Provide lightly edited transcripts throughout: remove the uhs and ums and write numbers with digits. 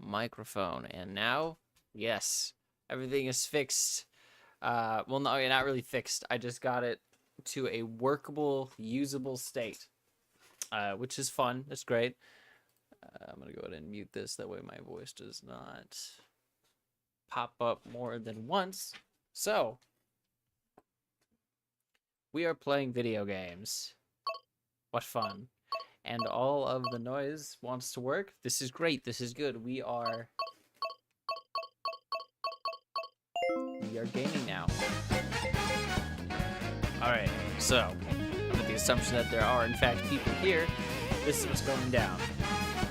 microphone. And now, yes, everything is fixed. Well, no, not really fixed. I just got it to a workable, usable state, which is fun. It's great. I'm going to go ahead and mute this. That way my voice does not pop up more than once. So, we are playing video games. What fun. And all of the noise wants to work. This is great. This is good. We are gaming now. Alright, so, under the assumption that there are, in fact, people here, this is what's going down.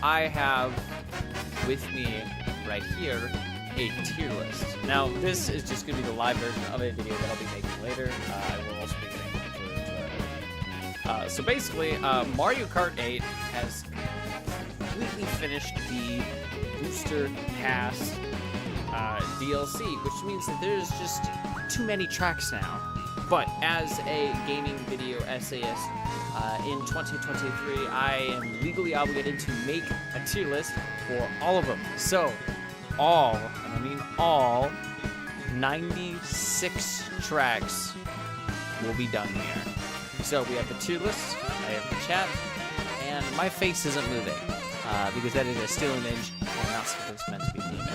I have, with me, right here, a tier list. Now, this is just going to be the live version of a video that I'll be making later. I will also be getting footage. So basically, Mario Kart 8 has completely finished the Booster Pass DLC, which means that there's just too many tracks now. But as a gaming video essayist in 2023, I am legally obligated to make a tier list for all of them. So, all, and I mean all, 96 tracks will be done here. So we have the tier list, I have the chat, and my face isn't moving because that is a still image and not something that's meant to be moving.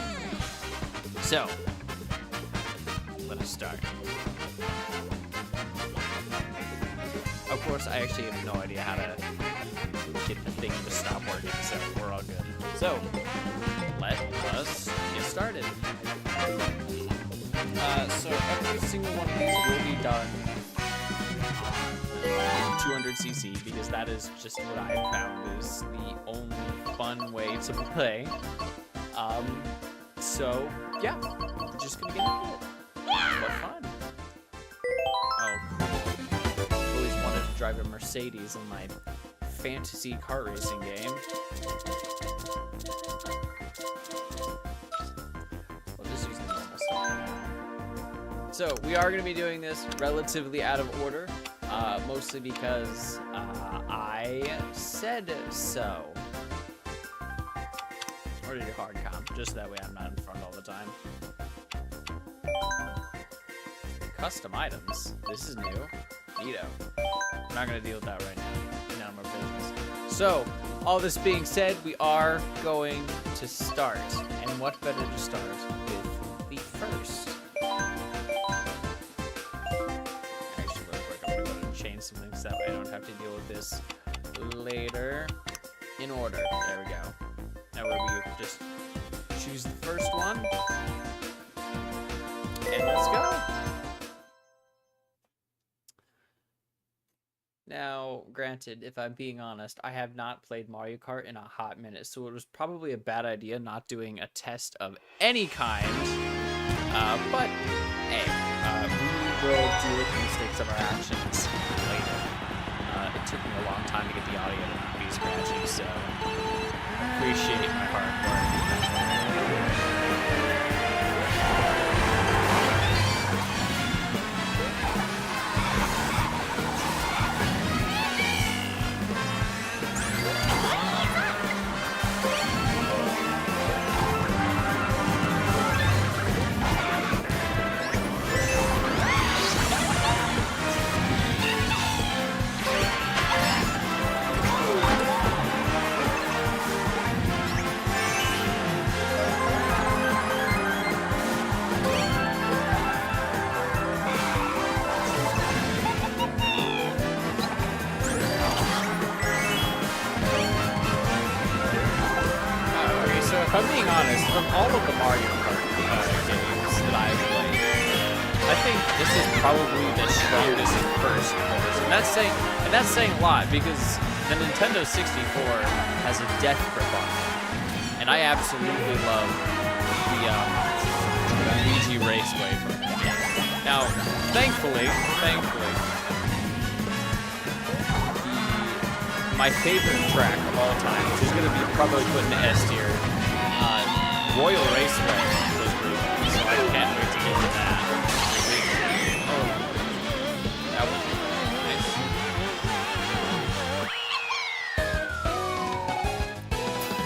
So, let us start. Of course, I actually have no idea how to get the thing to stop working, so we're all good. So, let us get started. So every single one of these will be done in 200cc because that is just what I have found is the only fun way to play. So yeah, we're just gonna get into it. What fun! Oh, cool. I've always wanted to drive a Mercedes in my fantasy car racing game. We'll just use the normal stuff. So we are gonna be doing this relatively out of order, mostly because I said so. Or do hard comp, just that way I'm not in front all the time. Custom items. This is new. Neato. I'm not gonna deal with that right now. None of our business. So, all this being said, we are going to start. And what better to start with the first? Actually, real quick, I'm gonna go and change some things that way I don't have to deal with this later. In order. There we go. Now where we just choose the first one. And let's go. Now, granted, if I'm being honest, I have not played Mario Kart in a hot minute, so it was probably a bad idea not doing a test of any kind. But, hey, we will deal with the mistakes of our actions later. It took me a long time to get the audio to not be scratchy, so appreciate my hard work. If I'm being honest, from all of the Mario Kart games that I've played, I think this is probably the strongest first person. And that's saying a lot because the Nintendo 64 has a death grip on it. And I absolutely love the Luigi Raceway from it. Now, thankfully, my favorite track of all time, which is going to be probably put in S tier, Royal Raceway was really good, so I can't wait to get to that. Oh, that was nice.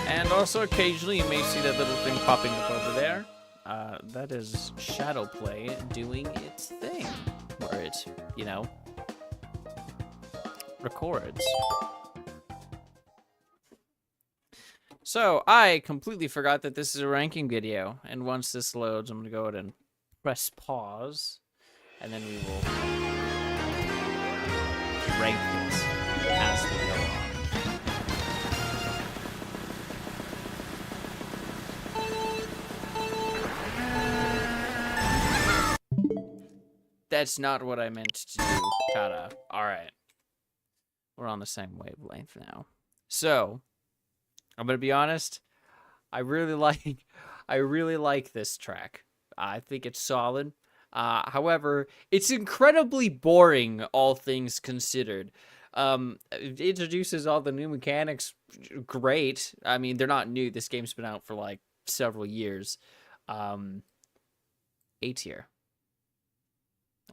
And also occasionally you may see that little thing popping up over there. That is Shadow Play doing its thing, where it, you know, records. So I completely forgot that this is a ranking video, and once this loads, I'm gonna go ahead and press pause, and then we will rank this as we go on. That's not what I meant to do. Ta-da. Alright. We're on the same wavelength now. So, I'm gonna be honest, I really like this track. I think it's solid. However, it's incredibly boring, all things considered. It introduces all the new mechanics, great. I mean, they're not new. This game's been out for like several years. A tier.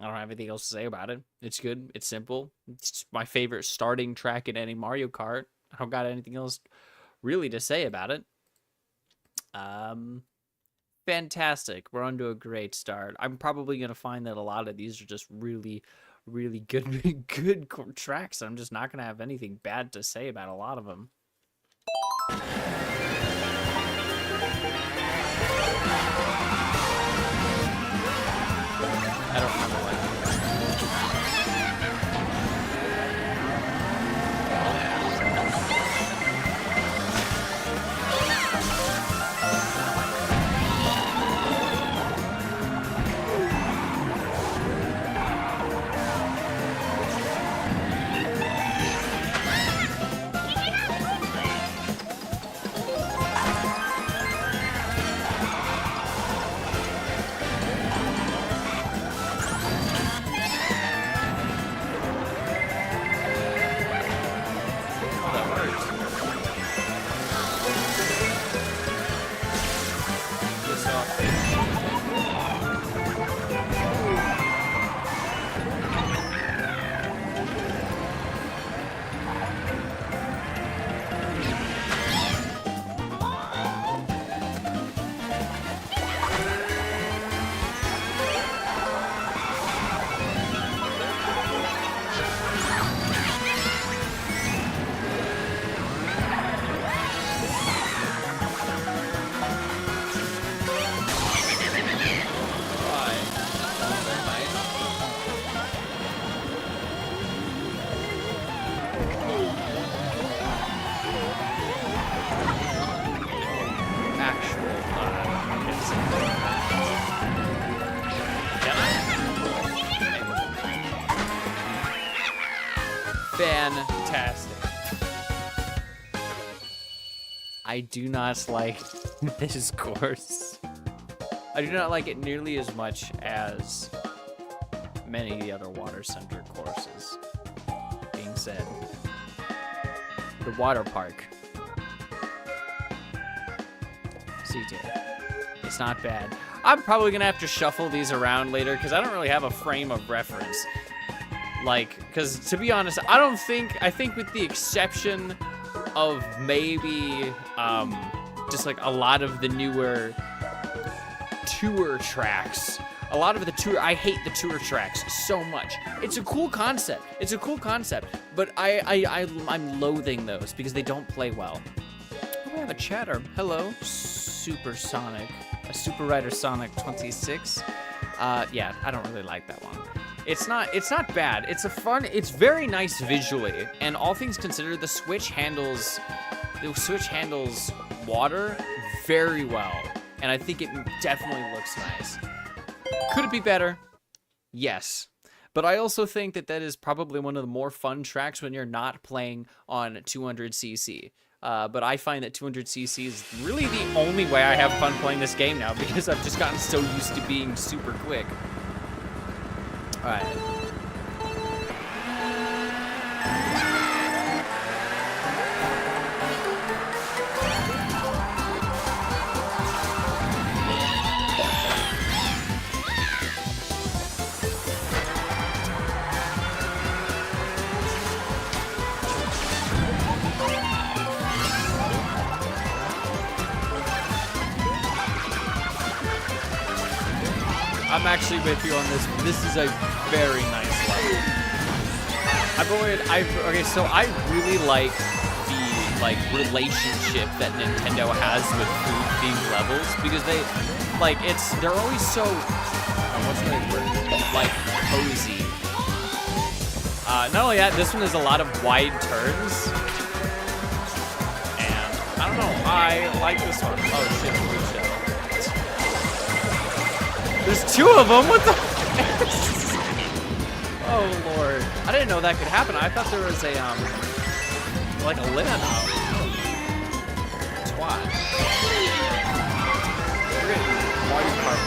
I don't have anything else to say about it. It's good. It's simple. It's my favorite starting track in any Mario Kart. I don't got anything else really to say about it. Fantastic. We're on to a great start. I'm probably going to find that a lot of these are just really, really good, good tracks. I'm just not going to have anything bad to say about a lot of them. I don't remember what. Fantastic. I do not like this course. I do not like it nearly as much as many of the other water center courses. Being said, the water park. C-tier. It's not bad. I'm probably gonna have to shuffle these around later because I don't really have a frame of reference. Like, because to be honest, I think with the exception of maybe just like a lot of the newer tour tracks, a lot of the tour, I hate the tour tracks so much. It's a cool concept. It's a cool concept, but I'm loathing those because they don't play well. Oh, we have a chatter. Hello, Super Sonic, a Super Rider Sonic 26. Yeah, I don't really like that one. It's not bad. It's very nice visually, and all things considered, the Switch handles water very well, and I think it definitely looks nice. Could it be better? Yes. But I also think that is probably one of the more fun tracks when you're not playing on 200cc. But I find that 200cc is really the only way I have fun playing this game now because I've just gotten so used to being super quick. All right. I'm actually with you on this. This is a very nice level. Okay, so I really like the relationship that Nintendo has with food-themed levels because they're always so what's the right word? Like cozy. Not only that, this one has a lot of wide turns. And I don't know, I like this one. Oh shit, blue shell. There's two of them, what the Oh lord. I didn't know that could happen. I thought there was a like a limit of twat. We're getting Mariokart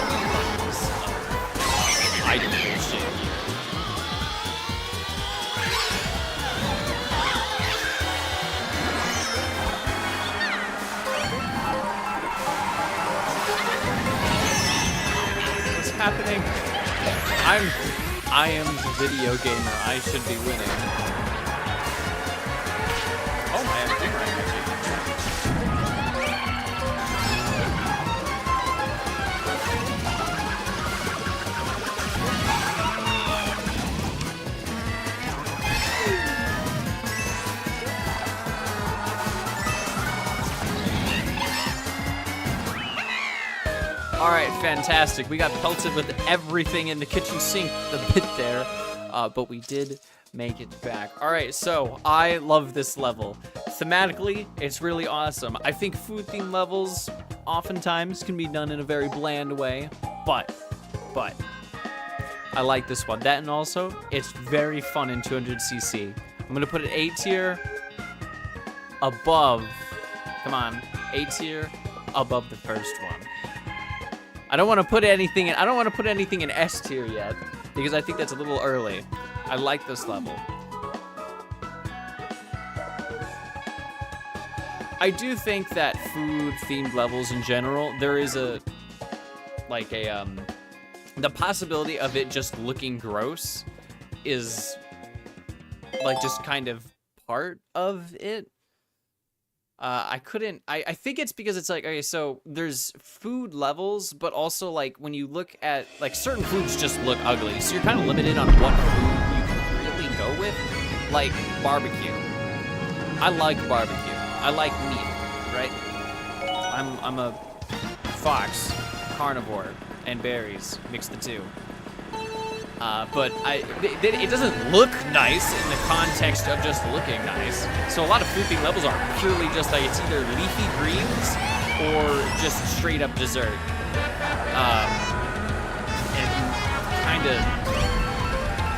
item bullshit. What's happening? I am the video gamer. I should be winning. Oh man, all right, fantastic. We got pelted with everything in the kitchen sink, the bit there, but we did make it back. All right, so I love this level. Thematically, it's really awesome. I think food-themed levels oftentimes can be done in a very bland way, but I like this one. That and also, it's very fun in 200cc. I'm gonna put it A tier above, come on, A tier above the first one. I don't want to put anything in S tier yet because I think that's a little early. I like this level. I do think that food-themed levels in general, there is the possibility of it just looking gross is like just kind of part of it. I think it's because it's like, okay, so there's food levels, but also like when you look at like certain foods just look ugly. So you're kind of limited on what food you can really go with. Like barbecue. I like barbecue. I like meat, right? I'm a fox, carnivore, and berries. Mix the two. But it doesn't look nice in the context of just looking nice. So a lot of food-themed levels are purely just like it's either leafy greens or just straight up dessert. And kind of,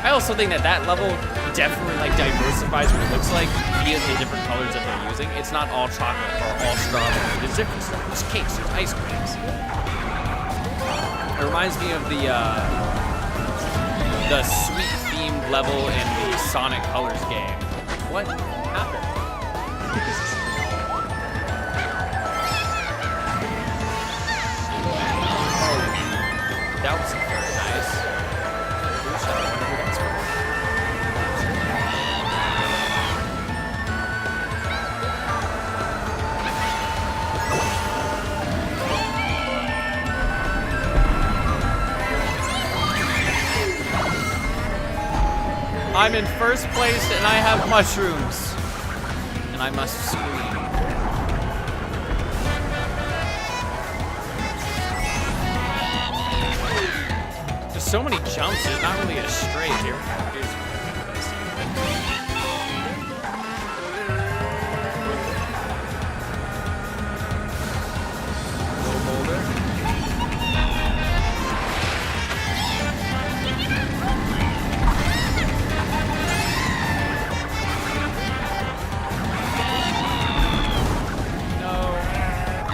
I also think that level definitely like diversifies what it looks like via the different colors that they're using. It's not all chocolate or all strawberry. There's different stuff. There's cakes, there's ice creams. It reminds me of the sweet themed level in the Sonic Colors game. What happened? Oh, that was very nice. I'm in first place and I have mushrooms. And I must scream. There's so many jumps, there's not really a straight here.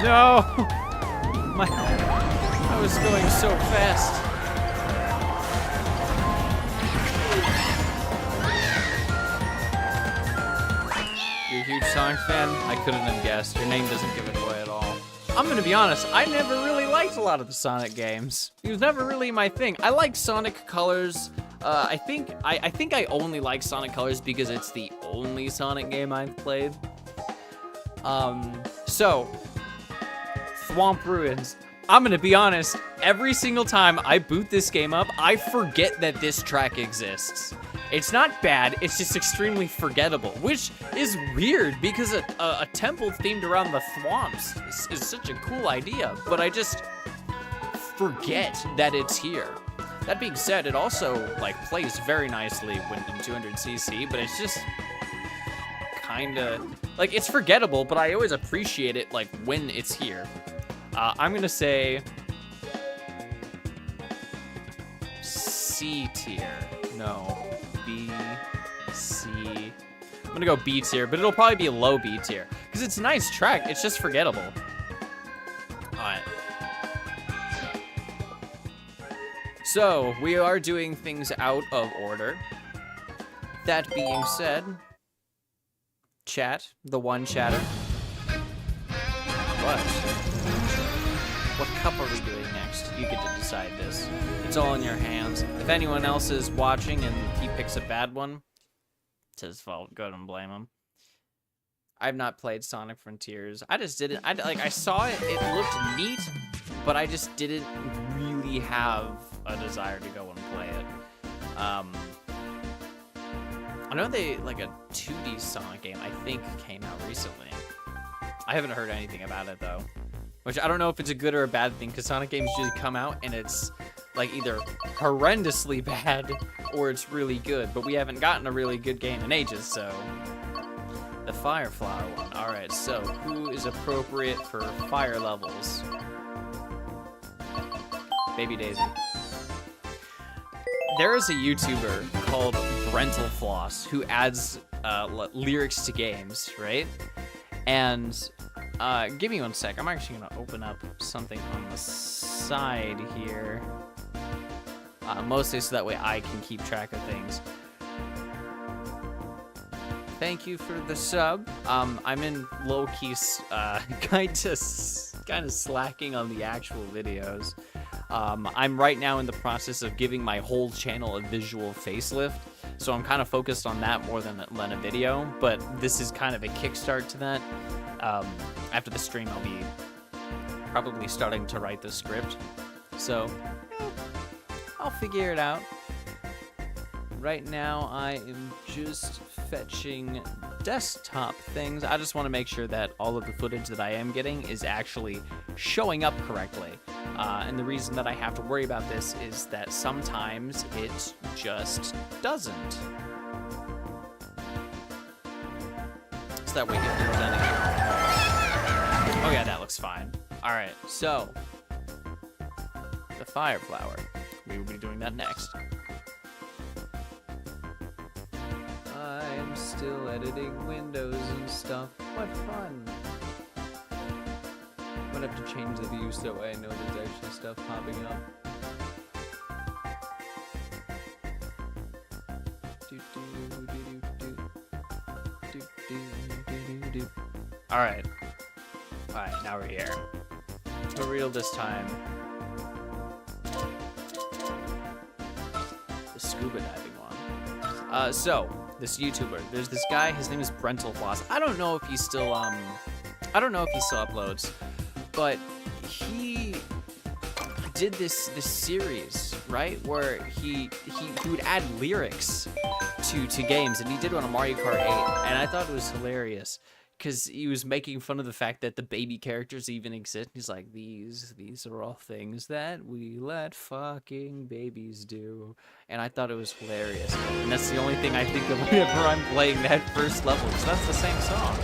No! I was going so fast. You're a huge Sonic fan? I couldn't have guessed. Your name doesn't give it away at all. I'm gonna be honest, I never really liked a lot of the Sonic games. It was never really my thing. I like Sonic Colors. I think I only like Sonic Colors because it's the only Sonic game I've played. So Swamp Ruins. I'm gonna be honest, every single time I boot this game up, I forget that this track exists. It's not bad, it's just extremely forgettable, which is weird because a temple themed around the thwomps is such a cool idea, but I just forget that it's here. That being said, it also like plays very nicely when in 200cc, but it's just kinda, like, it's forgettable, but I always appreciate it like when it's here. I'm gonna say C tier. No, B, C. I'm gonna go B tier, but it'll probably be a low B tier because it's a nice track. It's just forgettable. All right. So we are doing things out of order. That being said, chat, the one chatter. What cup are we doing next? You get to decide this. It's all in your hands. If anyone else is watching and he picks a bad one, it's his fault. Go ahead and blame him. I've not played Sonic Frontiers. I just didn't. I saw it. It looked neat, but I just didn't really have a desire to go and play it. I know they like a 2D Sonic game. I think came out recently. I haven't heard anything about it though. Which I don't know if it's a good or a bad thing, because Sonic games usually come out and it's like either horrendously bad or it's really good. But we haven't gotten a really good game in ages, so. The Fire Flower one. Alright, so who is appropriate for fire levels? Baby Daisy. There is a YouTuber called Brental Floss who adds lyrics to games, right? And give me one sec. I'm actually gonna open up something on the side here. Mostly so that way I can keep track of things. Thank you for the sub. I'm in low-key kind of slacking on the actual videos. I'm right now in the process of giving my whole channel a visual facelift, so I'm kind of focused on that more than a video, but this is kind of a kickstart to that. After the stream, I'll be probably starting to write the script, so I'll figure it out. Right now, I am just fetching desktop things. I just want to make sure that all of the footage that I am getting is actually showing up correctly. And the reason that I have to worry about this is that sometimes it just doesn't. So that way, if there's any... Oh yeah, that looks fine. All right, so the Fire Flower. We will be doing that next. I'm still editing windows and stuff. What fun! I'm gonna have to change the view so I know there's actually stuff popping up. Alright. Alright, now we're here. For real this time. The scuba diving one. So, this YouTuber, there's this guy, his name is Brental Floss. I don't know if he still uploads, but he did this series, right, where he would add lyrics to games, and he did one on Mariokart 8, and I thought it was hilarious because he was making fun of the fact that the baby characters even exist. He's like, these are all things that we let fucking babies do, and I thought it was hilarious. And that's the only thing I think of whenever I'm playing that first level, because that's the same song.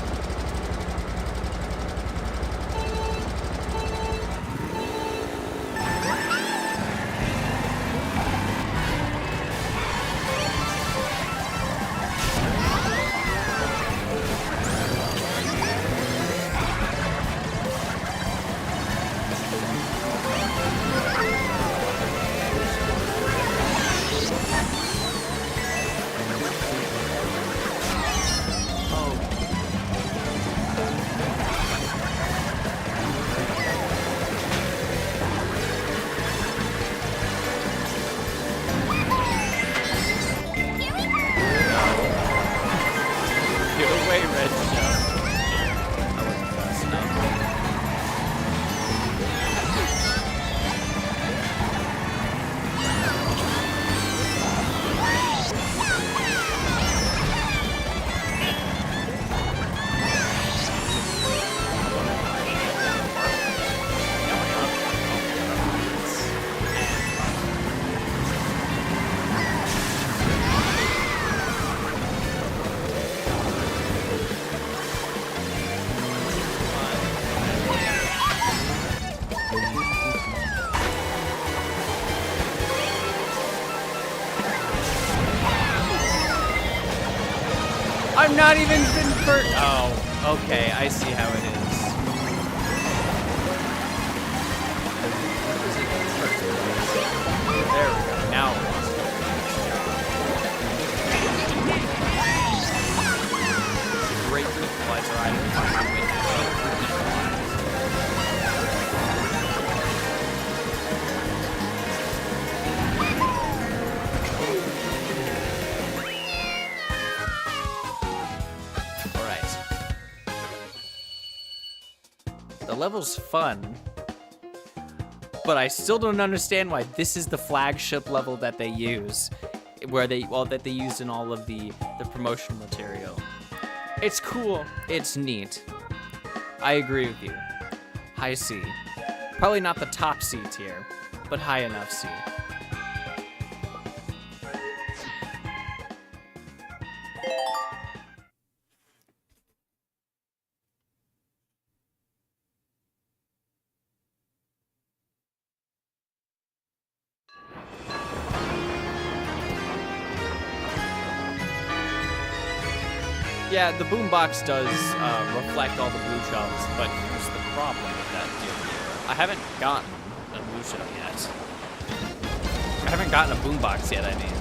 I'm not even been first. Oh, okay. I see how it is. There we go. Now it wants to go. Great equalizer item. The level's fun, but I still don't understand why this is the flagship level that they use, that they used in all of the promotional material. It's cool, it's neat. I agree with you. High C. Probably not the top C tier, but high enough C. Yeah, the boombox does reflect all the blue shells, but here's the problem with that deal. I haven't gotten a blue shell yet. I haven't gotten a boombox yet, I mean.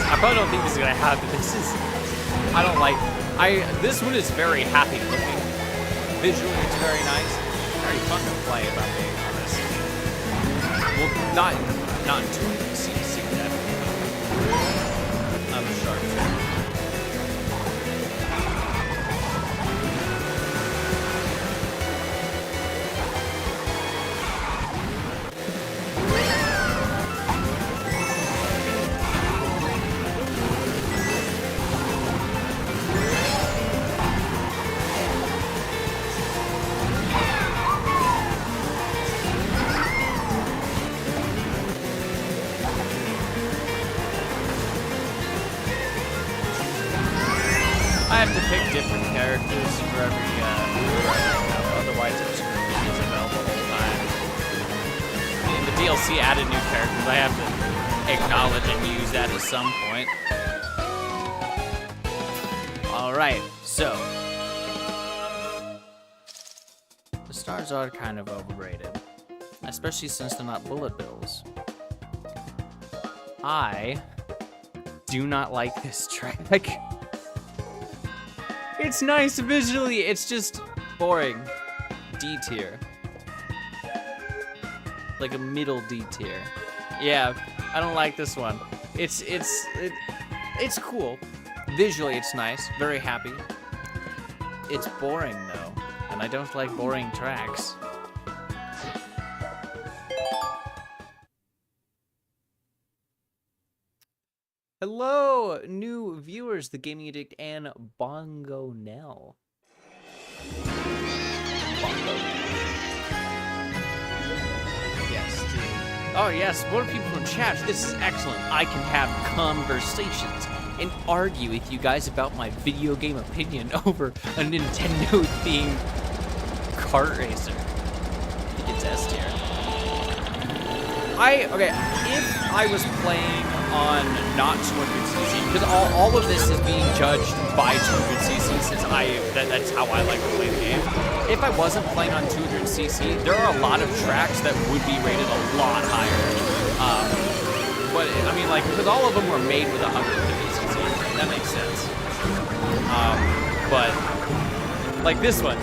I probably don't think this is gonna happen. I don't like, this one is very happy looking. Visually, it's very nice. Very fun to play, if I'm being honest. Well, not in 200cc, definitely. I'm sure. I have to pick different characters for every otherwise it's just gonna be available the whole time. I mean, the DLC added new characters. I have to acknowledge and use that at some point. Alright, so the stars are kind of overrated, especially since they're not bullet bills. I do not like this track. It's nice visually, it's just boring. D tier. Like a middle D tier. Yeah, I don't like this one. It's cool. Visually it's nice, very happy. It's boring though, and I don't like boring tracks. Hello, new viewers, the Gaming Addict and Bongo Nell. Bongo. Yes, dude. Oh yes, more people in chat. This is excellent. I can have conversations and argue with you guys about my video game opinion over a Nintendo-themed kart racer. I think it's S tier. Okay, if I was playing on not 200cc, because all of this is being judged by 200cc since that's how I like to play the game. If I wasn't playing on 200cc, there are a lot of tracks that would be rated a lot higher. But I mean, like, because all of them were made with 150cc. That makes sense. But like this one,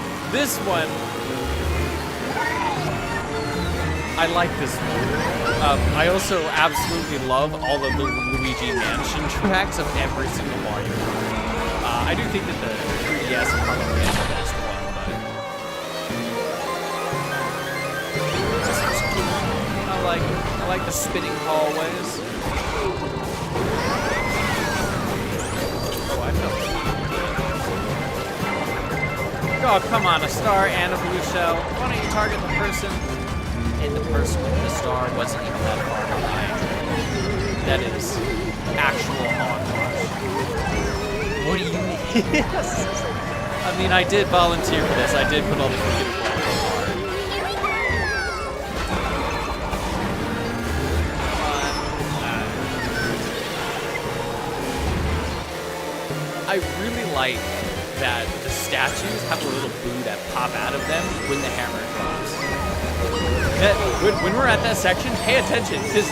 I like this one. I also absolutely love all of the Luigi Mansion tracks of every single Mario. I do think that the 3DS probably is the best one, but I like the spinning hallways. Oh, I felt it. Oh, come on, a star and a blue shell. Why don't you target the person? And the person with the star wasn't even that far behind. That is actual hogwash. What do you mean? I mean, I did volunteer for this. I did put all the freaking I really like that the statues have a little boo that pop out of them when the hammer drops. When we're at that section, pay attention, because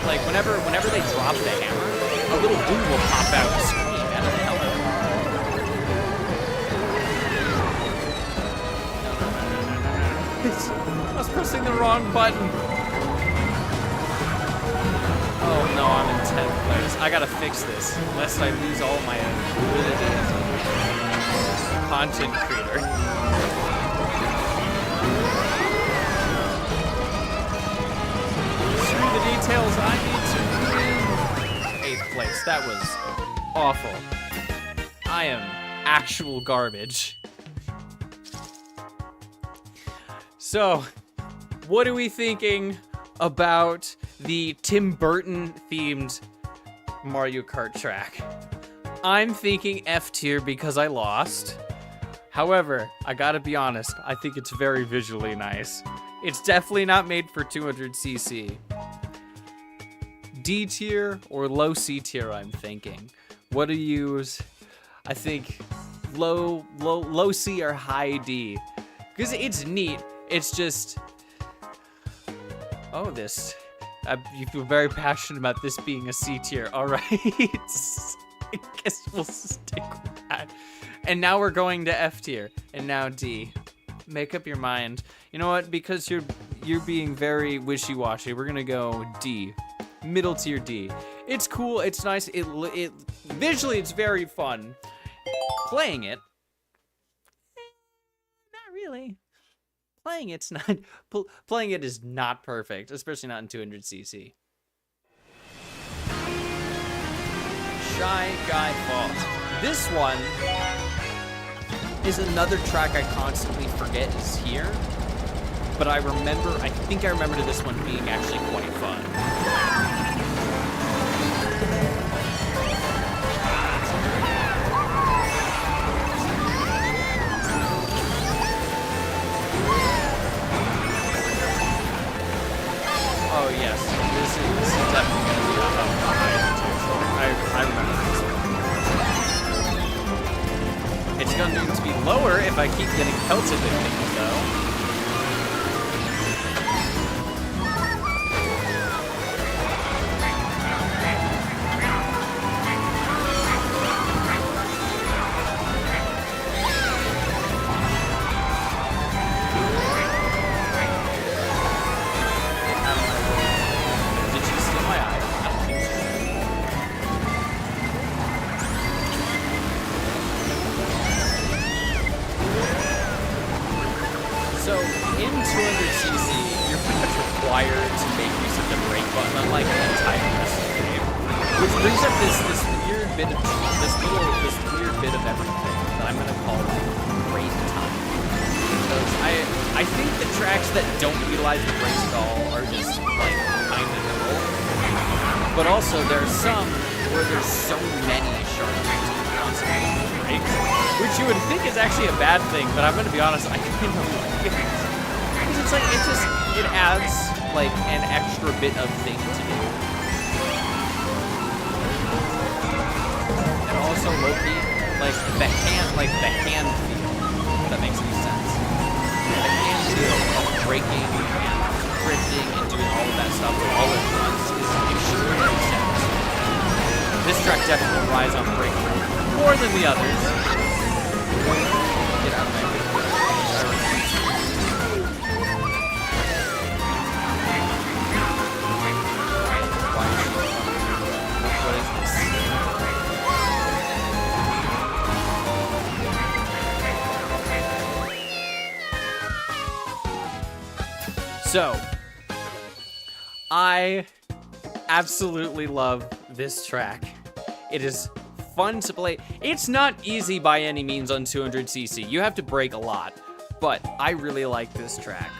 like whenever they drop the hammer, a little boo will pop out and scream out of the helmet. I was pressing the wrong button. Oh no, I'm in 10th place. I gotta fix this, lest I lose all my ability as a content creator. Screw the details, I need to win. 8th place, that was awful. I am actual garbage. So, what are we thinking about the Tim Burton themed Mario Kart track? I'm thinking F tier because I lost. However, I gotta be honest, I think it's very visually nice. It's definitely not made for 200cc. D tier or low C tier, I'm thinking. What to use? I think low C or high D. Because it's neat. It's just, oh, this. You feel very passionate about this being a C tier. All right. I guess we'll stick with that. And now we're going to F tier. And now D. Make up your mind. You know what? Because you're being very wishy-washy, we're gonna go D. Middle tier D. It's cool. It's nice. It visually, it's very fun. Playing it, not really. Playing it is not perfect, especially not in 200cc. Shy Guy Fault. This one is another track I constantly forget is here, but I think I remember this one being actually quite fun. Oh yes, this is definitely going to be a high tier. I remember this one. It's going to be lower if I keep getting pelted with things, though. So, in 200cc, you're pretty much required to make use of the brake button, unlike the entire rest of the game. Which brings up this weird bit of everything that I'm gonna call brake time. Because I think the tracks that don't utilize the brakes at all are just like kind of cool. But also there's some where there's so many sharp turns and constantly brakes, which you would think is actually a bad thing, but I'm gonna be honest, I kind of like it. Because it's like, it adds like an extra bit of thing to do. And also low-key, like the hand feel, if that makes any sense. The hand feel of braking and drifting and doing all of that stuff all at once is extremely this track definitely relies on brake more than the others. Get out of my way. What is this? So, I absolutely love this track. It is fun to play. It's not easy by any means on 200cc. You have to brake a lot, but I really like this track.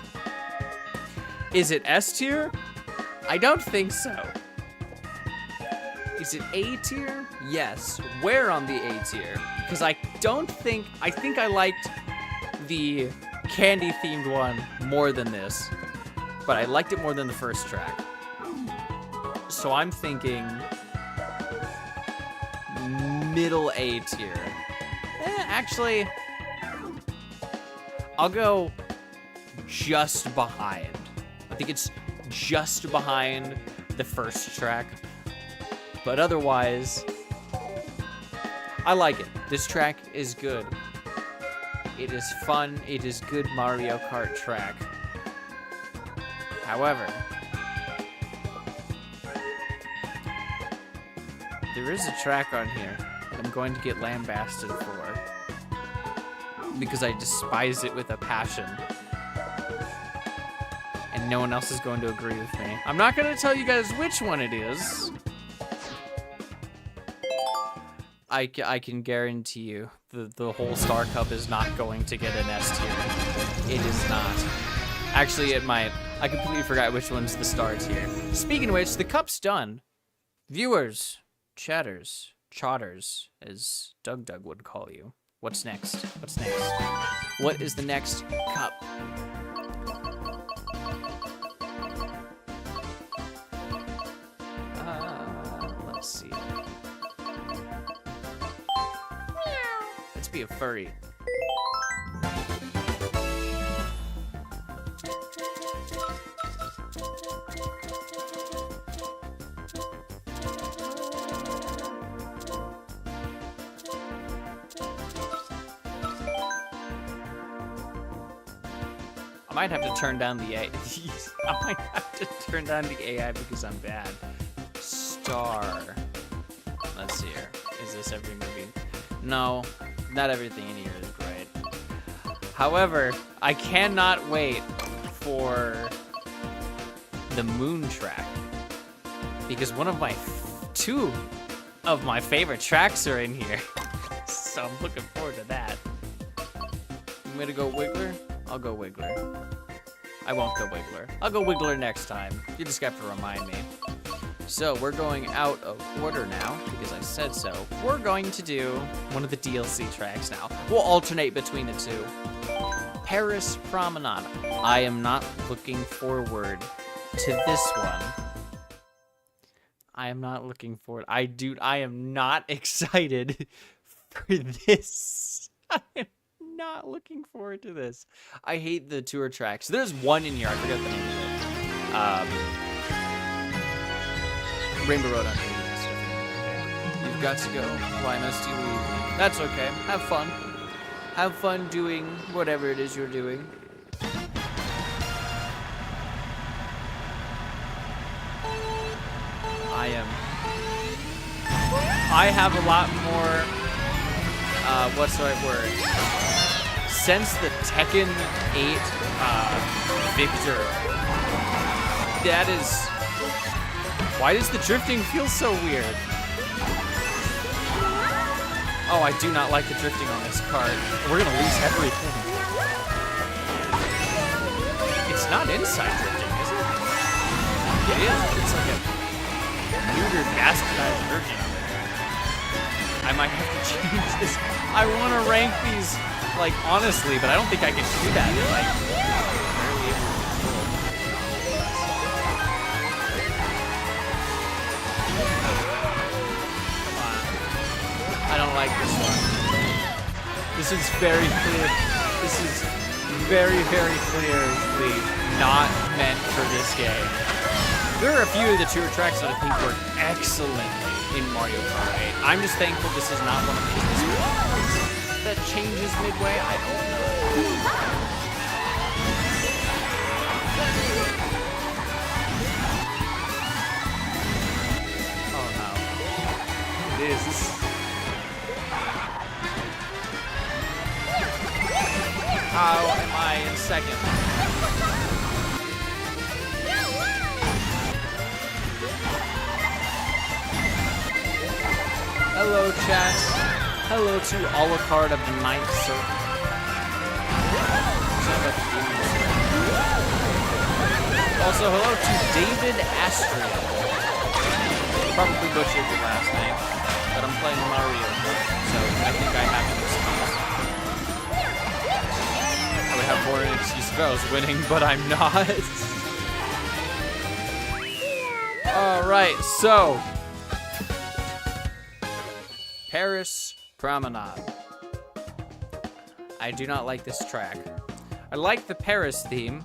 Is it S tier? I don't think so. Is it A tier? Yes. Where on the A tier? Because I think I liked the candy themed one more than this, but I liked it more than the first track. So I'm thinking middle A tier. Actually, I'll go just behind. I think it's just behind the first track. But otherwise, I like it. This track is good. It is fun. It is good Mario Kart track. However, there is a track on here that I'm going to get lambasted for because I despise it with a passion. And no one else is going to agree with me. I'm not going to tell you guys which one it is. I can guarantee you the whole Star Cup is not going to get an S tier. It is not. Actually, it might. I completely forgot which one's the star tier. Speaking of which, the cup's done. Viewers, chatters, chotters, as Doug would call you. What's next? What's next? What is the next cup? Let's see. Let's be a furry. I might have to turn down the AI. I might have to turn down the AI because I'm bad. Star. Let's see here. Is this every movie? No, not everything in here is great. However, I cannot wait for the moon track because two of my favorite tracks are in here. So I'm looking forward to that. You want me to go Wiggler? I'll go Wiggler. I won't go Wiggler. I'll go Wiggler next time. You just have to remind me. So we're going out of order now because I said so. We're going to do one of the DLC tracks now. We'll alternate between the two. Paris Promenade. I am not looking forward to this one. I am not looking forward. I am not excited for this. I am not looking forward to this. I hate the tour tracks. There's one in here. I forget the name of it. Rainbow Road on You've got to go. Why must you leave me? That's okay. Have fun. Have fun doing whatever it is you're doing. I have a lot more, what's the right word? Since the Tekken 8 Victor, that is... Why does the drifting feel so weird? Oh, I do not like the drifting on this card. We're gonna lose everything. It's not inside drifting, is it? It is. It's like a neutered, bastardized version of it. I might have to change this. I want to rank these, like, honestly, but I don't think I can do that. Like, barely able to control. Come on. I don't like this one. This is very clear. This is very, very clearly not meant for this game. There are a few of the tour tracks that I think work excellently in Mario Kart 8. I'm just thankful this is not one of these that changes midway. I hope not. Oh no. It is. How am I in second? Hello, chat. Hello to Alucard of the Ninth Circle. Also, hello to David Astria. Probably butchered your last name, but I'm playing Mario, so I think I have an excuse. I would have more an excuse if I was winning, but I'm not. Alright, so Paris Promenade. I do not like this track. I like the Paris theme,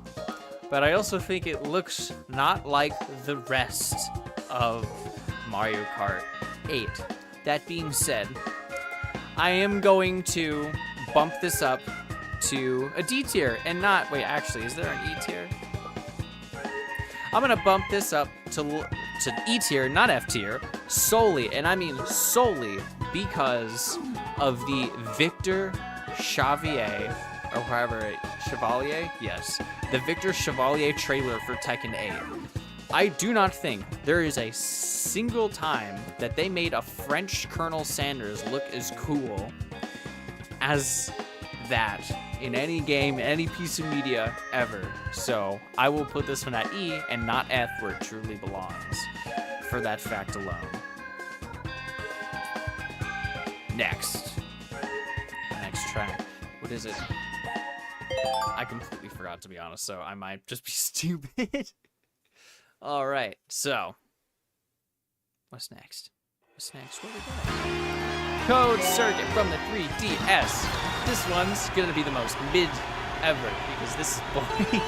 but I also think it looks not like the rest of Mario Kart 8. That being said, I am going to bump this up to a D tier and not, wait, actually, is there an E tier? I'm gonna bump this up to E tier, not F tier, solely, and I mean solely, because of the Victor Chevalier, or however, Chevalier? Yes. The Victor Chevalier trailer for Tekken 8. I do not think there is a single time that they made a French Colonel Sanders look as cool as that in any game, any piece of media ever. So I will put this one at E and not F where it truly belongs, for that fact alone. Next track. What is it? I completely forgot, to be honest, so I might just be stupid. All right, so what's next? Where we go? Code Circuit from the 3DS. This one's gonna be the most mid ever because this is boring.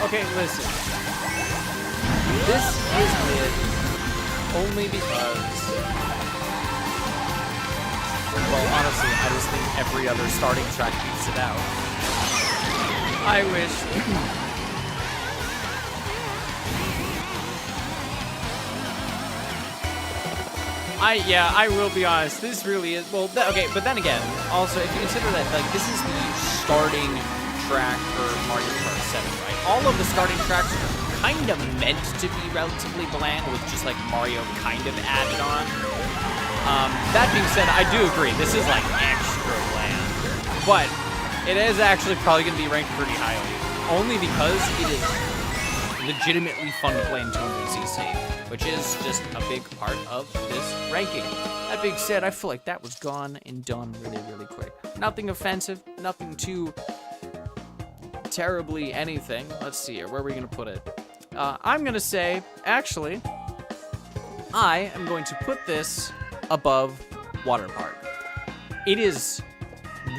Okay, listen. This is mid only because, well, honestly, I just think every other starting track beats it out. I wish. I will be honest. This really is, well, okay, but then again, also, if you consider that, like, this is the starting track for Mario Kart 7, right? All of the starting tracks are kind of meant to be relatively bland, with just like Mario kind of added on. That being said, I do agree, this is like extra bland, but it is actually probably going to be ranked pretty highly, only because it is legitimately fun to play in 200cc, which is just a big part of this ranking. That being said, I feel like that was gone and done really, really quick. Nothing offensive, nothing too terribly anything. Let's see here. Where are we going to put it? I'm going to say, actually, I am going to put this above Water Park. It is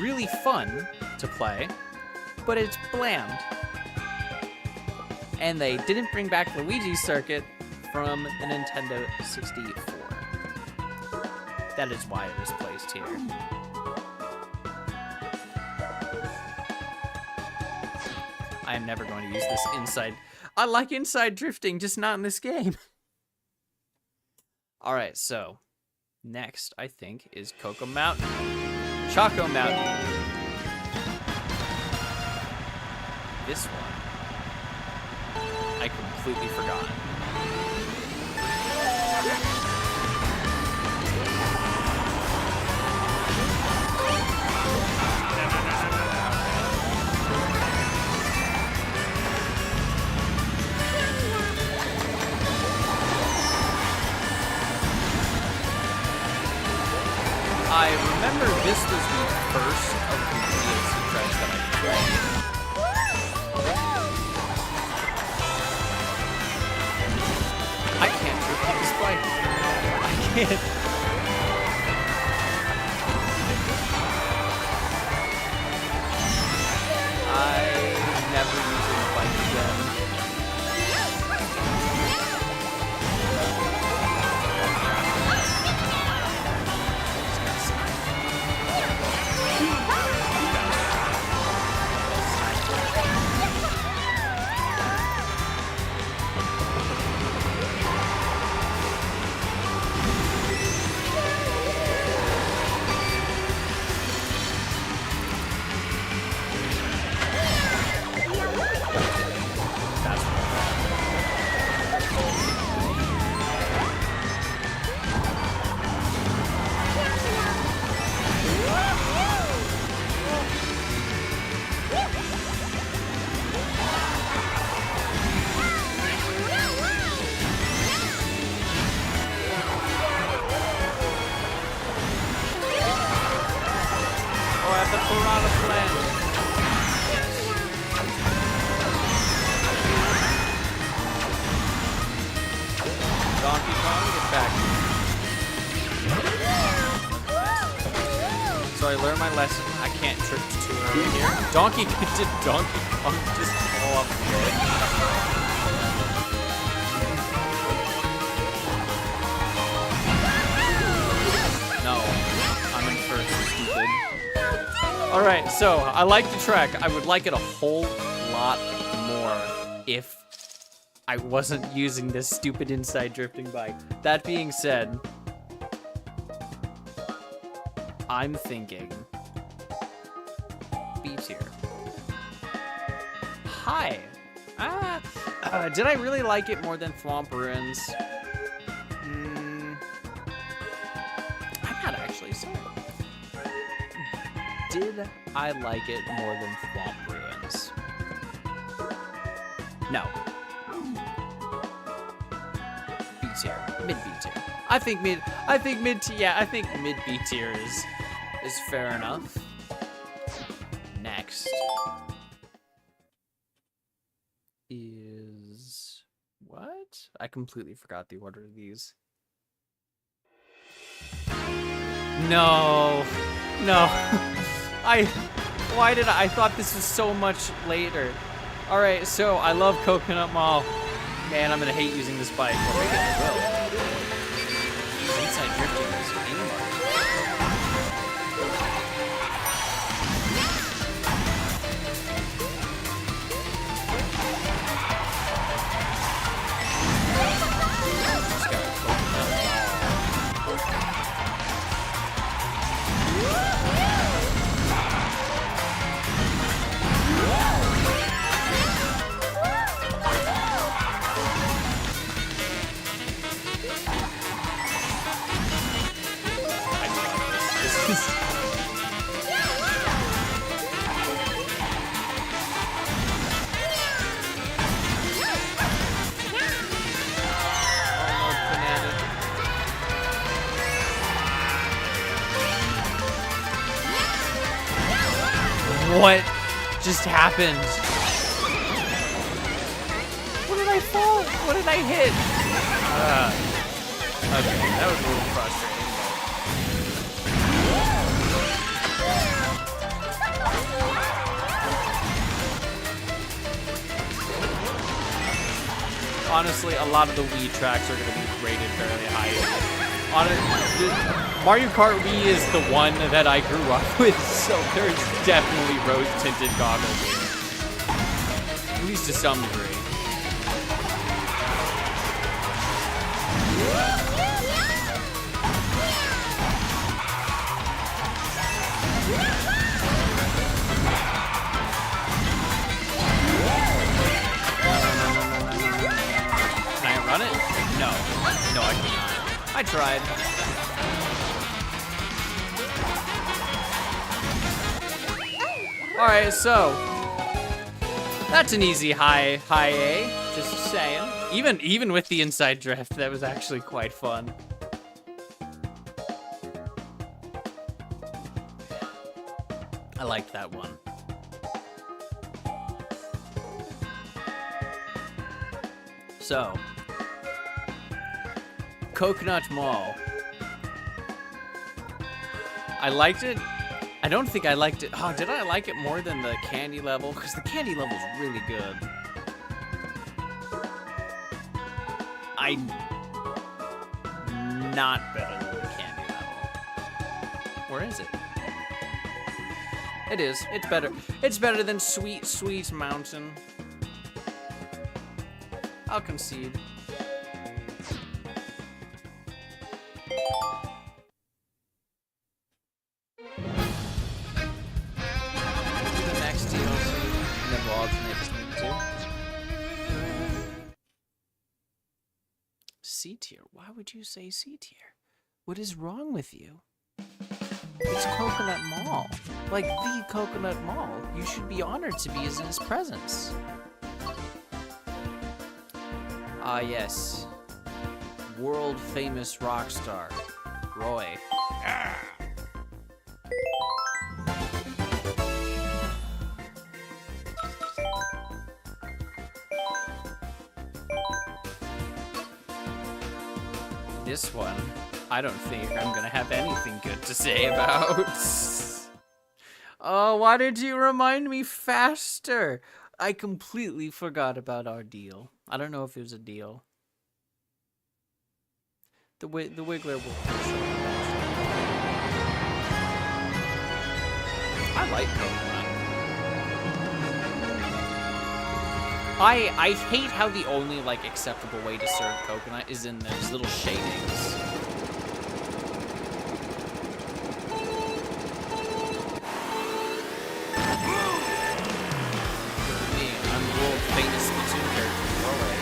really fun to play, but it's bland. And they didn't bring back Luigi's Circuit from the Nintendo 64. That is why it was placed here. I am never going to use this inside. I like inside drifting, just not in this game. Alright, so next, I think, is Choco Mountain. Choco Mountain. This one, I completely forgot. it. I'm never using the bike again. So I learned my lesson. I can't trick to over here. Donkey did Donkey Kong just fall off the bed? No, I'm in first, stupid. All right, so I like the track. I would like it a whole lot more if I wasn't using this stupid inside drifting bike. That being said, I'm thinking B tier. Hi. Did I really like it more than Thwomp Ruins? I'm not actually sorry. Did I like it more than Thwomp Ruins? No. B tier. Mid B tier. I think mid B tier is fair enough. Next is what? I completely forgot the order of these. No. I thought this was so much later. All right, so I love Coconut Mall. Man, I'm gonna hate using this bike. Well, maybe I will. Inside drifting is anymore. Just got a What just happened? What did I fall? What did I hit? Okay, that was a little frustrating. Honestly, a lot of the Wii tracks are going to be rated fairly high. Mario Kart Wii is the one that I grew up with, so there's definitely rose-tinted goggles here. At least to some degree. Can I run it? No. No, I cannot. I tried. All right, so that's an easy high A. Just saying. Even with the inside drift, that was actually quite fun. I liked that one. So, Coconut Mall. I liked it. I don't think I liked it. Oh, did I like it more than the candy level? Because the candy level is really good. Not better than the candy level. Where is it? It is. It's better. It's better than Sweet, Sweet Mountain. I'll concede. C tier? Why would you say C tier? What is wrong with you? It's Coconut Mall. Like the Coconut Mall. You should be honored to be in his presence. Ah, yes. World famous rock star, Roy. This one, I don't think I'm gonna have anything good to say about. Oh, why did you remind me faster? I completely forgot about our deal. I don't know if it was a deal. The Wiggler will. I like Coconut. I hate how the only like acceptable way to serve coconut is in those little shadings. Me, I'm the world famous Splatoon character, Roy.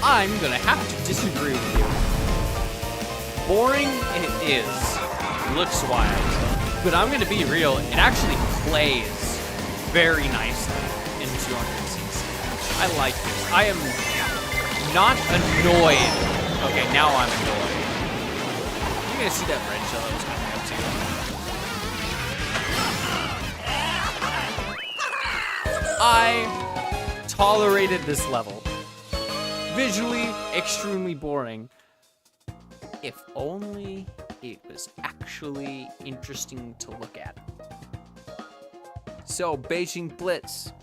I'm gonna have to disagree with you. Boring it is. Looks wild. But I'm gonna be real, it actually plays very nicely in 200cc. I like this. I am not annoyed. Okay, now I'm annoyed. You're gonna see that red shell that was coming up too. I tolerated this level. Visually, extremely boring. If only it was actually interesting to look at. So, Beijing Blitz.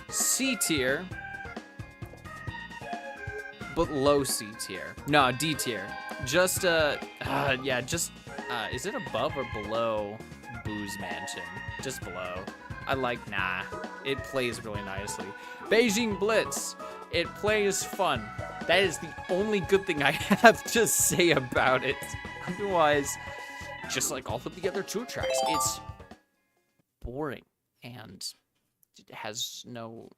C tier, but low C tier. No, D tier. Just, yeah, just, is it above or below Boo's Mansion? Just below. I like, nah, it plays really nicely. Beijing Blitz, it plays fun. That is the only good thing I have to say about it. Otherwise, just like all of the other tour tracks, it's boring and it has no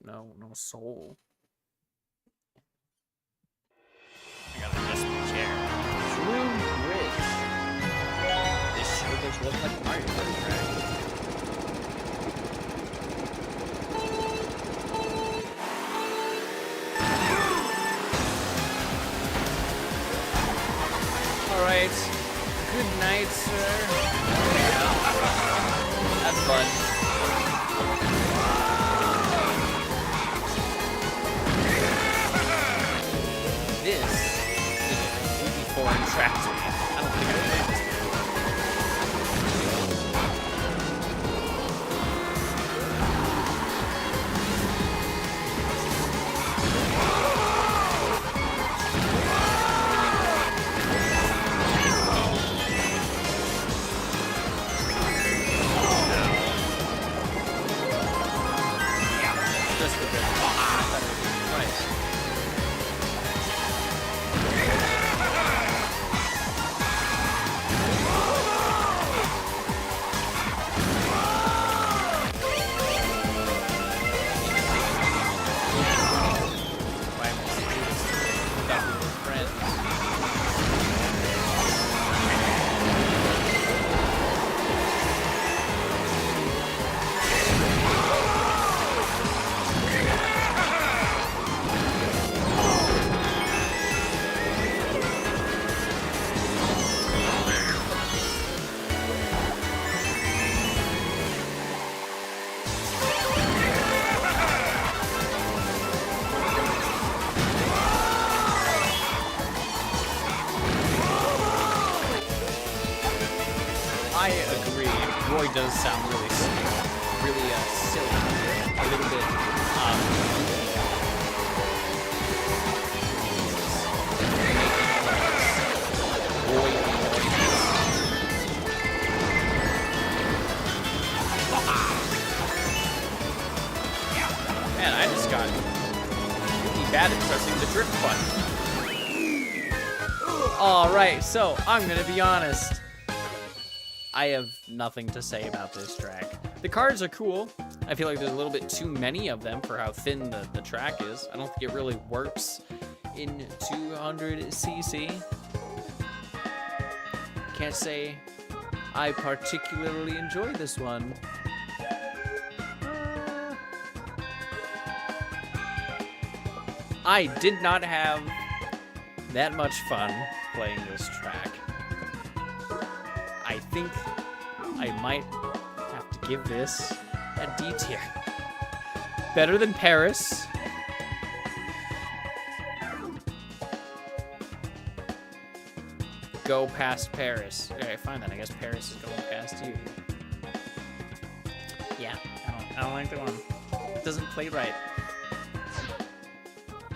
soul. I got a adjustment chair. True Bridge. This sure does look like Mario Kart track. Alright. Good night, sir. Have fun. This is a completely foreign track to me. I don't think I've played this I agree. Roy does sound really silly. A little bit, Roy Man, I just got really bad at pressing the drift button. Alright, so I'm gonna be honest. I have nothing to say about this track. The cars are cool. I feel like there's a little bit too many of them for how thin the track is. I don't think it really works in 200cc. Can't say I particularly enjoy this one. I did not have that much fun playing this track. I think I might have to give this a D tier. Better than Paris. Go past Paris. Okay, fine then. I guess Paris is going past you. Yeah, I don't like the one. It doesn't play right.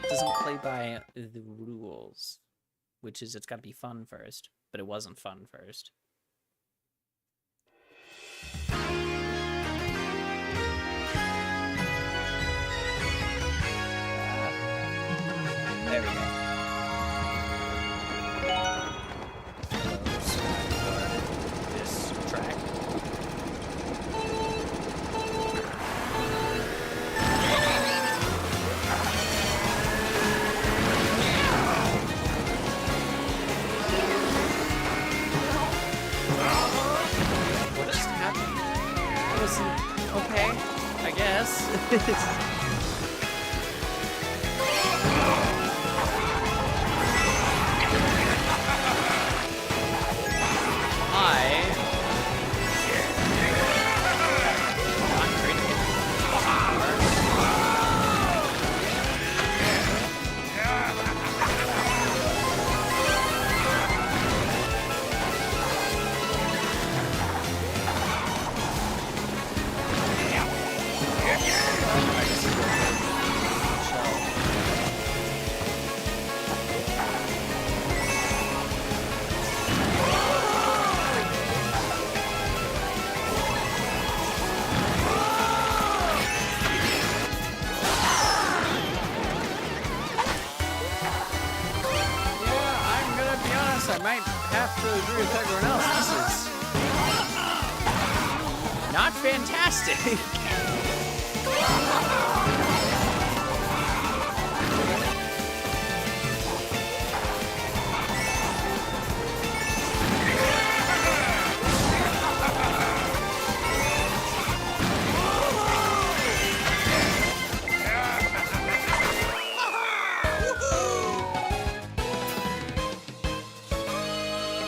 It doesn't play by the rules, which is it's got to be fun first, but it wasn't fun first. There we go. This track. What just happened? That was okay, I guess. I might have to agree with everyone else. This is not fantastic.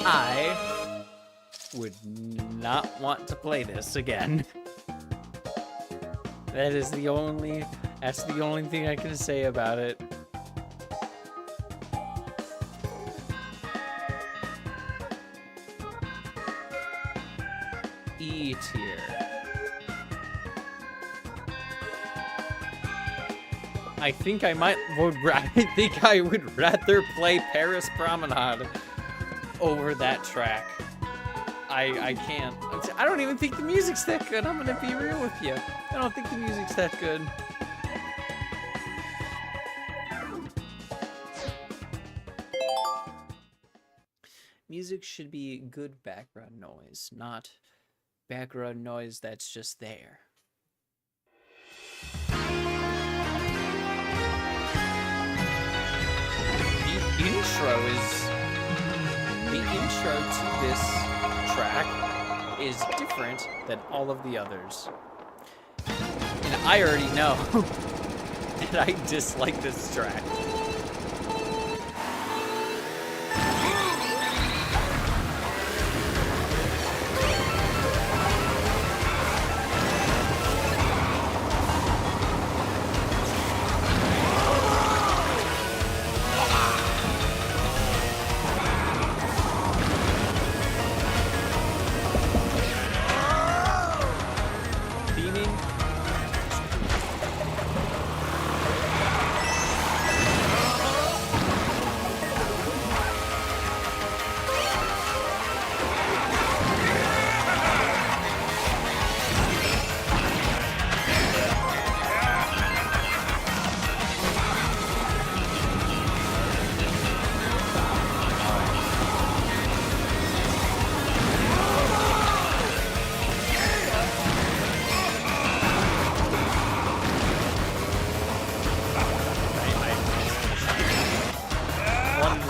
I would not want to play this again. That's the only thing I can say about it. E tier. I think I would rather play Paris Promenade over that track. I can't. I don't even think the music's that good. I'm gonna be real with you. I don't think the music's that good. Music should be good background noise, not background noise that's just there. The intro to this track is different than all of the others. And I already know that I dislike this track.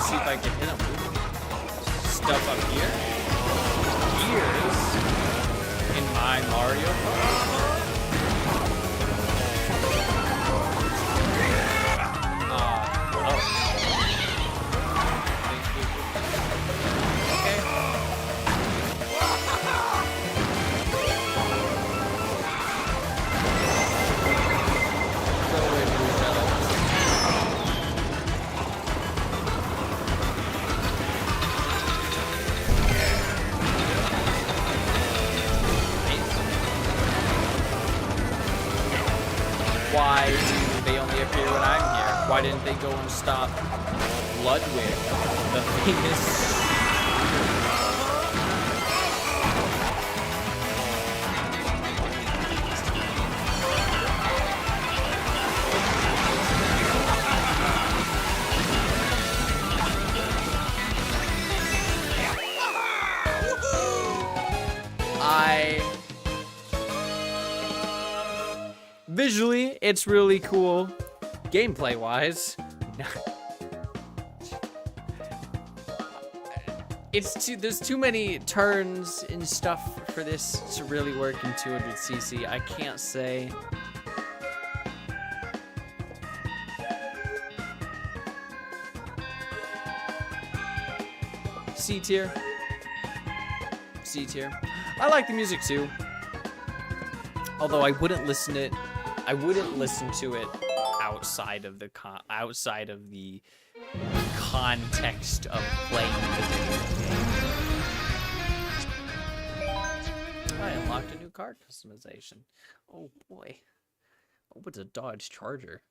see if I can hit him. Stuff up here. Gears in my Mario Kart. Why do they only appear when I'm here? Why didn't they go and stop Ludwig, the famous... Visually, it's really cool. Gameplay-wise, there's too many turns and stuff for this to really work in 200cc. I can't say. C tier. C tier. I like the music too. Although I wouldn't listen to it outside of the context of playing the video game. I unlocked a new car customization. Oh boy. Oh, it's a Dodge Charger.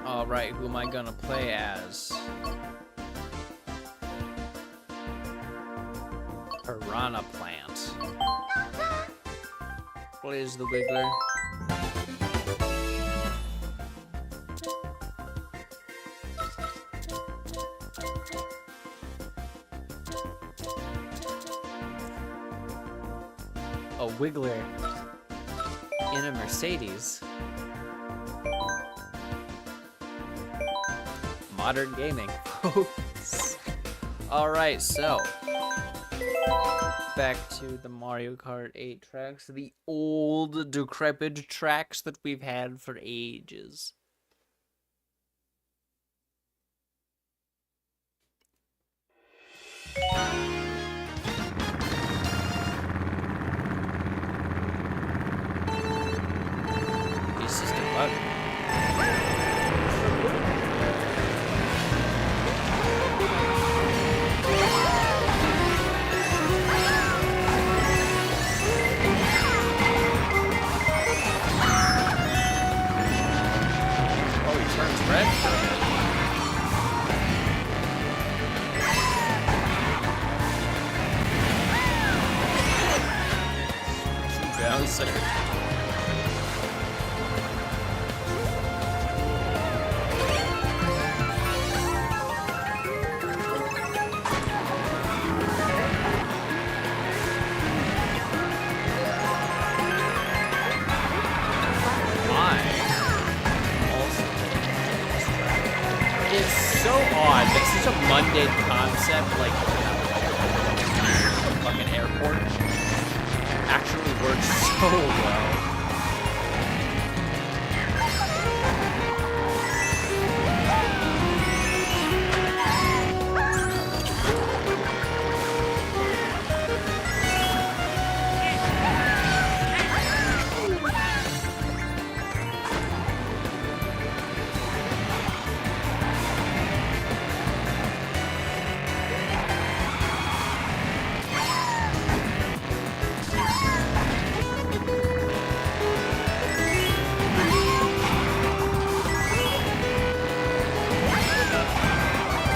All right, who am I gonna play as? Piranha Plant. Plays the Wiggler. A Wiggler in a Mercedes. Modern gaming. All right, so back to the Mario Kart 8 tracks, the old decrepit tracks that we've had for ages. It's just a bug. It's such a mundane concept, like a fucking airport actually works so well.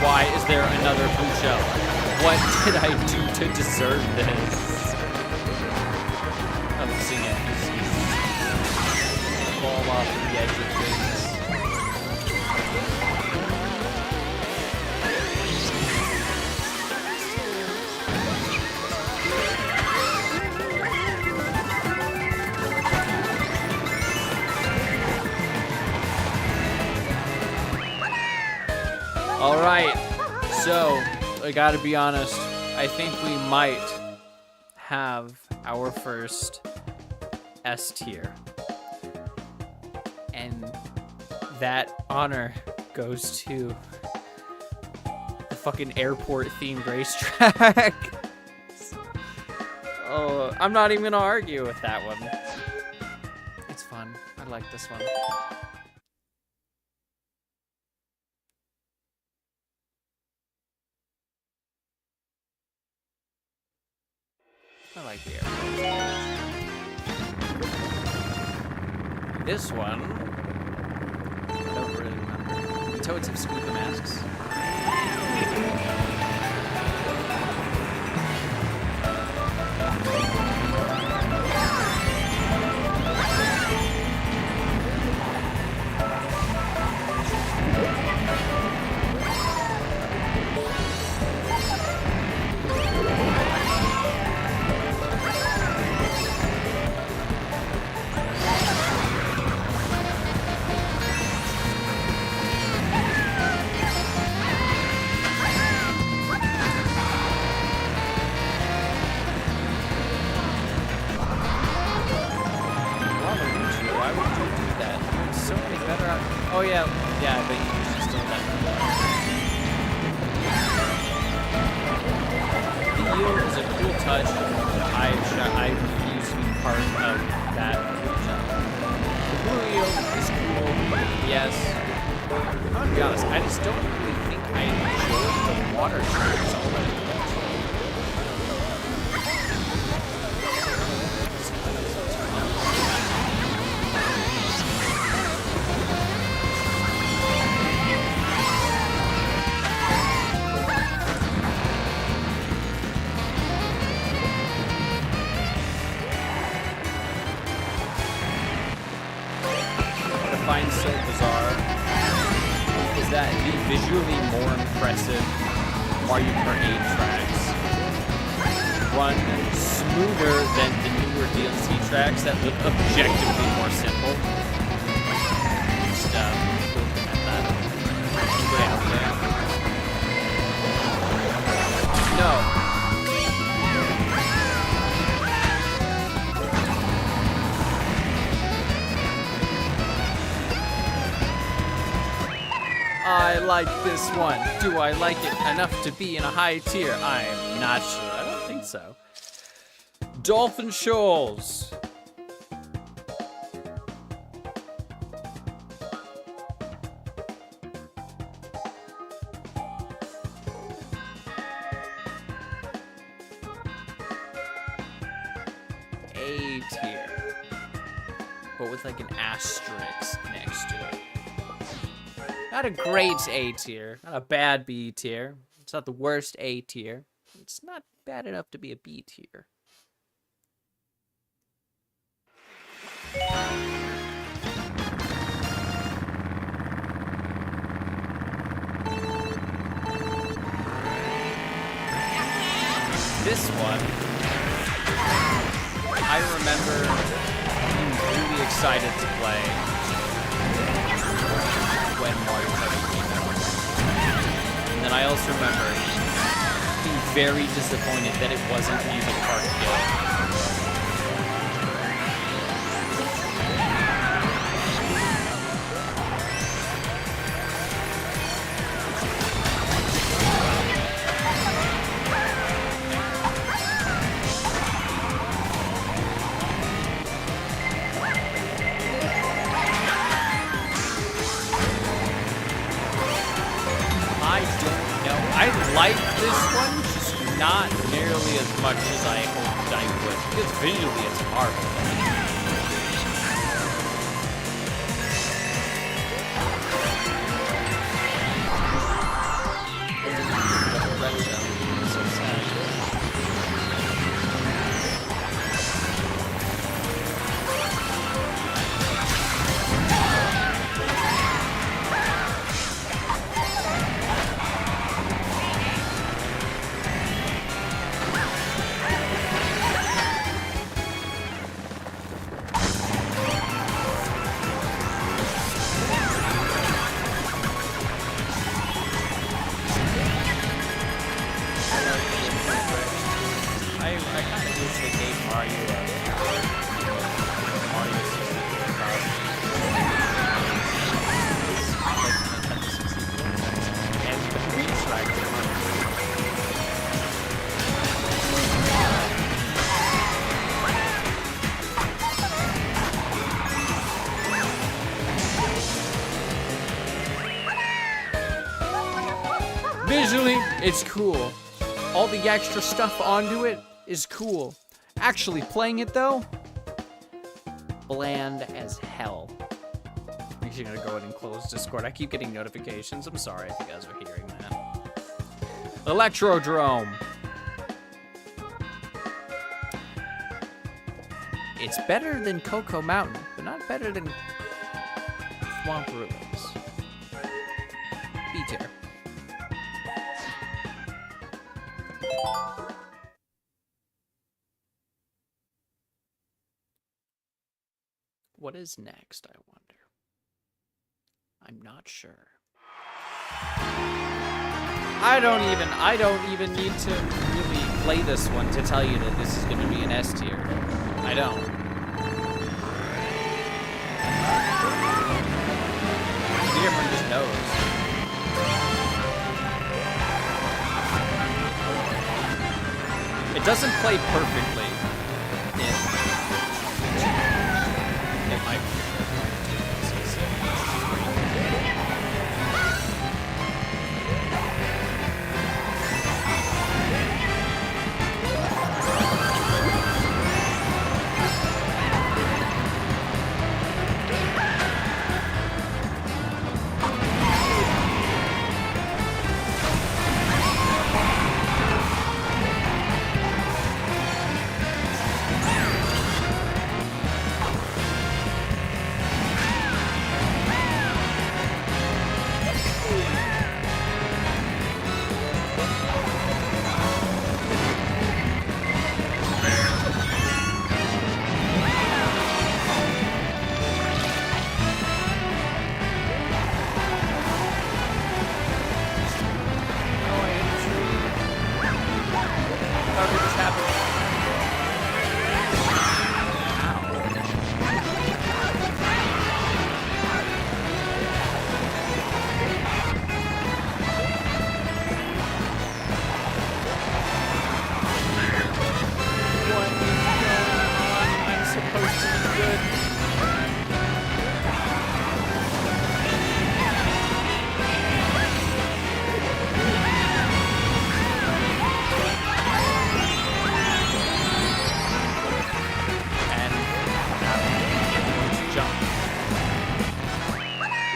Why is there another blue shell? What did I do to deserve this? I'm seeing it. Fall off the edge of things. All right. So, I gotta be honest. I think we might have our first S tier. And that honor goes to the fucking airport themed racetrack. Oh, I'm not even gonna argue with that one. It's fun. I like this one. I like the airport. This one, I don't really remember. The toads have scuba masks. Oh yeah, I bet you should still that. The eel is a cool touch. I refuse to be part of that cool touch. The blue eel is cool, yes. I'll be honest, I just don't really think I enjoy the water sharks all that much. Find so bizarre is that the visually more impressive Mario Kart 8 tracks run smoother than the newer DLC tracks that look objectively more simple. Just looking at that. Okay. No. I like this one. Do I like it enough to be in a high tier? I'm not sure. I don't think so. Dolphin Shoals. A tier. But with like an asterisk next to it. Not a great A tier, not a bad B tier. It's not the worst A tier. It's not bad enough to be a B tier. This one, I remember being really excited to play when Mario Kart came out. And then I also remember being very disappointed that it wasn't Music Park Game. I like this one, just not nearly as much as I hoped I would, because visually it's marvelous. So sad. Visually, it's cool. All the extra stuff onto it is cool. Actually playing it though, bland as hell. I'm actually gonna go ahead and close Discord. I keep getting notifications. I'm sorry if you guys are hearing that. Electrodrome. It's better than Cocoa Mountain, but not better than Swamp Ruins. B-tier. What is next, I wonder? I'm not sure. I don't even need to really play this one to tell you that this is gonna be an S tier. I don't. Everyone just knows. It doesn't play perfectly. It might.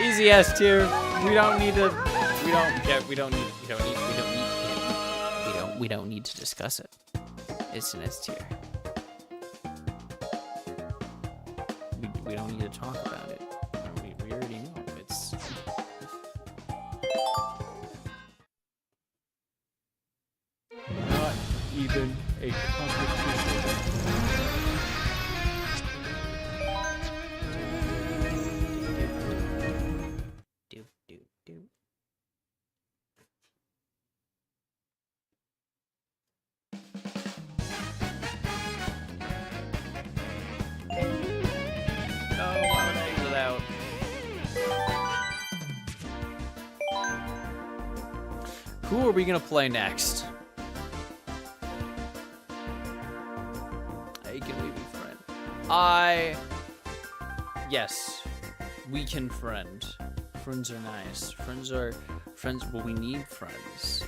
Easy S tier. We don't need to discuss it. It's an S tier. We don't need to talk about it. We already know. It's not even a competition. Who are we gonna play next? Hey, can we be friends? Yes, we can friend. Friends are nice. Friends, but we need friends.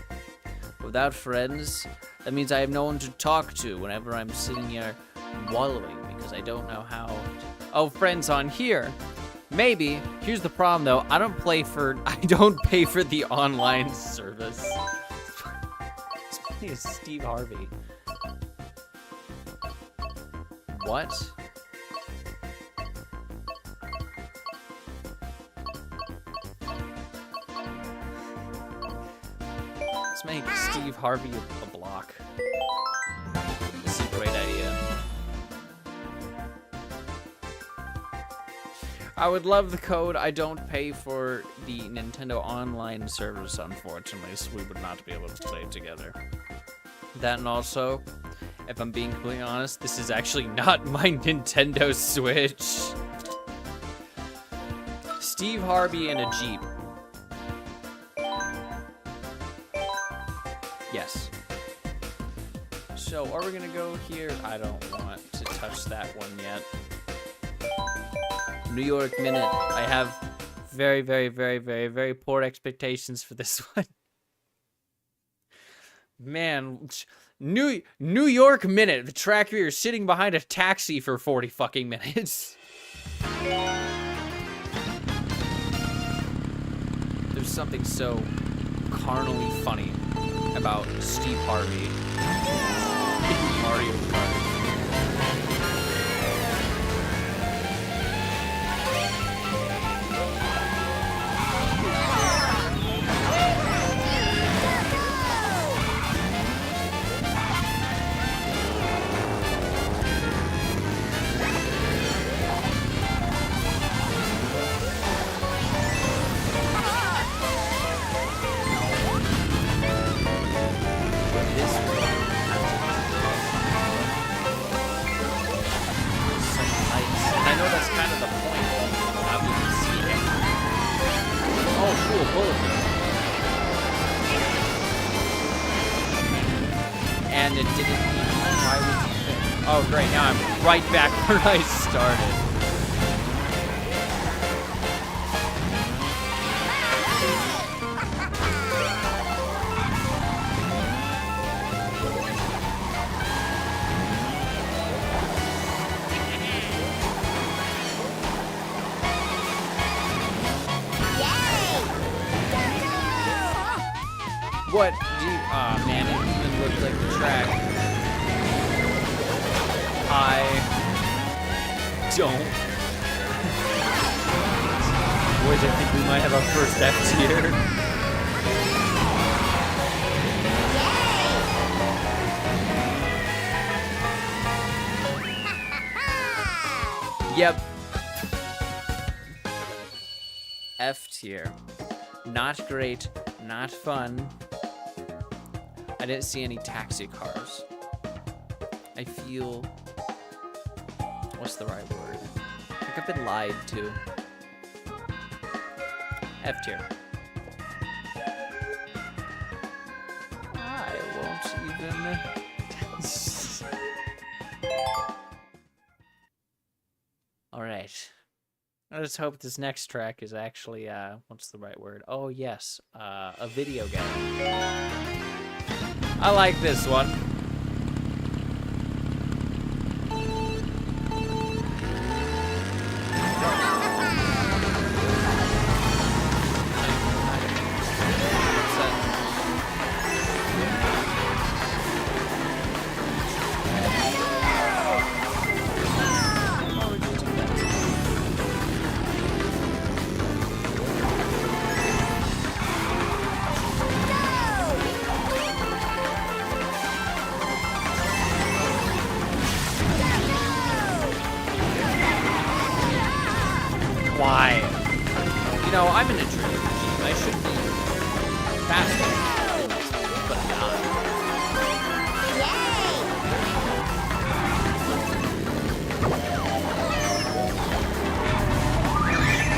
Without friends, that means I have no one to talk to whenever I'm sitting here wallowing because I don't know how. Oh, friends on here. Maybe. Here's the problem though. I don't pay for the online service. It's funny as Steve Harvey. What? Let's make Steve Harvey a block. This is a great idea. I would love the code. I don't pay for the Nintendo Online service, unfortunately, so we would not be able to play it together. That, and also, if I'm being completely honest, this is actually not my Nintendo Switch. Steve Harvey in a Jeep. Yes. So, are we gonna go here? I don't want to touch that one yet. New York Minute. I have very, very, very, very, very poor expectations for this one. Man, New York Minute, the track where you're sitting behind a taxi for 40 fucking minutes. There's something so carnally funny about Steve Harvey in Mario Kart. And it didn't even, why would you think? Oh great, now I'm right back where I started. What do you, aw man, it even looked like the track. I don't. Boys, I think we might have our first F tier. Yep. F tier. Not great, not fun. I didn't see any taxi cars. I feel, what's the right word? I think I've been lied to. F tier. I won't even. All right. Let's hope this next track is actually, what's the right word? Oh yes, a video game. I like this one. Why? You know, I'm in a dream. I should be faster, but I'm not.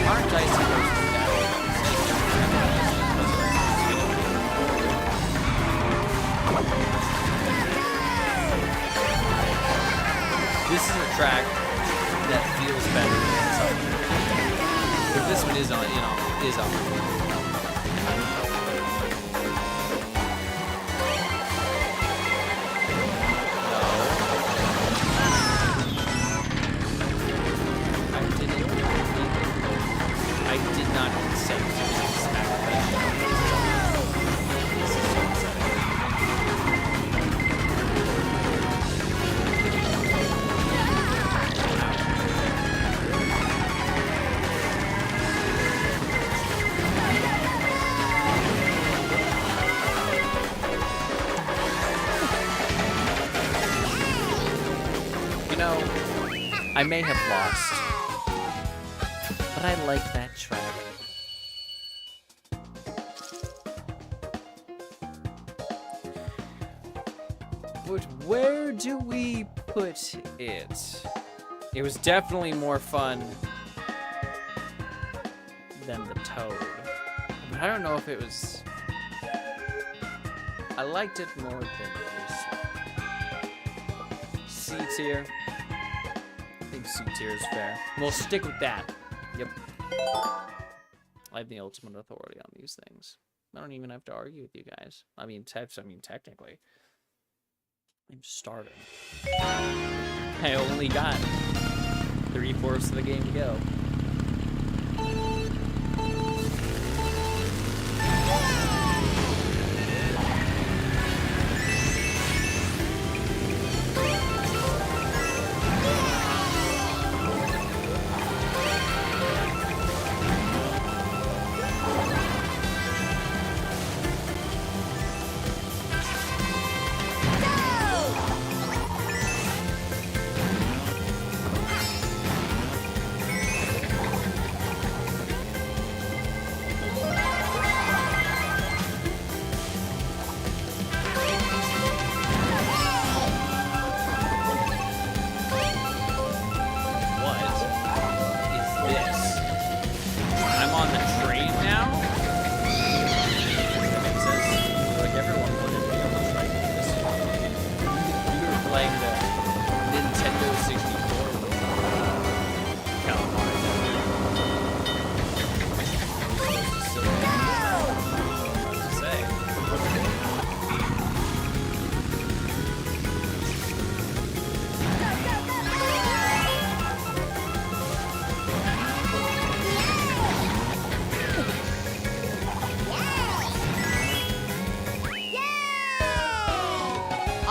Aren't I supposed to die? This is a track that feels better than something. But this one is on, you know, is on. No. I did not consent to this application. This is so upsetting. I may have lost, but I like that track. But where do we put it? It was definitely more fun than the Toad. But I don't know if it was... I liked it more than this. C tier. I think C tier is fair. We'll stick with that. Yep. I have the ultimate authority on these things. I don't even have to argue with you guys. I mean, technically. I'm starving. I only got 3/4 of the game to go.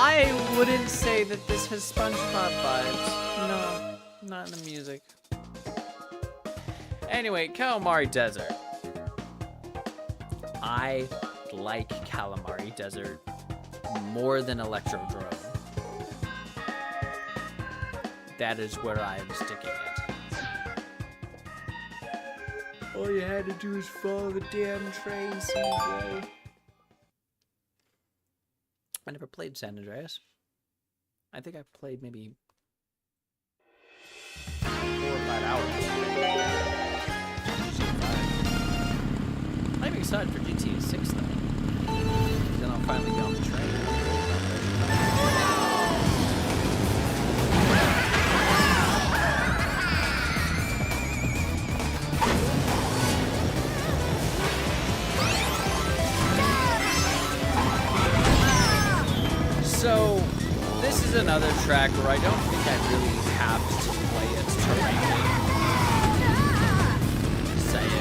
I wouldn't say that this has SpongeBob vibes. No, not in the music. Anyway, Calamari Desert. I like Calamari Desert more than Electrodrome. That is where I am sticking it. All you had to do is follow the damn train, CJ. I never played San Andreas. I think I played maybe 4 or 5 hours. I'm excited for GTA 6 though. Then I'll finally get on the train. So, this is another track where I don't think I really have to play its terrain. Say it.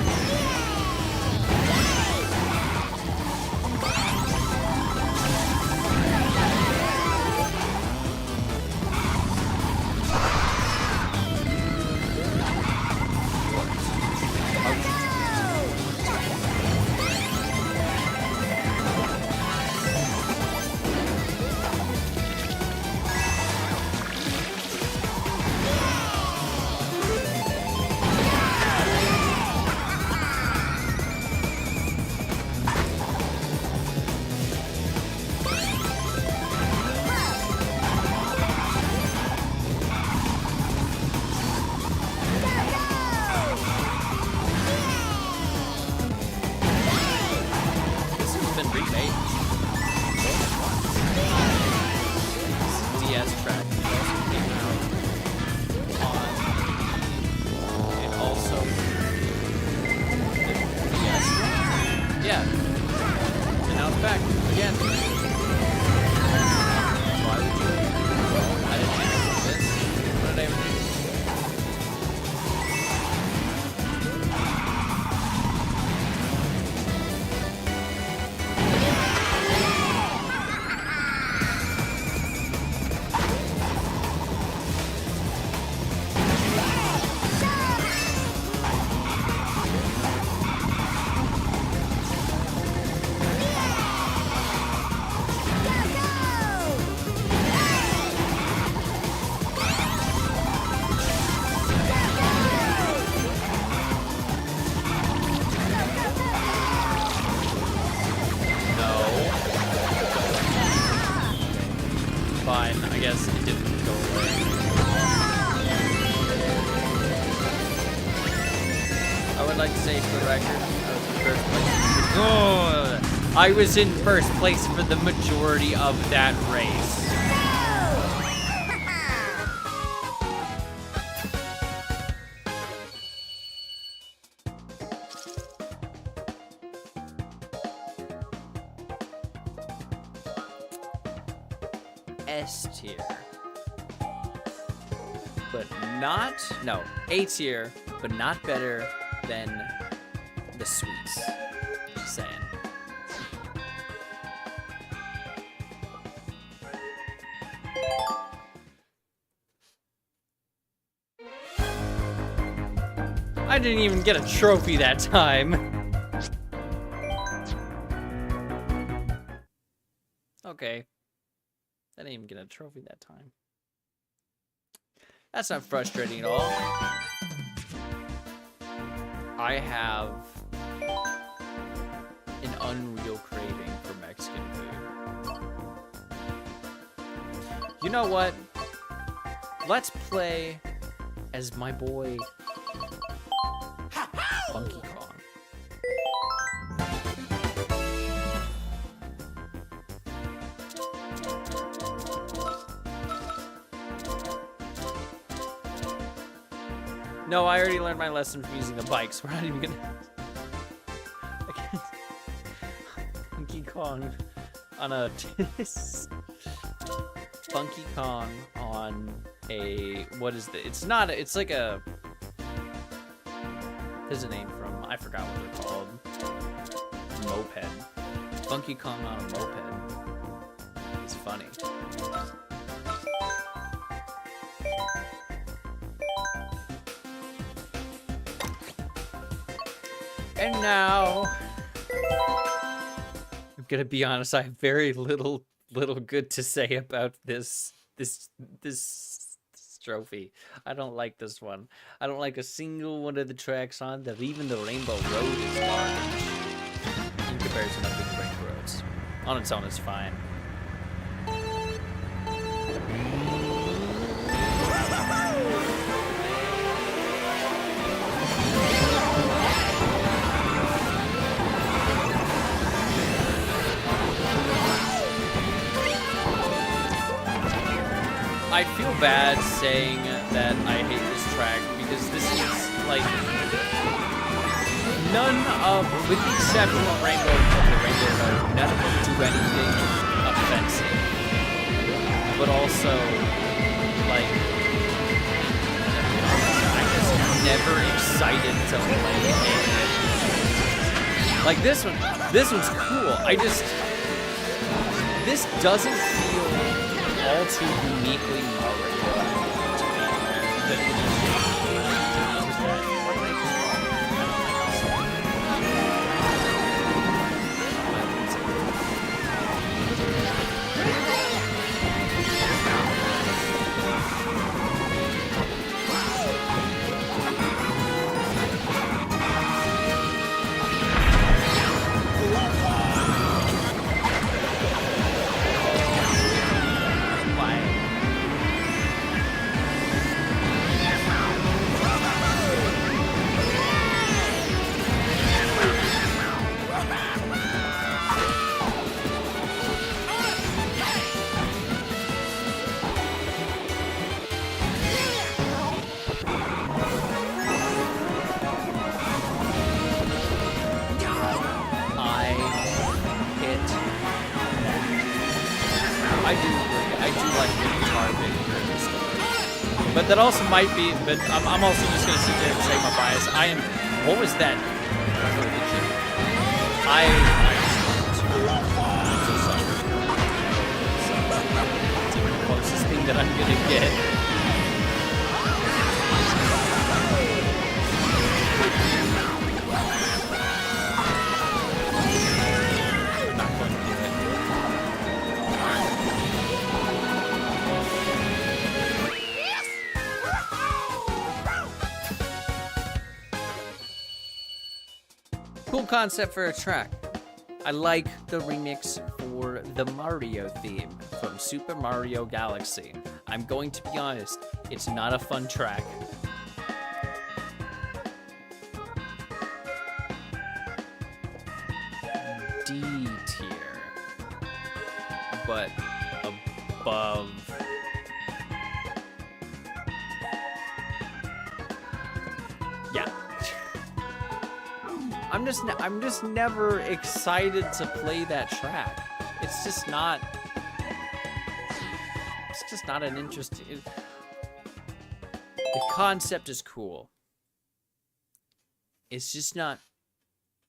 I was in first place for the majority of that race. S tier. But not, no, A tier, but not better than the sweets. Just saying. I didn't even get a trophy that time. Okay. I didn't even get a trophy that time. That's not frustrating at all. I have an unreal craving for Mexican food. You know what? Let's play as my boy Funky Kong. No, I already learned my lesson from using the bikes. We're not even gonna... Funky Kong on a... Funky Kong on a... What is the... It's not... It's like a... There's a name from... I forgot what they're called. Moped. Funky Kong on a moped. It's funny. And now, I'm gonna be honest. I have very little good to say about this trophy. I don't like this one. I don't like a single one of the tracks on there. Even the Rainbow Road is garbage in comparison to the Rainbow Roads. On its own, it's fine. I feel bad saying that I hate this track because this is like none of, with the exception of Rainbow Road, none of them do anything offensive. But also, like, I'm just never excited to play it. Like this one's cool. This doesn't feel all too uniquely Mario to me. But that also might be, but I'm also just going to sit there and say my bias. What was that? I'm so sorry. It's the closest thing that I'm going to get. I'm not going to do it. Cool concept for a track. I like the remix for the Mario theme from Super Mario Galaxy. I'm going to be honest, it's not a fun track. D tier, but above. Yeah. I'm just never excited to play that track. It's just not. just not an interesting... The concept is cool. It's just not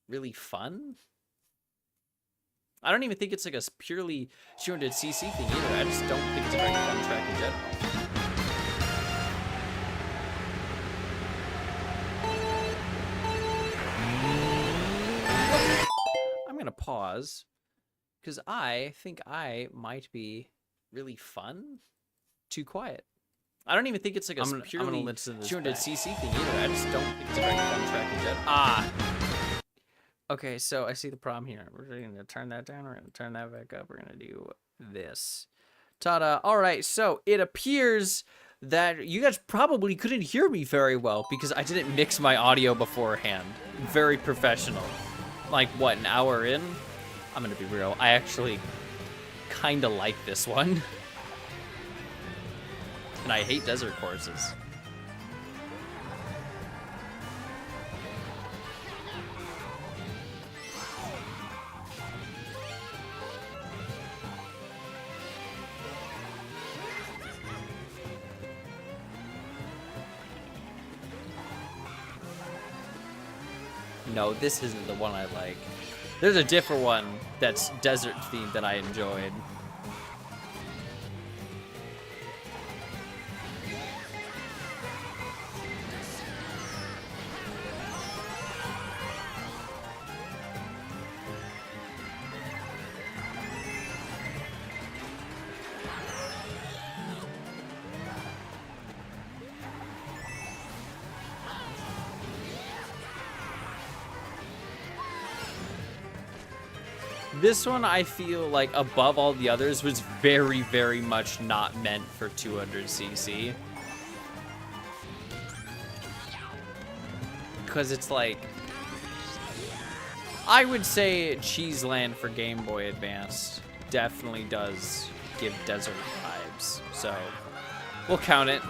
really fun. I don't even think it's like a purely 200cc thing either. I just don't think it's a very fun track in general. I'm gonna pause because I think I might be really fun. Too quiet. I don't even think it's like a purely 200cc thing either. I just don't think it's a very fun track in general. Ah. Okay, so I see the problem here. We're going to turn that down. We're going to turn that back up. We're going to do this. Ta-da. All right, so it appears that you guys probably couldn't hear me very well because I didn't mix my audio beforehand. Very professional. Like, what, an hour in? I'm going to be real. I actually kind of like this one. And I hate desert courses. No, this isn't the one I like. There's a different one that's desert themed that I enjoyed. This one, I feel like, above all the others, was very, very much not meant for 200cc. Because it's like... I would say Cheeseland for Game Boy Advance definitely does give desert vibes. So, we'll count it.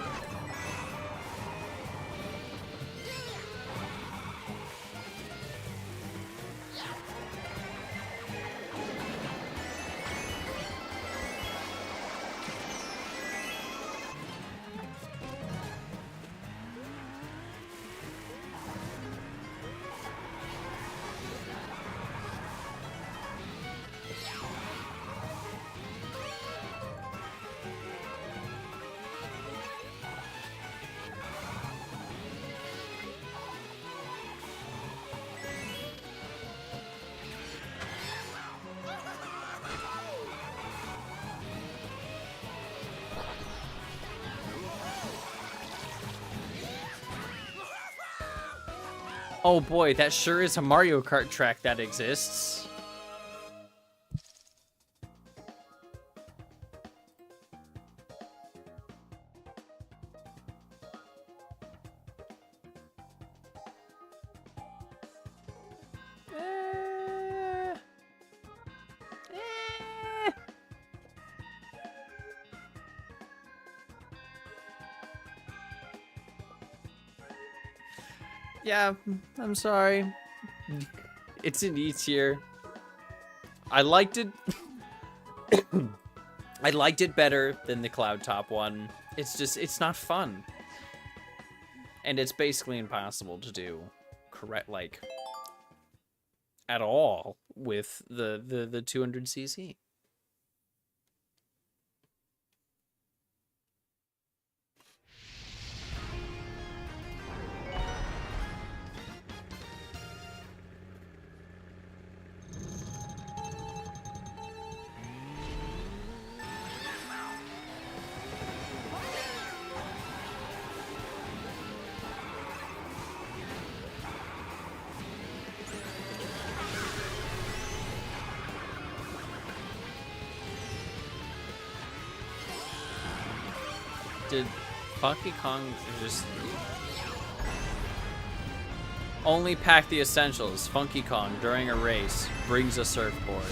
Oh boy, that sure is a Mario Kart track that exists. Yeah, I'm sorry. It's in E tier. I liked it. I liked it better than the Cloud Top one. It's just, it's not fun. And it's basically impossible to do correct, like, at all with the 200cc. Did Funky Kong just only pack the essentials? Funky Kong during a race brings a surfboard.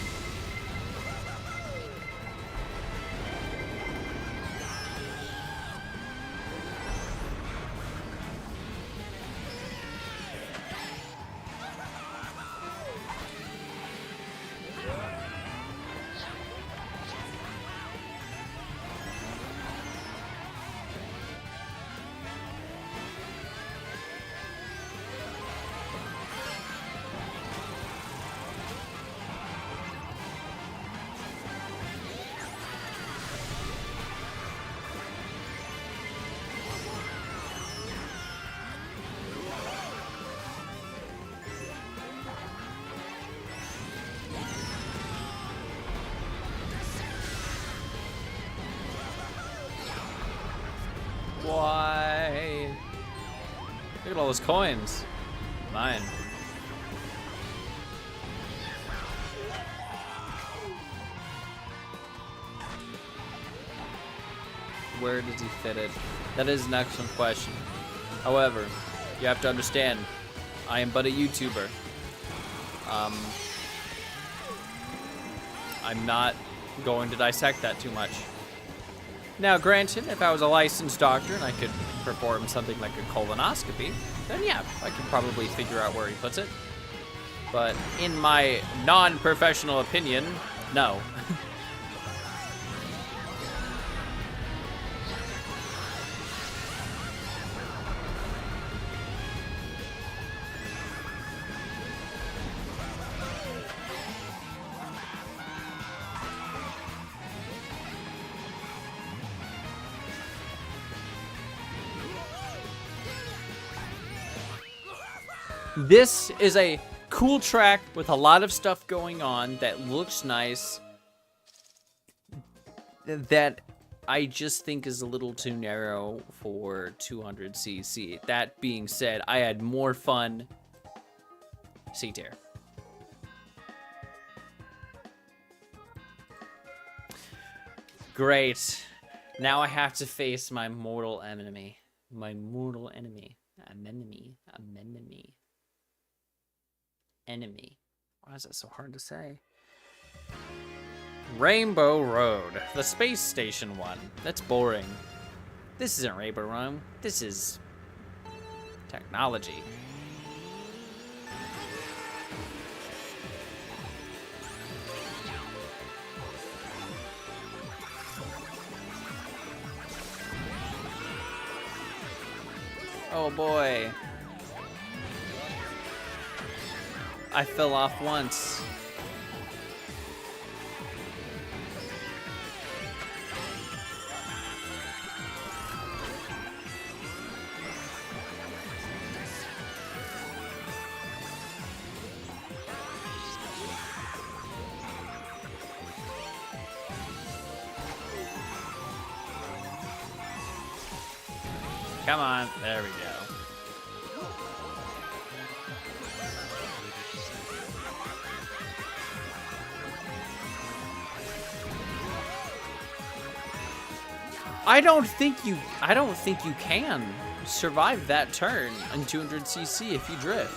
those coins. Mine. Where does he fit it? That is an excellent question. However, you have to understand, I am but a YouTuber. I'm not going to dissect that too much. Now, granted, if I was a licensed doctor and I could perform something like a colonoscopy, then yeah, I could probably figure out where he puts it. But in my non-professional opinion, no. This is a cool track with a lot of stuff going on that looks nice, that I just think is a little too narrow for 200cc. That being said, I had more fun teir. Great. Now I have to face my mortal enemy. My mortal enemy. Enemy. Why is that so hard to say? Rainbow Road. The space station one. That's boring. This isn't Rainbow Road. This is technology. Oh boy. I fell off once. Come on, there we go. I don't think you can survive that turn on 200cc if you drift.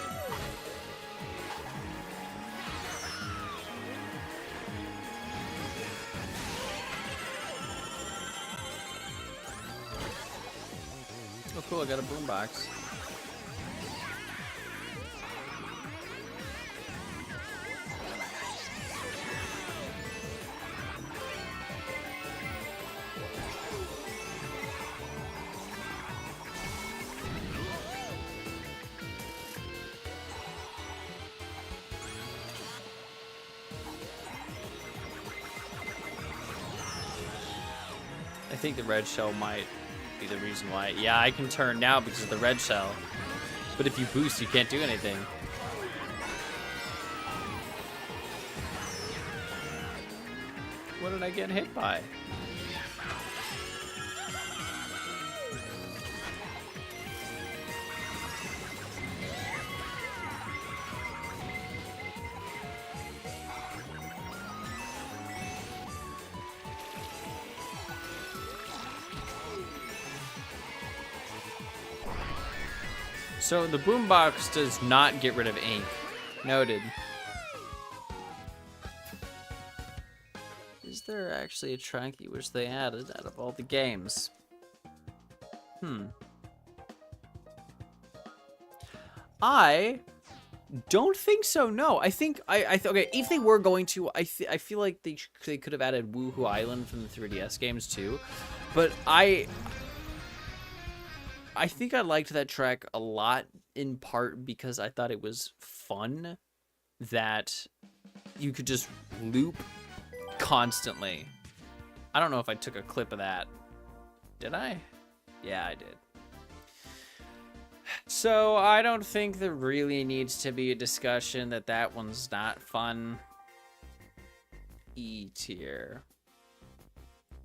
Oh cool, I got a boombox. I think the red shell might be the reason why. Yeah, I can turn now because of the red shell. But if you boost, you can't do anything. What did I get hit by? So the boombox does not get rid of ink. Noted. Is there actually a track you wish they added out of all the games? I don't think so. No, I think okay. If they were going to, I feel like they could have added Woohoo Island from the 3DS games too, but I think I liked that track a lot, in part because I thought it was fun that you could just loop constantly. I don't know if I took a clip of that. Did I? Yeah, I did. So I don't think there really needs to be a discussion that one's not fun. E tier.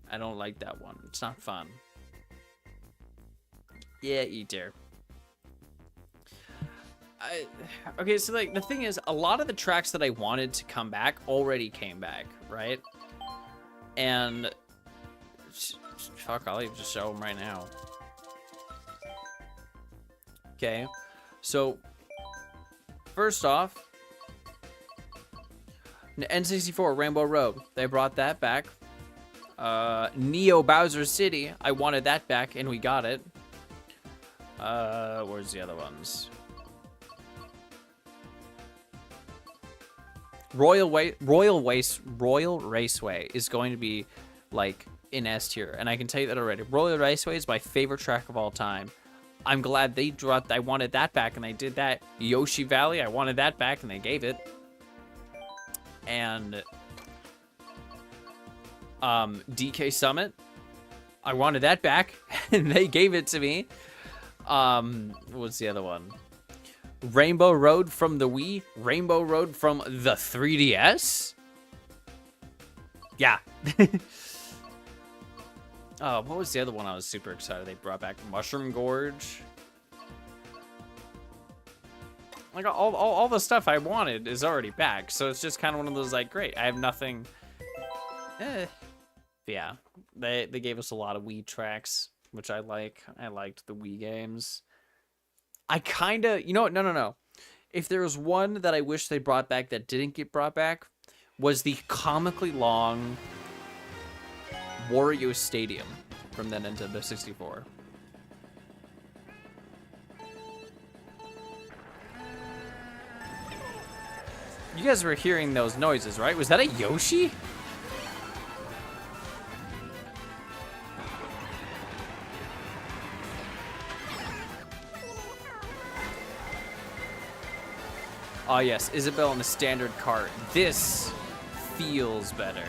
I don't like that one. It's not fun. Yeah, E tier. Okay, so like the thing is, a lot of the tracks that I wanted to come back already came back, right? And fuck, I'll even just show them right now. Okay, so first off, N64 Rainbow Road, they brought that back. Neo Bowser City, I wanted that back, and we got it. Where's the other ones? Royal Raceway is going to be like in S tier, and I can tell you that already. Royal Raceway is my favorite track of all time. I'm glad they dropped. I wanted that back, and they did that. Yoshi Valley, I wanted that back, and they gave it. And DK Summit, I wanted that back, and they gave it to me. What's the other one? Rainbow Road from the Wii, Rainbow Road from the 3DS. Yeah. What was the other one I was super excited they brought back? Mushroom Gorge. Like all the stuff I wanted is already back, so it's just kind of one of those like, great, I have nothing. Yeah, they gave us a lot of Wii tracks, which I like. I liked the Wii games. I kind of, you know what? No. If there was one that I wish they brought back that didn't get brought back, was the comically long Wario Stadium from the Nintendo 64. You guys were hearing those noises, right? Was that a Yoshi? Oh yes, Isabelle in the standard cart. This feels better.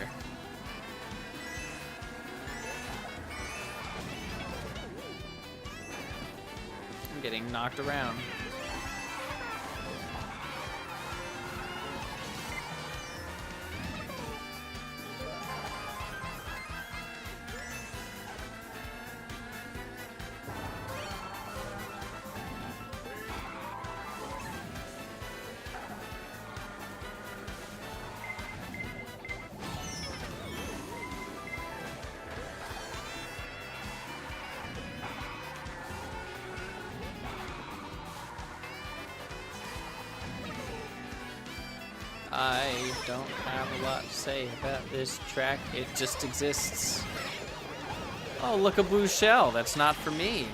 I'm getting knocked around. I don't have a lot to say about this track. It just exists. Oh, look, a blue shell. That's not for me.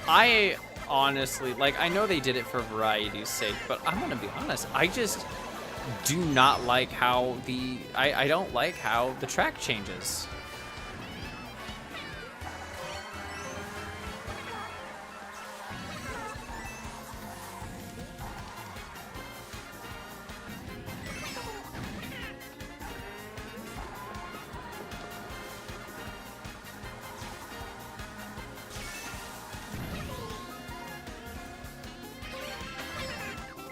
I honestly, like, I know they did it for variety's sake, but I'm gonna be honest. I just do not like how I don't like how the track changes.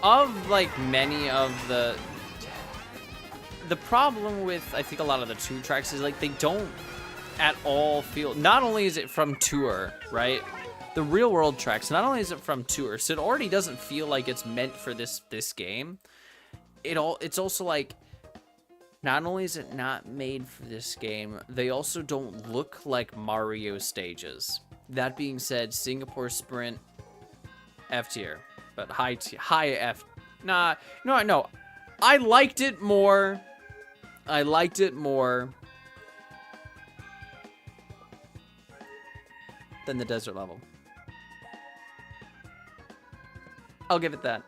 Of like many of the problem with I think a lot of the 2 tracks is like they don't at all feel, not only is it from Tour, right? The real world tracks, not only is it from Tour, so it already doesn't feel like it's meant for this game. It's also like, not only is it not made for this game, they also don't look like Mario stages. That being said, Singapore Sprint, F tier. But high F. Nah, no. I liked it more. Than the desert level. I'll give it that.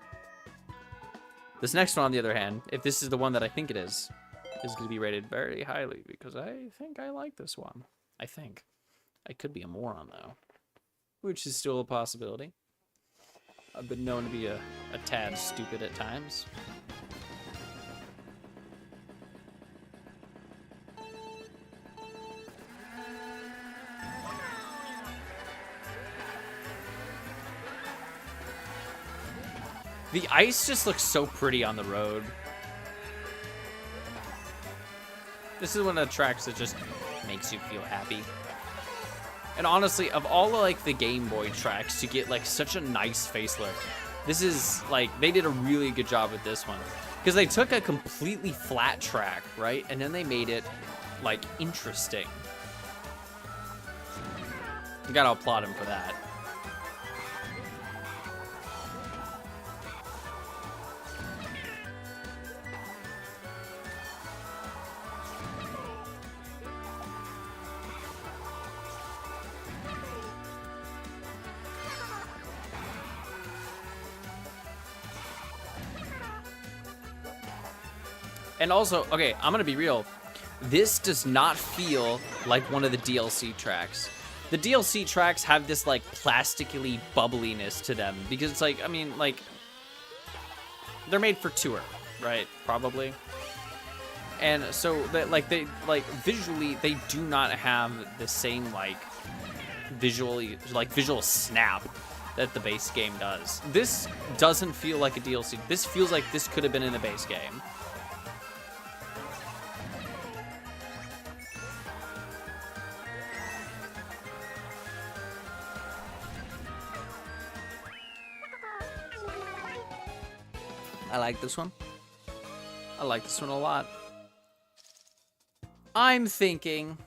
This next one, on the other hand, if this is the one that I think it is going to be rated very highly because I think I like this one. I think. I could be a moron, though. Which is still a possibility. I've been known to be a tad stupid at times. The ice just looks so pretty on the road. This is one of the tracks that just makes you feel happy. And honestly, of all like the Game Boy tracks to get like such a nice facelift, this is like, they did a really good job with this one. Because they took a completely flat track, right? And then they made it like interesting. You gotta applaud him for that. And also, okay, I'm gonna be real. This does not feel like one of the DLC tracks. The DLC tracks have this like plastically bubbliness to them because it's like, I mean, like, they're made for tour, right? Probably. And so that like they like visually they do not have the same like visual snap that the base game does. This doesn't feel like a DLC. This feels like this could have been in the base game. I like this one. I like this one a lot. I'm thinking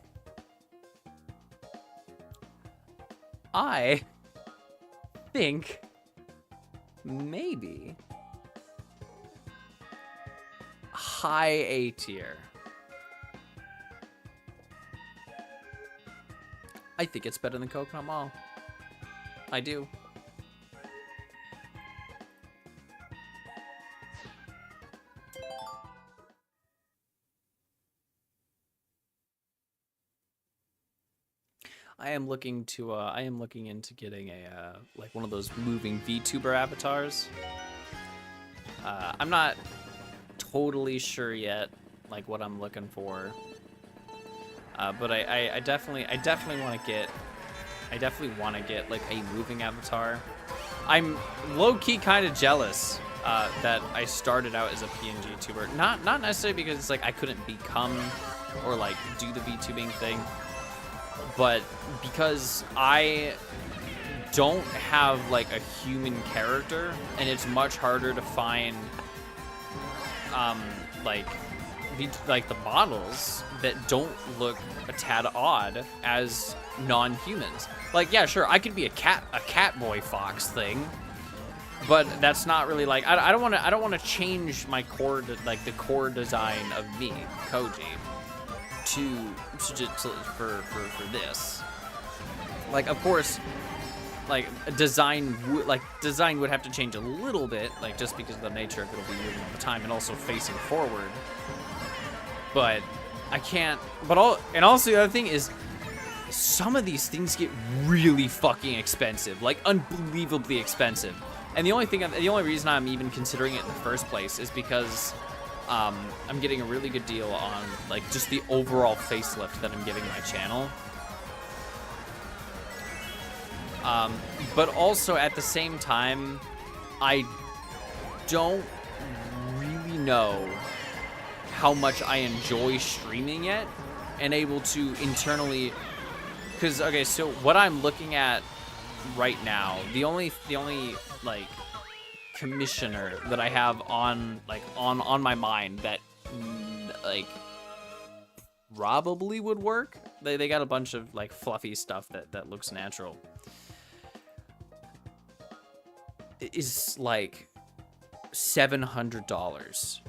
I think maybe high A tier. I think it's better than Coconut Mall. I do. I am looking into getting a like one of those moving VTuber avatars. I'm not totally sure yet, like what I'm looking for. But I definitely want to get like a moving avatar. I'm low-key kind of jealous that I started out as a PNG tuber. Not necessarily because it's like I couldn't become or like do the VTubing thing. But because I don't have like a human character, and it's much harder to find like the models that don't look a tad odd as non-humans. Like, yeah, sure, I could be a Catboy Fox thing, but that's not really like I don't want to change my core the core design of me, Koji. For this, like, of course, like design would have to change a little bit, like just because of the nature of it'll be moving all the time and also facing forward. But I can't. And also the other thing is, some of these things get really fucking expensive, like unbelievably expensive. And the only reason I'm even considering it in the first place is because I'm getting a really good deal on like just the overall facelift that I'm giving my channel. But also at the same time, I don't really know how much I enjoy streaming it and able to internally, because okay, so what I'm looking at right now, the only like commissioner that I have on my mind that like probably would work. They got a bunch of like fluffy stuff that looks natural. It is like $700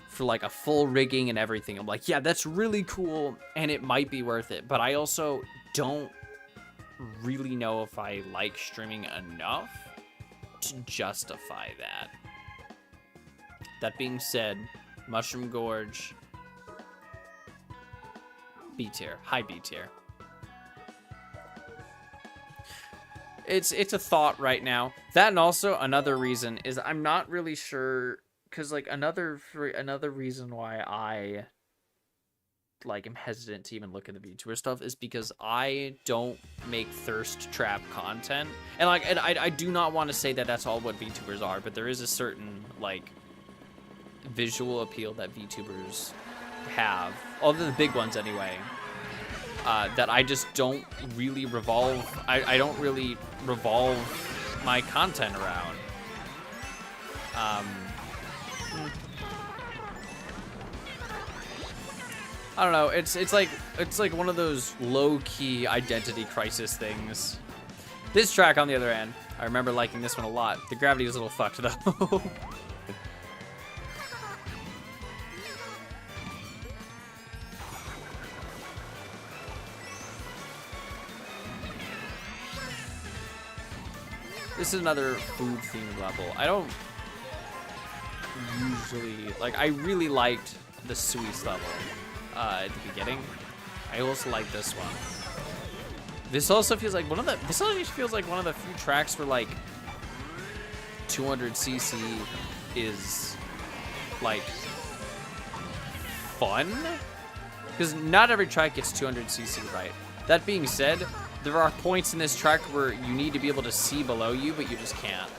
for like a full rigging and everything. I'm like, yeah, that's really cool and it might be worth it, but I also don't really know if I like streaming enough to justify that. That being said, Mushroom Gorge, B tier, high B tier. It's a thought right now. That, and also another reason is I'm not really sure, because like another reason why I like am hesitant to even look at the VTuber stuff is because I don't make thirst trap content, and like I do not want to say that that's all what VTubers are, but there is a certain like visual appeal that VTubers have, all of the big ones anyway, that I just don't really revolve. I don't really revolve my content around. I don't know. It's like one of those low-key identity crisis things. This track, on the other hand, I remember liking this one a lot. The gravity was a little fucked though. This is another food themed level. I don't usually like. I really liked the sweets level at the beginning. I also like this one. This also feels like one of the. This also feels like one of the few tracks where like 200cc is like fun, because not every track gets 200cc right. That being said, there are points in this track where you need to be able to see below you, but you just can't.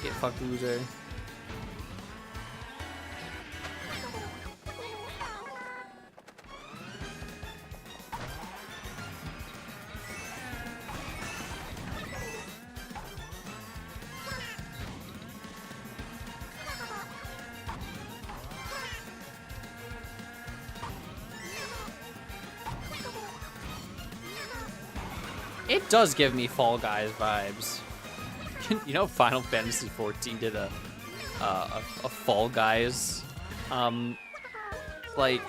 Get fucked, loser. It does give me Fall Guys vibes. You know, Final Fantasy XIV did a Fall Guys, like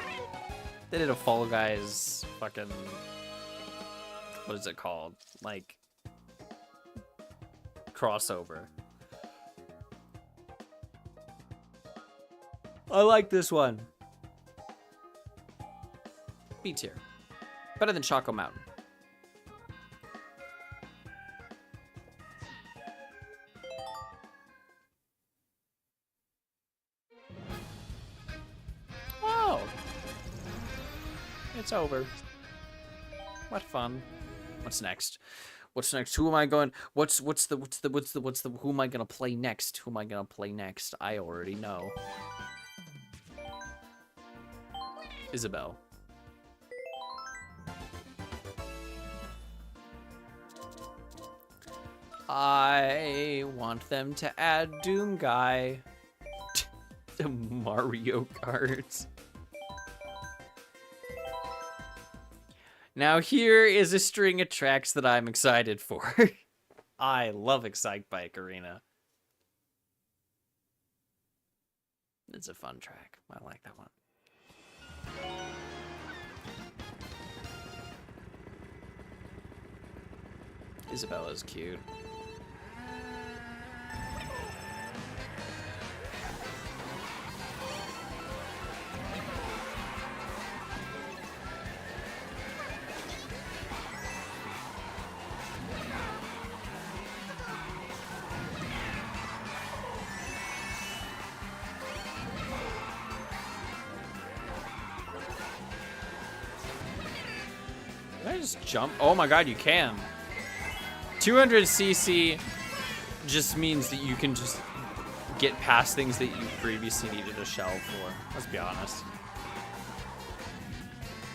they did a Fall Guys fucking, what is it called? Like crossover. I like this one. B tier, better than Choco Mountain. It's over. What fun. What's next? What's next? Who am I going? Who am I gonna play next? Who am I gonna play next? I already know. Isabelle. I want them to add Doom Guy to Mario Kart. Now here is a string of tracks that I'm excited for. I love Excite Bike Arena. It's a fun track. I like that one. Isabella's cute. Can I just jump? Oh my god, you can. 200cc just means that you can just get past things that you previously needed a shell for. Let's be honest.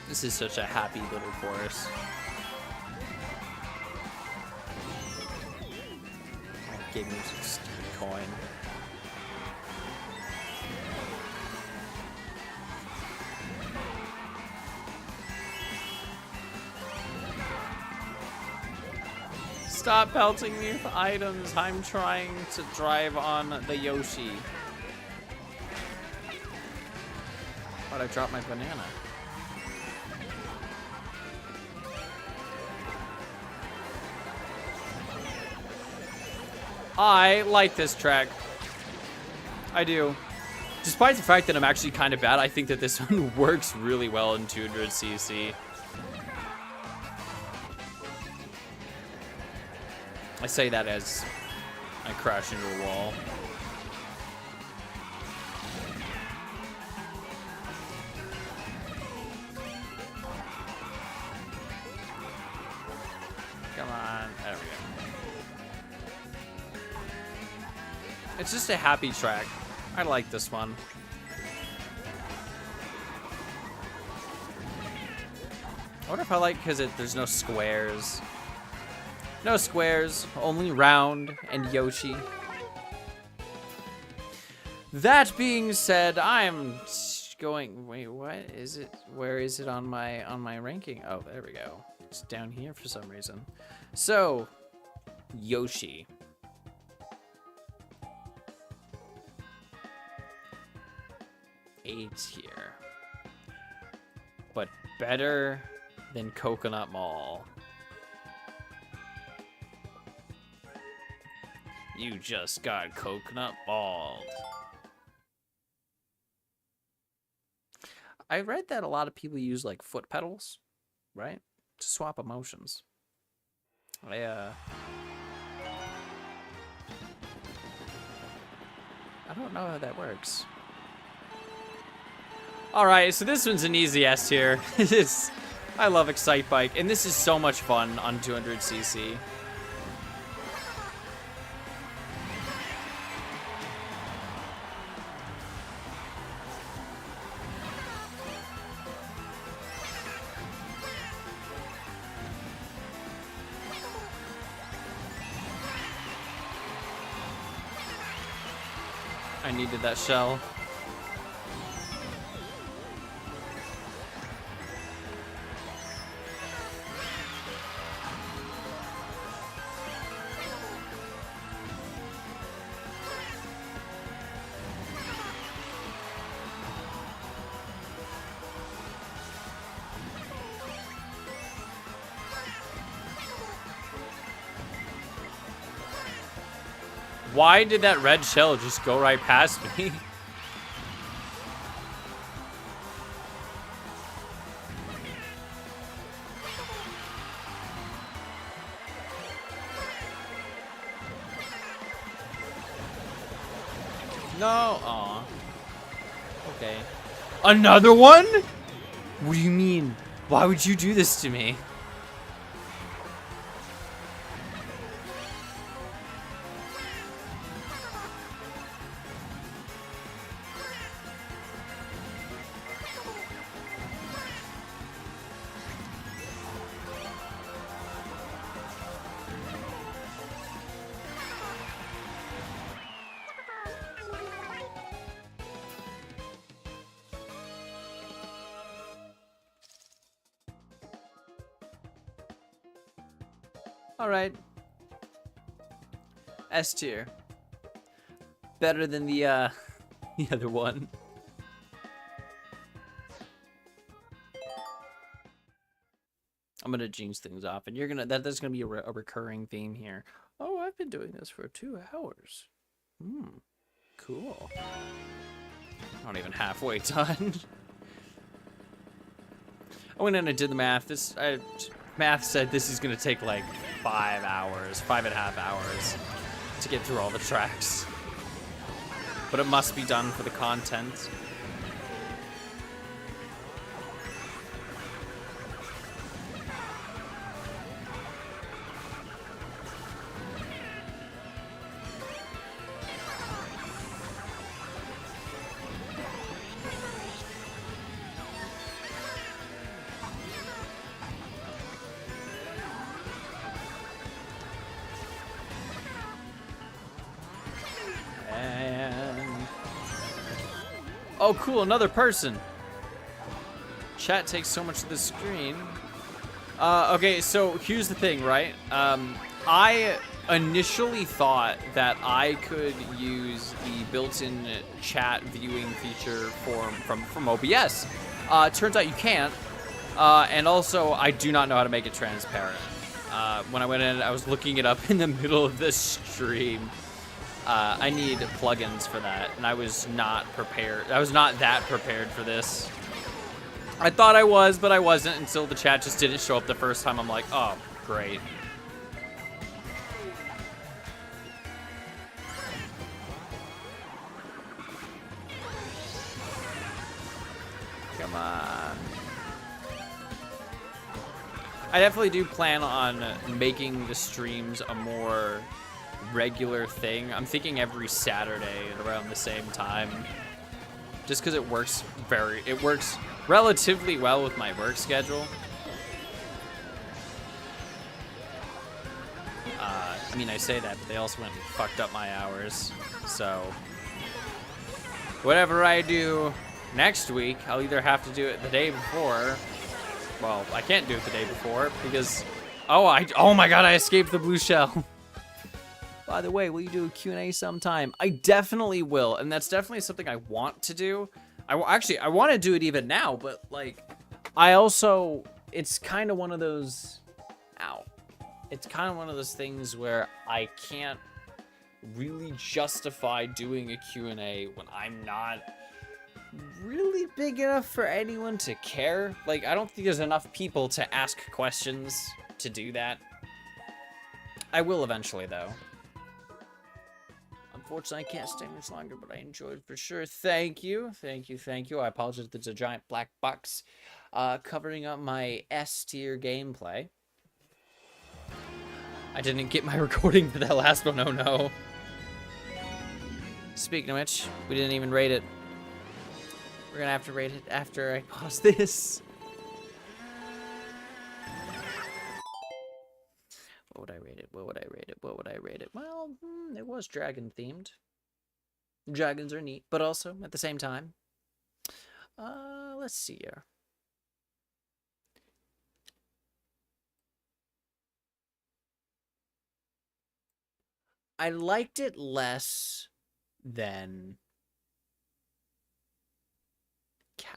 This is such a happy little course. Oh, gave me some stupid coin. Stop pelting me with items. I'm trying to drive on the Yoshi. Why'd I drop my banana? I like this track. I do. Despite the fact that I'm actually kind of bad, I think that this one works really well in 200cc. I say that as I crash into a wall. Come on. There we go. It's just a happy track. I like this one. wonder if I like because there's no squares. No squares, only round and Yoshi. That being said, I'm going. Wait, what is it? Where is it on my ranking? Oh, there we go. It's down here for some reason. So, Yoshi. A tier, but better than Coconut Mall. You just got coconut balled. I read that a lot of people use like foot pedals, right, to swap emotions. I don't know how that works. All right, so this one's an easy S tier. I love Excite Bike, and this is so much fun on 200cc. I needed that shell. Why did that red shell just go right past me? No, aw. Okay. Another one? What do you mean? Why would you do this to me? All right. S tier. Better than the other one. I'm gonna jinx things off, and you're gonna that's gonna be a recurring theme here. Oh, I've been doing this for 2 hours. Cool. Not even halfway done. I went in and did the math. Math said this is gonna take like 5 hours, 5.5 hours to get through all the tracks. But it must be done for the content. Oh, cool, another person. Chat takes so much of the screen. Okay, so here's the thing, right? I initially thought that I could use the built-in chat viewing feature from OBS. Turns out you can't. And also, I do not know how to make it transparent. When I went in, I was looking it up in the middle of the stream. I need plugins for that, and I was not prepared. I was not that prepared for this. I thought I was, but I wasn't until the chat just didn't show up the first time. I'm like, oh, great. Come on. I definitely do plan on making the streams a more regular thing. I'm thinking every Saturday at around the same time, just because it works relatively well with my work schedule. I mean, I say that, but they also went and fucked up my hours. So, whatever I do next week, I'll either have to do it the day before. Well, I can't do it the day before because, oh my god, I escaped the blue shell. By the way, will you do a Q&A sometime? I definitely will, and that's definitely something I want to do. I want to do it even now, but like, it's kind of one of those, it's kind of one of those things where I can't really justify doing a Q&A when I'm not really big enough for anyone to care. Like, I don't think there's enough people to ask questions to do that. I will eventually, though. Unfortunately, I can't stay much longer, but I enjoyed for sure. Thank you. Thank you. Thank you. I apologize if there's a giant black box covering up my S tier gameplay. I didn't get my recording for that last one. Oh, no. Speaking of which, we didn't even rate it. We're going to have to rate it after I pause this. What would I rate it? What would I rate it? What would I rate it? Well, it was dragon themed. Dragons are neat, but also at the same time. Let's see here. I liked it less than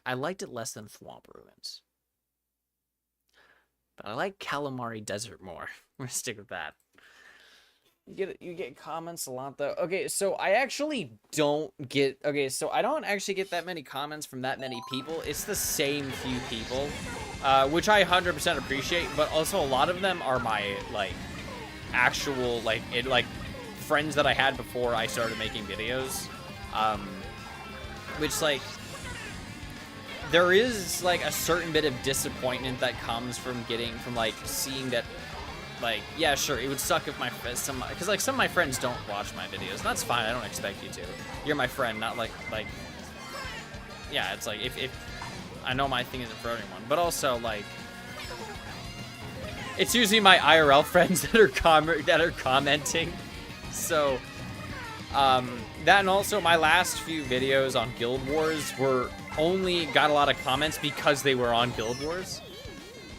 Thwomp Ruins. But I like Calamari Desert more. We're gonna stick with that. You get comments a lot though. Okay, so I actually don't get so I don't actually get that many comments from that many people. It's the same few people. Which I 100% appreciate, but also a lot of them are my like actual like friends that I had before I started making videos. Which like there is like a certain bit of disappointment that comes from like seeing that, like, yeah, sure, it would suck if because like some of my friends don't watch my videos, and that's fine. I don't expect you to. You're my friend, not like yeah, it's like if I know my thing isn't for everyone, but also like it's usually my IRL friends that are commenting. So that, and also my last few videos on Guild Wars only got a lot of comments because they were on Guild Wars.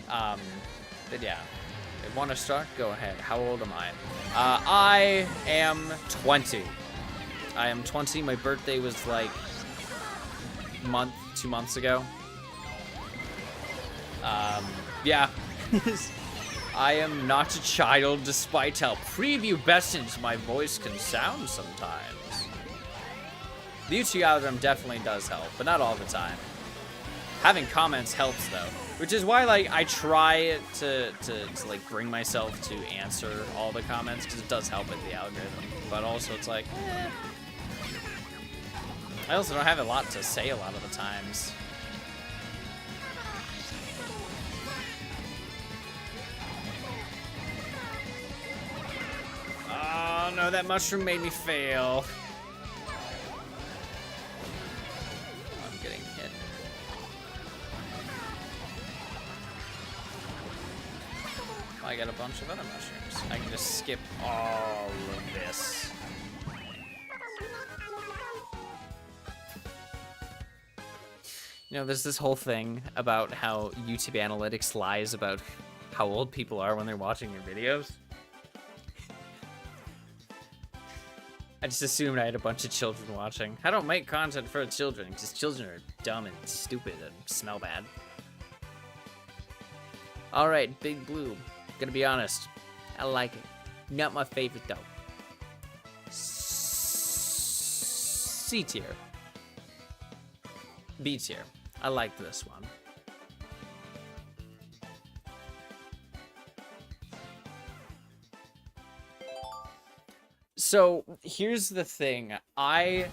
But yeah, if you want to start, go ahead. How old am I? I am 20. I am 20. My birthday was like 2 months ago. Yeah. I am not a child, despite how preview bested my voice can sound sometimes. The YouTube algorithm definitely does help, but not all the time. Having comments helps though, which is why like I try to like bring myself to answer all the comments, because it does help with the algorithm. But also it's like, I also don't have a lot to say a lot of the times. Oh no, that mushroom made me fail. I'm getting hit. I got a bunch of other mushrooms. I can just skip all of this. You know, there's this whole thing about how YouTube analytics lies about how old people are when they're watching your videos. I just assumed I had a bunch of children watching. I don't make content for children, because children are dumb and stupid and smell bad. Alright, Big Blue. Gonna be honest, I like it. Not my favorite though. C tier. B tier. I like this one. So here's the thing. I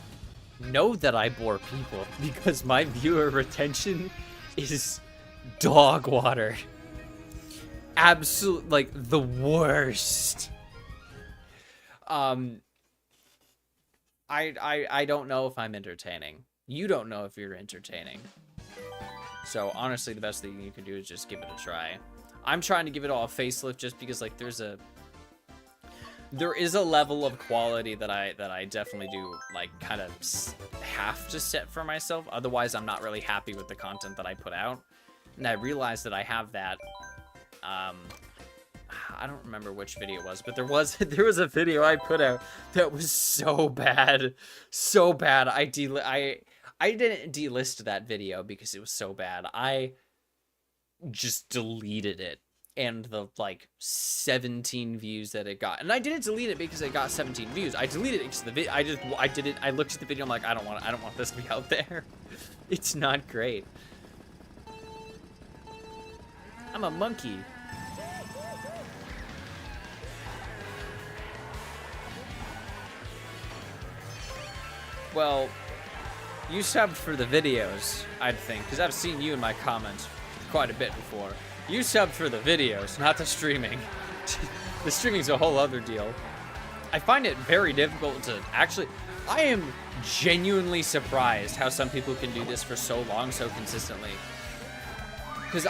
know that I bore people because my viewer retention is dog water. Absolute, like, the worst. I don't know if I'm entertaining. You don't know if you're entertaining. So honestly, the best thing you can do is just give it a try. I'm trying to give it all a facelift just because, like, there's there is a level of quality that I definitely do like kind of have to set for myself. Otherwise, I'm not really happy with the content that I put out. And I realized that I have that. I don't remember which video it was, but there was a video I put out that was so bad, so bad. I didn't delist that video because it was so bad. I just deleted it, and the like 17 views that it got, and I didn't delete it because it got 17 views. I deleted it because the video. I looked at the video. I'm like, I don't want this to be out there. It's not great. I'm a monkey. Well, you subbed for the videos, I'd think, because I've seen you in my comments quite a bit before. You subbed for the videos, not the streaming. The streaming's a whole other deal. I find it very difficult to actually... I am genuinely surprised how some people can do this for so long, so consistently. Because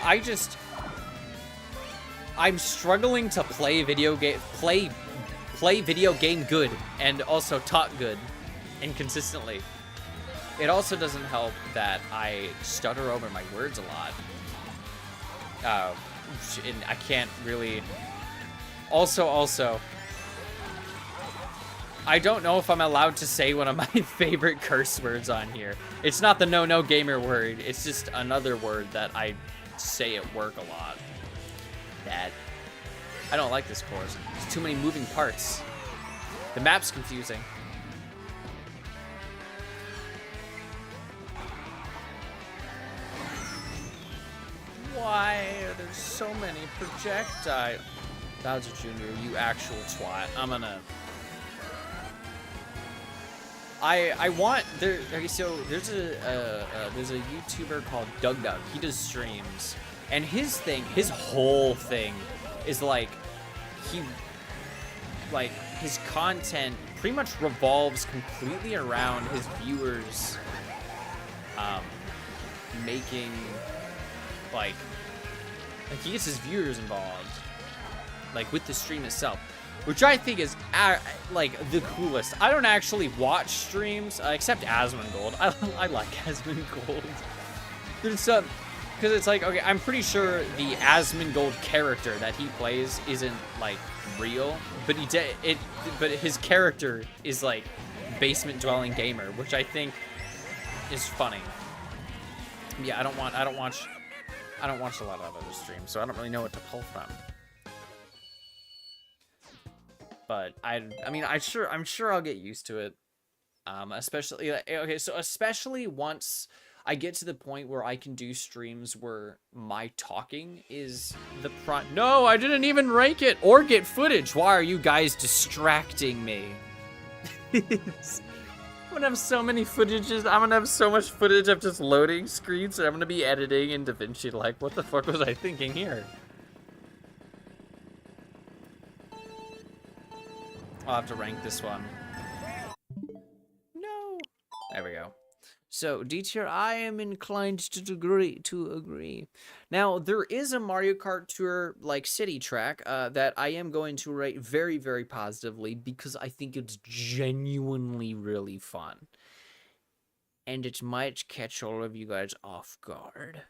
I'm struggling to play video game good and also talk good and consistently. It also doesn't help that I stutter over my words a lot. And I can't really... Also, I don't know if I'm allowed to say one of my favorite curse words on here. It's not the no gamer word. It's just another word that I say at work a lot. That I don't like this course. There's too many moving parts. The map's confusing. Why are there so many projectiles? Bowser Jr., you actual twat. I'm gonna... I want... Okay, so there's a YouTuber called Doug. He does streams. And his whole thing is like... his content pretty much revolves completely around his viewers making... Like he gets his viewers involved, like with the stream itself, which I think is like the coolest. I don't actually watch streams except Asmongold. I like Asmongold. There's some because it's like, okay, I'm pretty sure the Asmongold character that he plays isn't like real, but but his character is like basement dwelling gamer, which I think is funny. Yeah, I don't watch a lot of other streams, so I don't really know what to pull from. But I'm sure I'll get used to it. Especially once I get to the point where I can do streams where my talking is the front. No, I didn't even rank it or get footage. Why are you guys distracting me? I'm gonna have so many footages. I'm gonna have so much footage of just loading screens that I'm gonna be editing in DaVinci. Like, what the fuck was I thinking here? I'll have to rank this one. No. There we go. So, D tier, I am inclined to agree. Now, there is a Mario Kart Tour, like, city track that I am going to rate very, very positively because I think it's genuinely really fun. And it might catch all of you guys off guard.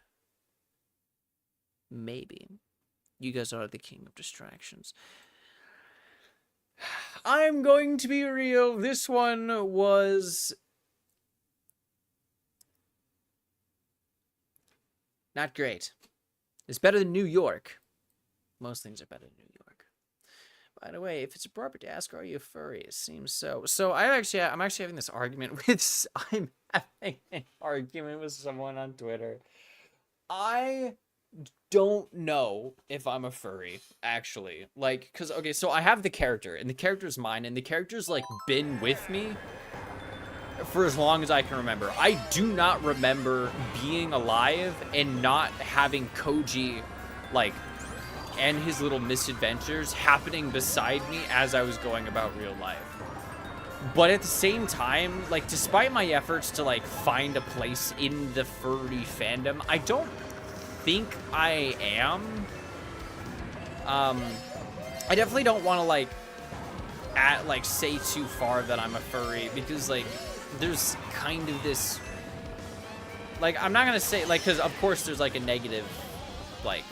Maybe. You guys are the king of distractions. I'm going to be real. This one was... not great. It's better than New York. Most things are better than New York. By the way, if it's appropriate to ask, are you a furry? It seems so. So I'm actually having this argument with... I'm having an argument with someone on Twitter. I don't know if I'm a furry, actually. Like, because, okay, so I have the character, and the character's mine, and the character's, like, been with me for as long as I can remember. I do not remember being alive and not having Koji, like, and his little misadventures happening beside me as I was going about real life. But at the same time, like, despite my efforts to, like, find a place in the furry fandom, I don't think I am. I definitely don't want to, like, like say too far that I'm a furry, because like there's kind of this, like, I'm not gonna say like, because of course there's like a negative, like,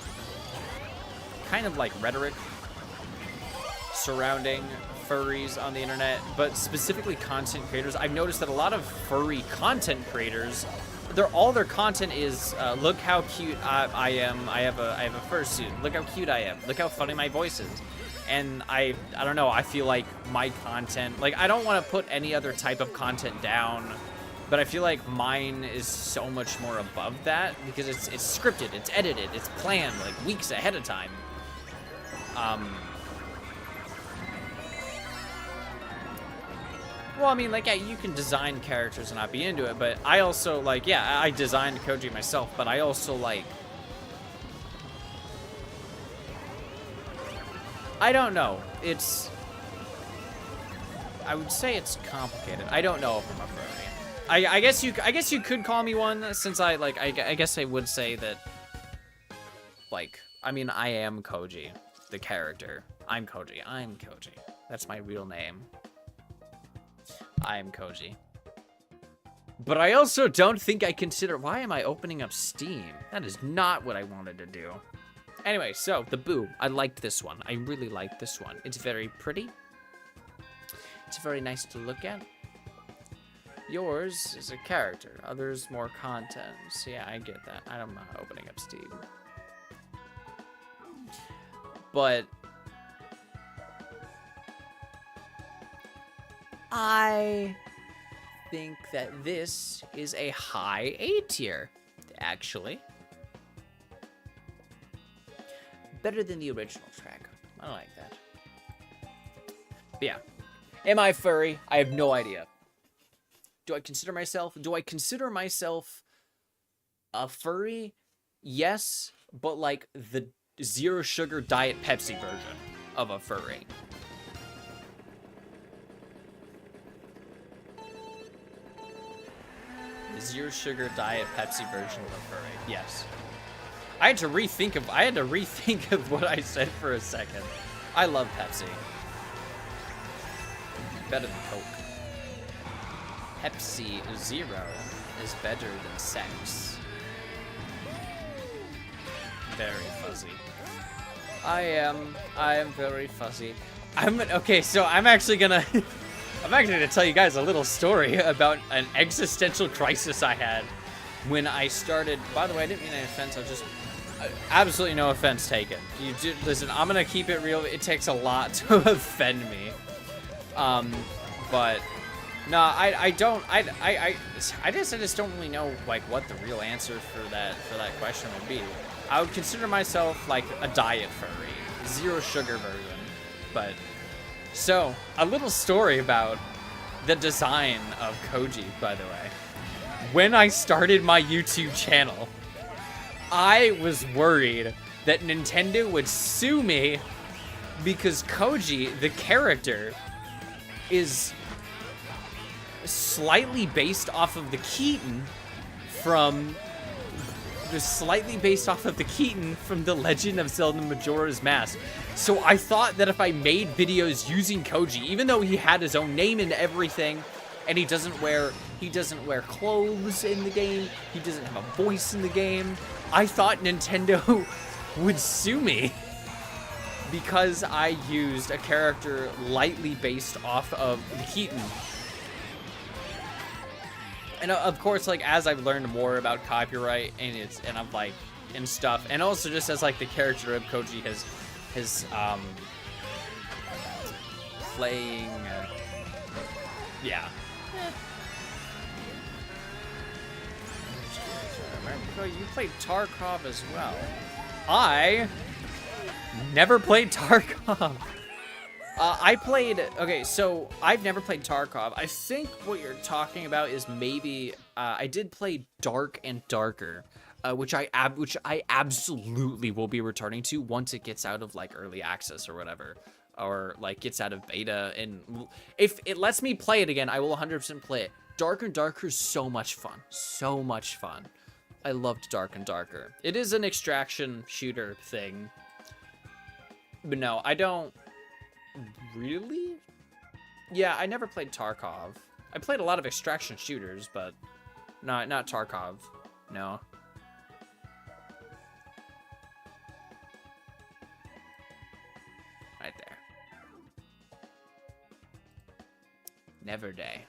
kind of like rhetoric surrounding furries on the internet, but specifically content creators. I've noticed that a lot of furry content creators, all their content is look how cute I am. I have a fursuit. Look how cute I am. Look how funny my voice is. And I don't know. I feel like my content, like, I don't want to put any other type of content down, but I feel like mine is so much more above that, because it's scripted, it's edited, it's planned like weeks ahead of time. Well, I mean, like, yeah, you can design characters and not be into it, but I also, like, yeah, I designed Koji myself, but I also, like, I don't know. I would say it's complicated. I don't know if I'm a furry. I guess you could call me one, since I guess I would say that, like, I mean, I am Koji, the character. I'm Koji. That's my real name. I am Koji. But I also don't think I consider... Why am I opening up Steam? That is not what I wanted to do. Anyway, so, the Boo. I liked this one. I really liked this one. It's very pretty. It's very nice to look at. Yours is a character. Others more content. So yeah, I get that. I'm not opening up Steam. But... I think that this is a high A tier, actually. Better than the original track. I like that. But yeah. Am I furry? I have no idea. Do I consider myself a furry? Yes, but like the zero sugar diet Pepsi version of a furry. Zero sugar diet Pepsi version of a furry. Yes. I had to rethink of what I said for a second. I love Pepsi. Better than Coke. Pepsi Zero is better than sex. Very fuzzy. I am very fuzzy. Okay, so I'm actually gonna tell you guys a little story about an existential crisis I had when I started. By the way, I didn't mean any offense. Absolutely no offense taken. Listen, I'm gonna keep it real. It takes a lot to offend me. But no, I just don't really know like what the real answer for that question would be. I would consider myself like a diet furry, zero sugar version. But so a little story about the design of Koji, by the way. When I started my YouTube channel, I was worried that Nintendo would sue me because Koji, the character, is slightly based off of the Keaton from The Legend of Zelda Majora's Mask. So I thought that if I made videos using Koji, even though he had his own name and everything, and he doesn't wear clothes in the game, he doesn't have a voice in the game, I thought Nintendo would sue me because I used a character lightly based off of the Keaton. And of course, like, as I've learned more about copyright and I'm like, and stuff, and also just as like the character of Koji has playing, yeah. You played Tarkov as well. I never played Tarkov. Okay, so I've never played Tarkov. I think what you're talking about is maybe, I did play Dark and Darker, which I absolutely will be returning to once it gets out of like early access or whatever, or like gets out of beta. And if it lets me play it again, I will 100% play it. Dark and Darker is so much fun. So much fun. I loved Dark and Darker. It is an extraction shooter thing. But no, I don't really Yeah, I never played Tarkov. I played a lot of extraction shooters, but not Tarkov. No. Right there. Never day.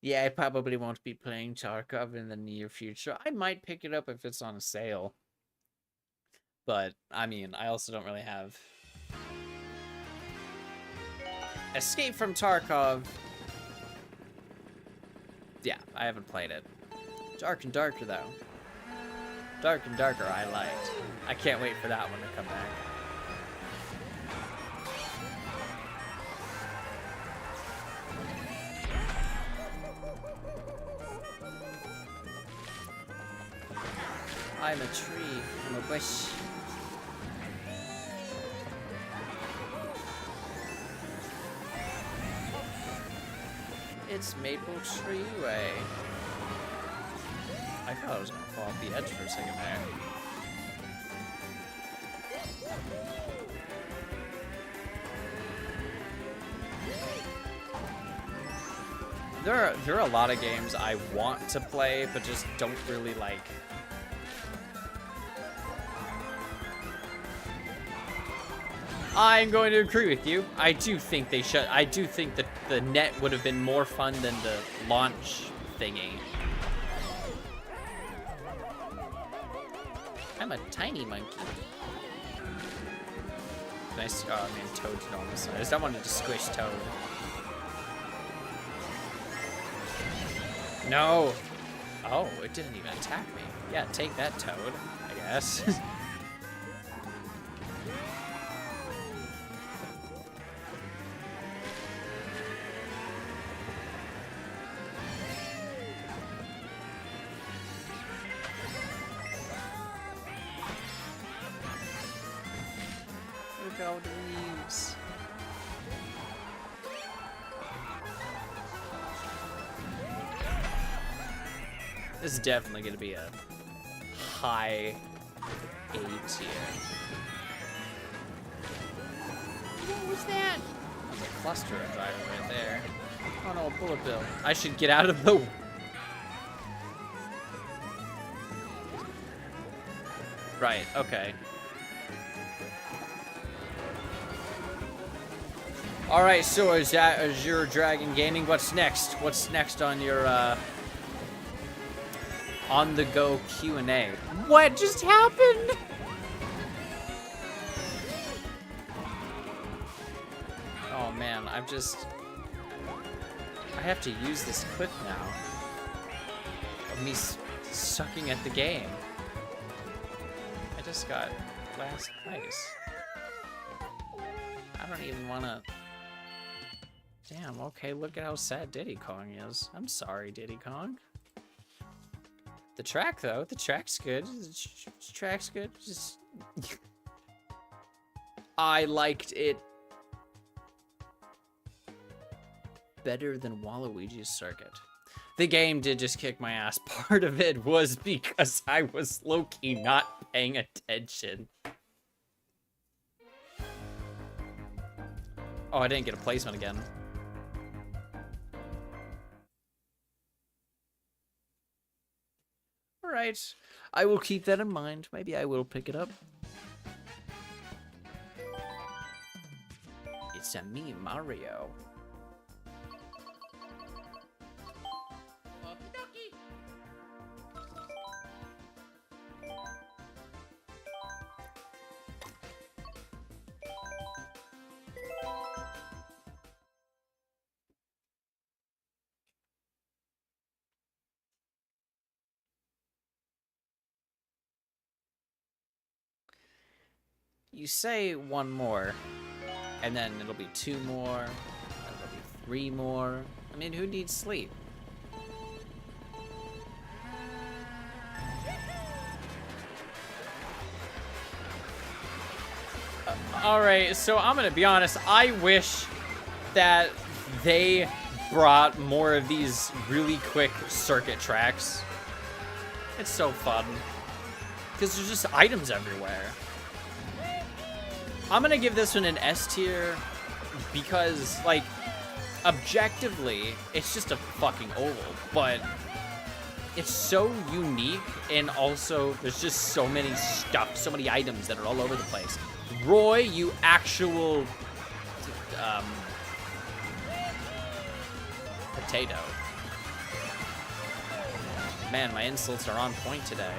Yeah, I probably won't be playing Tarkov in the near future. I might pick it up if it's on sale. But, I mean, I also don't really have... Escape from Tarkov. Yeah, I haven't played it. Dark and Darker, though. Dark and Darker I liked. I can't wait for that one to come back. I'm a tree. I'm a bush. It's Maple Tree Way. I thought I was gonna fall off the edge for a second there. There are a lot of games I want to play, but just don't really like. I'm going to agree with you. I do think they should. I do think that the net would have been more fun than the launch thingy. I'm a tiny monkey. Nice. Oh, I mean, Toad's normal size. I wanted to squish Toad. No. Oh, it didn't even attack me. Yeah, take that, Toad, I guess. Look at all the leaves. This is definitely going to be a high A tier. What was that? That was a cluster of driving right there. Oh no, a bullet bill. I should get out of the... Right, okay. Alright, so Azure Dragon Gaming, what's next? What's next on your, on-the-go Q&A? What just happened? Oh man, I have to use this clip now. Of me sucking at the game. I just got last place. I don't even wanna... Damn, okay, look at how sad Diddy Kong is. I'm sorry, Diddy Kong. The track, though, the track's good. The track's good. Just... I liked it better than Waluigi's Circuit. The game did just kick my ass. Part of it was because I was low-key not paying attention. Oh, I didn't get a placement again. Alright, I will keep that in mind. Maybe I will pick it up. It's a me, Mario. You say one more, and then it'll be two more, and it'll be three more. I mean, who needs sleep? Alright, so I'm gonna be honest, I wish that they brought more of these really quick circuit tracks. It's so fun. Because there's just items everywhere. I'm gonna give this one an S tier because, like, objectively, it's just a fucking oval, but it's so unique, and also there's just so many stuff, so many items that are all over the place. Roy, you actual potato. Man, my insults are on point today.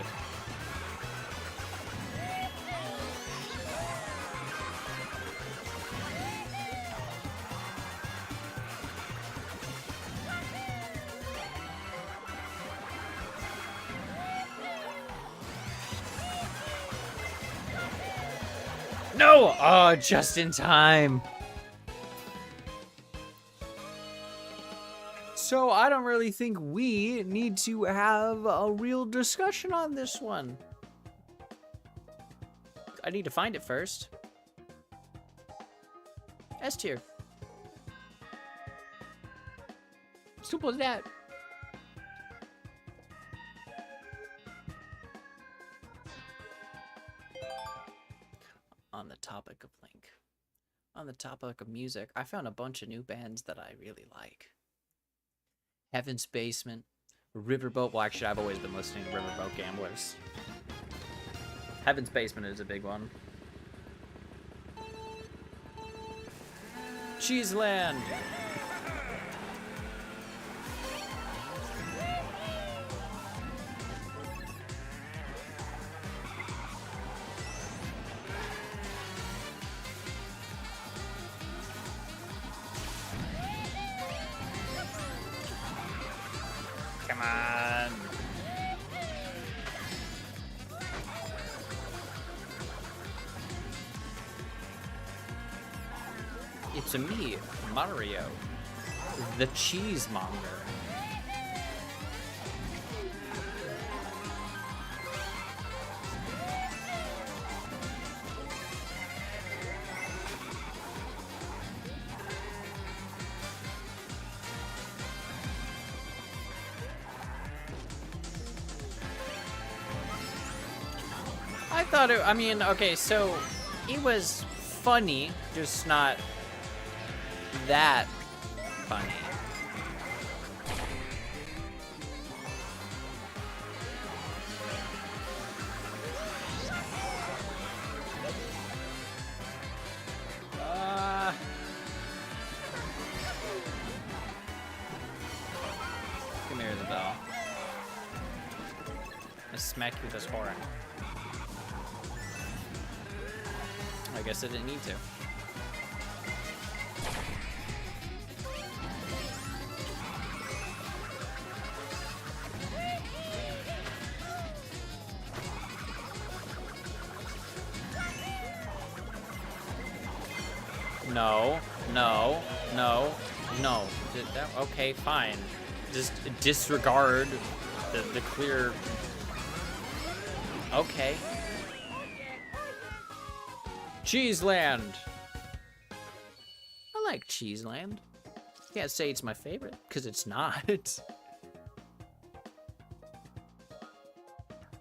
No! Oh, just in time. So I don't really think we need to have a real discussion on this one. I need to find it first. S tier. Simple as that. On the topic of Link, on the topic of music, I found a bunch of new bands that I really like. Heaven's Basement, Riverboat. Well, actually, I've always been listening to Riverboat Gamblers. Heaven's Basement is a big one. Cheeseland. Come on. It's a me, Mario, the cheesemonger. I thought it, I mean, okay, so it was funny, just not that funny. Come here, Isabel. I smack you with this horn. I guess I didn't need to. No, no, no, no. Did that, okay, fine. Just disregard the clear. Okay. Cheeseland. I like Cheeseland. Can't say it's my favorite, because it's not.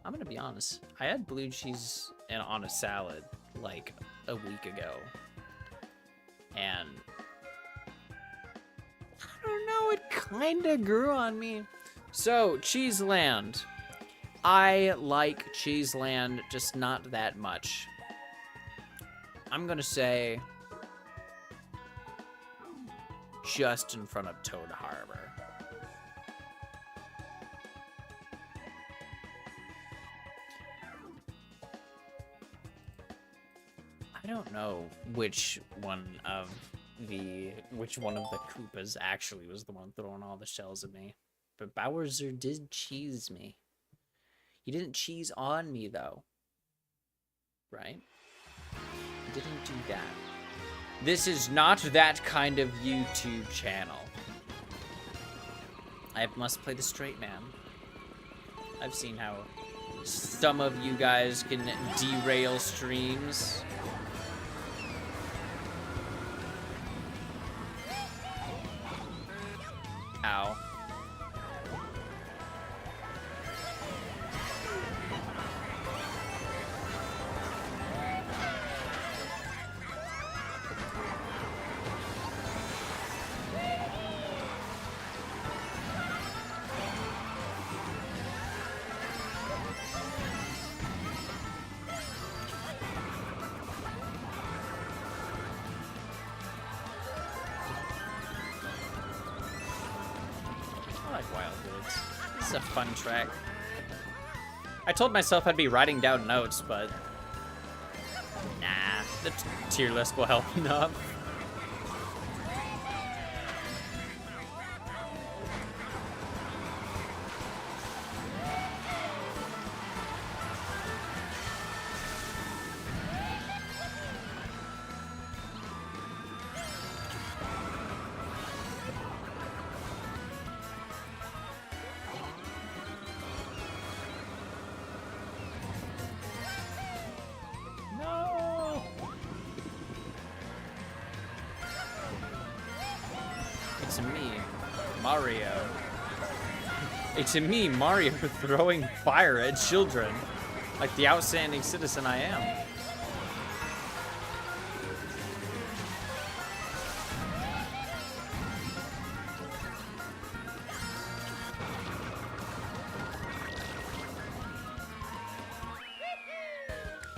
I'm gonna be honest. I had blue cheese on a salad like a week ago. And I don't know, it kinda grew on me. So, Cheeseland. I like Cheeseland, just not that much. I'm gonna say just in front of Toad Harbor. I don't know which one of the Koopas actually was the one throwing all the shells at me. But Bowser did cheese me. He didn't cheese on me though. Right? He didn't do that. This is not that kind of YouTube channel. I must play the straight man. I've seen how some of you guys can derail streams. Ow. This is a fun track. I told myself I'd be writing down notes, but nah, the tier list will help enough. It's me, Mario. It's me, Mario, throwing fire at children, like the outstanding citizen I am.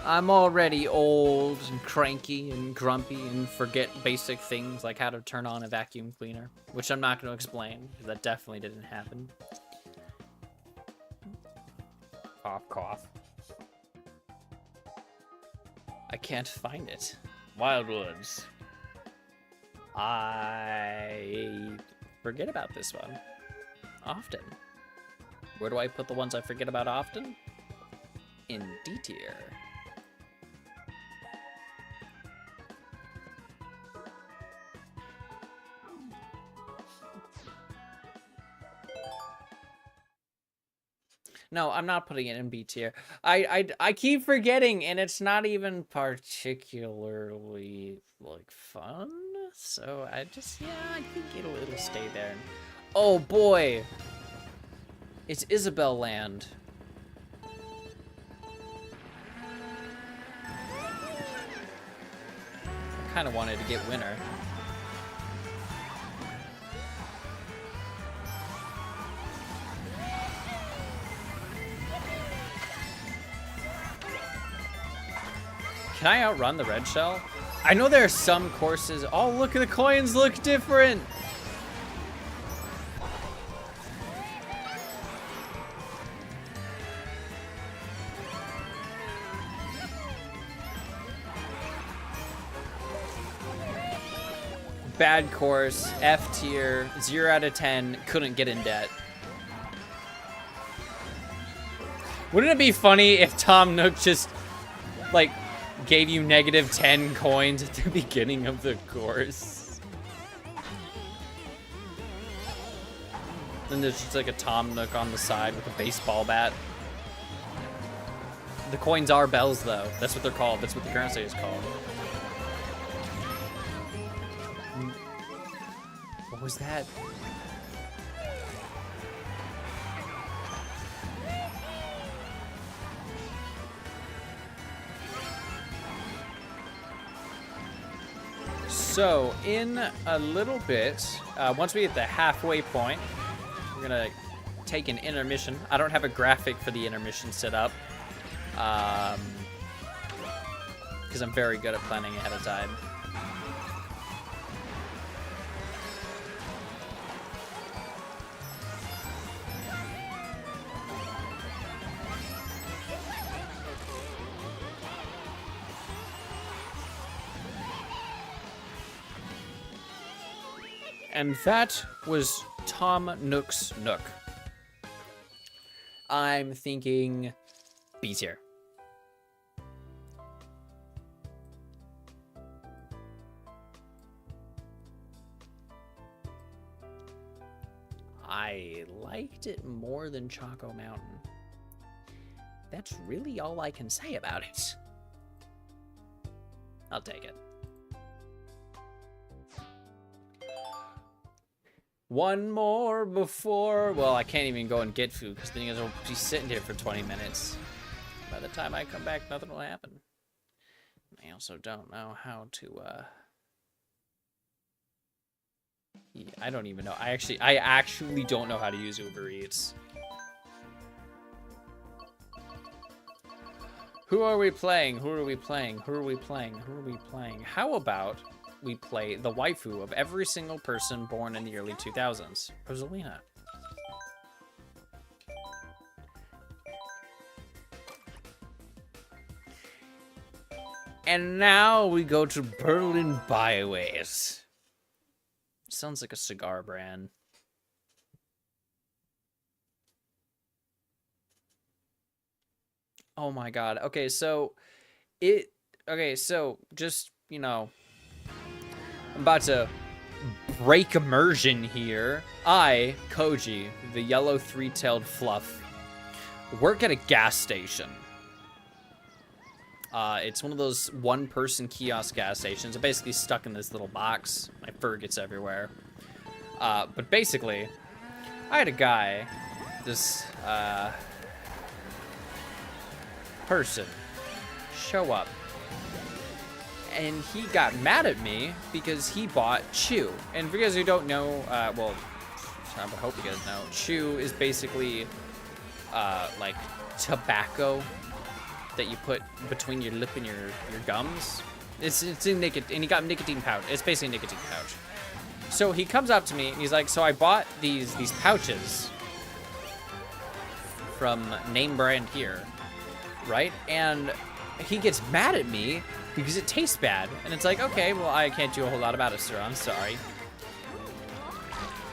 I'm already old and cranky and grumpy and forget basic things like how to turn on a vacuum cleaner, which I'm not going to explain, because that definitely didn't happen. Cough, cough. I can't find it. Wildwoods. I forget about this one often. Where do I put the ones I forget about often? In D tier. No, I'm not putting it in B tier. I keep forgetting, and it's not even particularly like fun. So I just I think it'll stay there. Oh boy, it's Isabelle Land. I kind of wanted to get winner. Can I outrun the red shell? I know there are some courses. Oh, look at the coins look different. Bad course, F tier, 0 out of 10, couldn't get in debt. Wouldn't it be funny if Tom Nook just, like, gave you negative 10 coins at the beginning of the course? Then there's just like a Tom Nook on the side with a baseball bat. The coins are bells, though. That's what they're called. That's what the currency is called. What was that? So, in a little bit, once we hit the halfway point, we're gonna take an intermission. I don't have a graphic for the intermission set up, because I'm very good at planning ahead of time. And that was Tom Nook's Nook. I'm thinking B tier. I liked it more than Choco Mountain. That's really all I can say about it. I'll take it. One more before... Well, I can't even go and get food because then you'll be sitting here for 20 minutes. By the time I come back, nothing will happen. I also don't know how to... Yeah, I don't even know. I actually don't know how to use Uber Eats. Who are we playing? Who are we playing? Who are we playing? Who are we playing? How about we play the waifu of every single person born in the early 2000s, Rosalina. And now we go to Berlin Byways. Sounds like a cigar brand. Oh my god. Okay, so just, you know, I'm about to break immersion here. I, Koji, the yellow three-tailed fluff, work at a gas station. It's one of those one-person kiosk gas stations. I'm basically stuck in this little box. My fur gets everywhere. But basically, I had a guy, this, person, show up. And he got mad at me because he bought chew. And for you guys who don't know, well, I hope you guys know, chew is basically, like, tobacco that you put between your lip and your gums. It's in nicotine, and he got nicotine pouch. It's basically a nicotine pouch. So he comes up to me and he's like, so I bought these pouches from name brand here, right? And he gets mad at me because it tastes bad. And it's like, okay, well, I can't do a whole lot about it, sir. I'm sorry.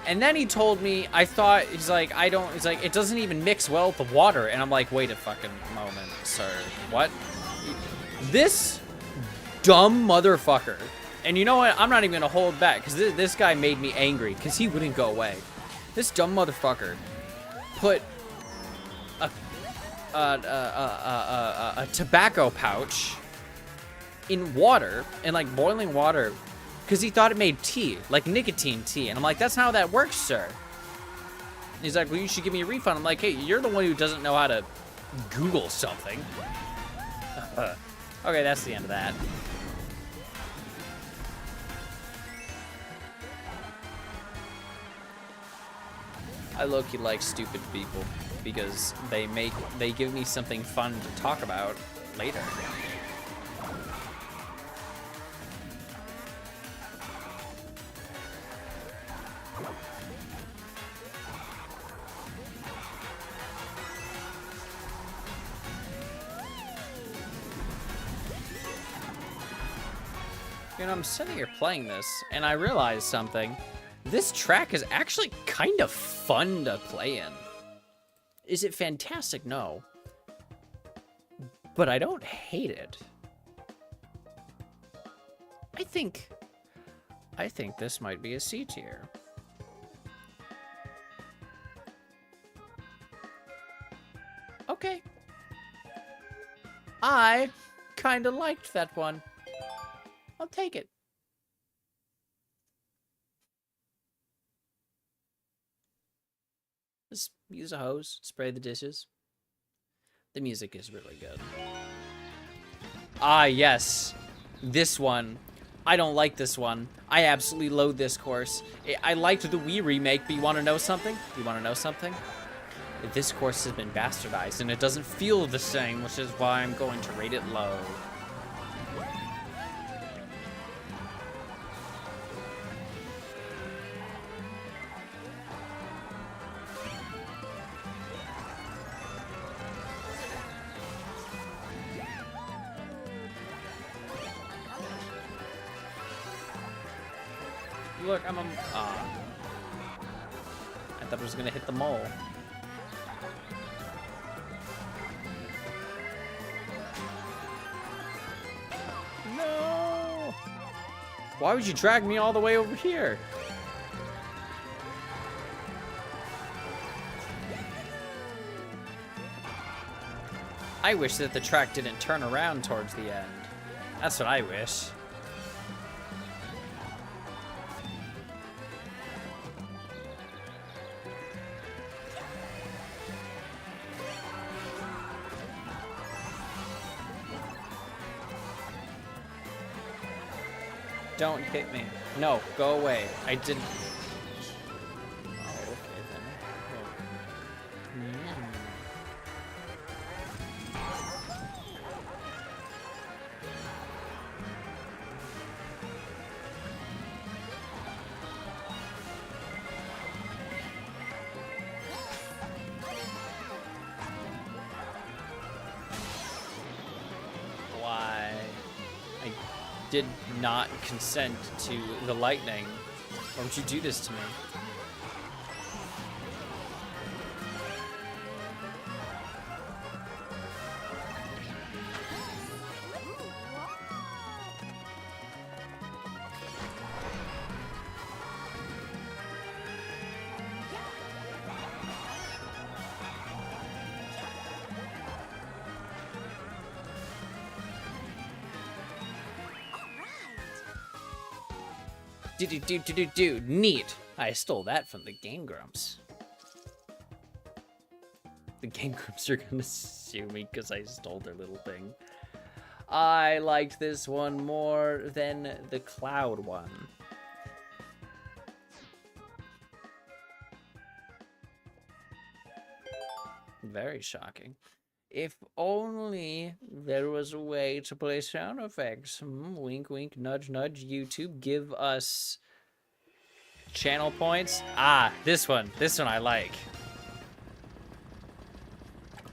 And then he told me, he's like, it doesn't even mix well with the water. And I'm like, wait a fucking moment, sir. What? This dumb motherfucker. And you know what? I'm not even gonna hold back, because this guy made me angry, because he wouldn't go away. This dumb motherfucker put a tobacco pouch in water, in like boiling water, because he thought it made tea, like nicotine tea. And I'm like, that's not how that works, sir. And he's like, well, you should give me a refund. I'm like, hey, you're the one who doesn't know how to Google something. Okay, that's the end of that. I low-key like stupid people because they give me something fun to talk about later. You know, I'm sitting here playing this, and I realized something. This track is actually kind of fun to play in. Is it fantastic? No. But I don't hate it. I think this might be a C tier. Okay. I kind of liked that one. I'll take it. Just use a hose, spray the dishes. The music is really good. Ah, yes. This one. I don't like this one. I absolutely loathe this course. I liked the Wii remake, but you want to know something? You want to know something? This course has been bastardized, and it doesn't feel the same, which is why I'm going to rate it low. Look, I thought it was gonna hit the mole. No! Why would you drag me all the way over here? I wish that the track didn't turn around towards the end. That's what I wish. Don't hit me. No, go away. I didn't. Oh, okay then. Why? I did not consent to the lightning. Why would you do this to me? Neat. I stole that from the Game Grumps. The Game Grumps are gonna sue me because I stole their little thing. I liked this one more than the Cloud one. Very shocking. If only there was a way to play sound effects. Wink, wink, nudge, nudge. YouTube, give us channel points. Ah, this one. This one I like.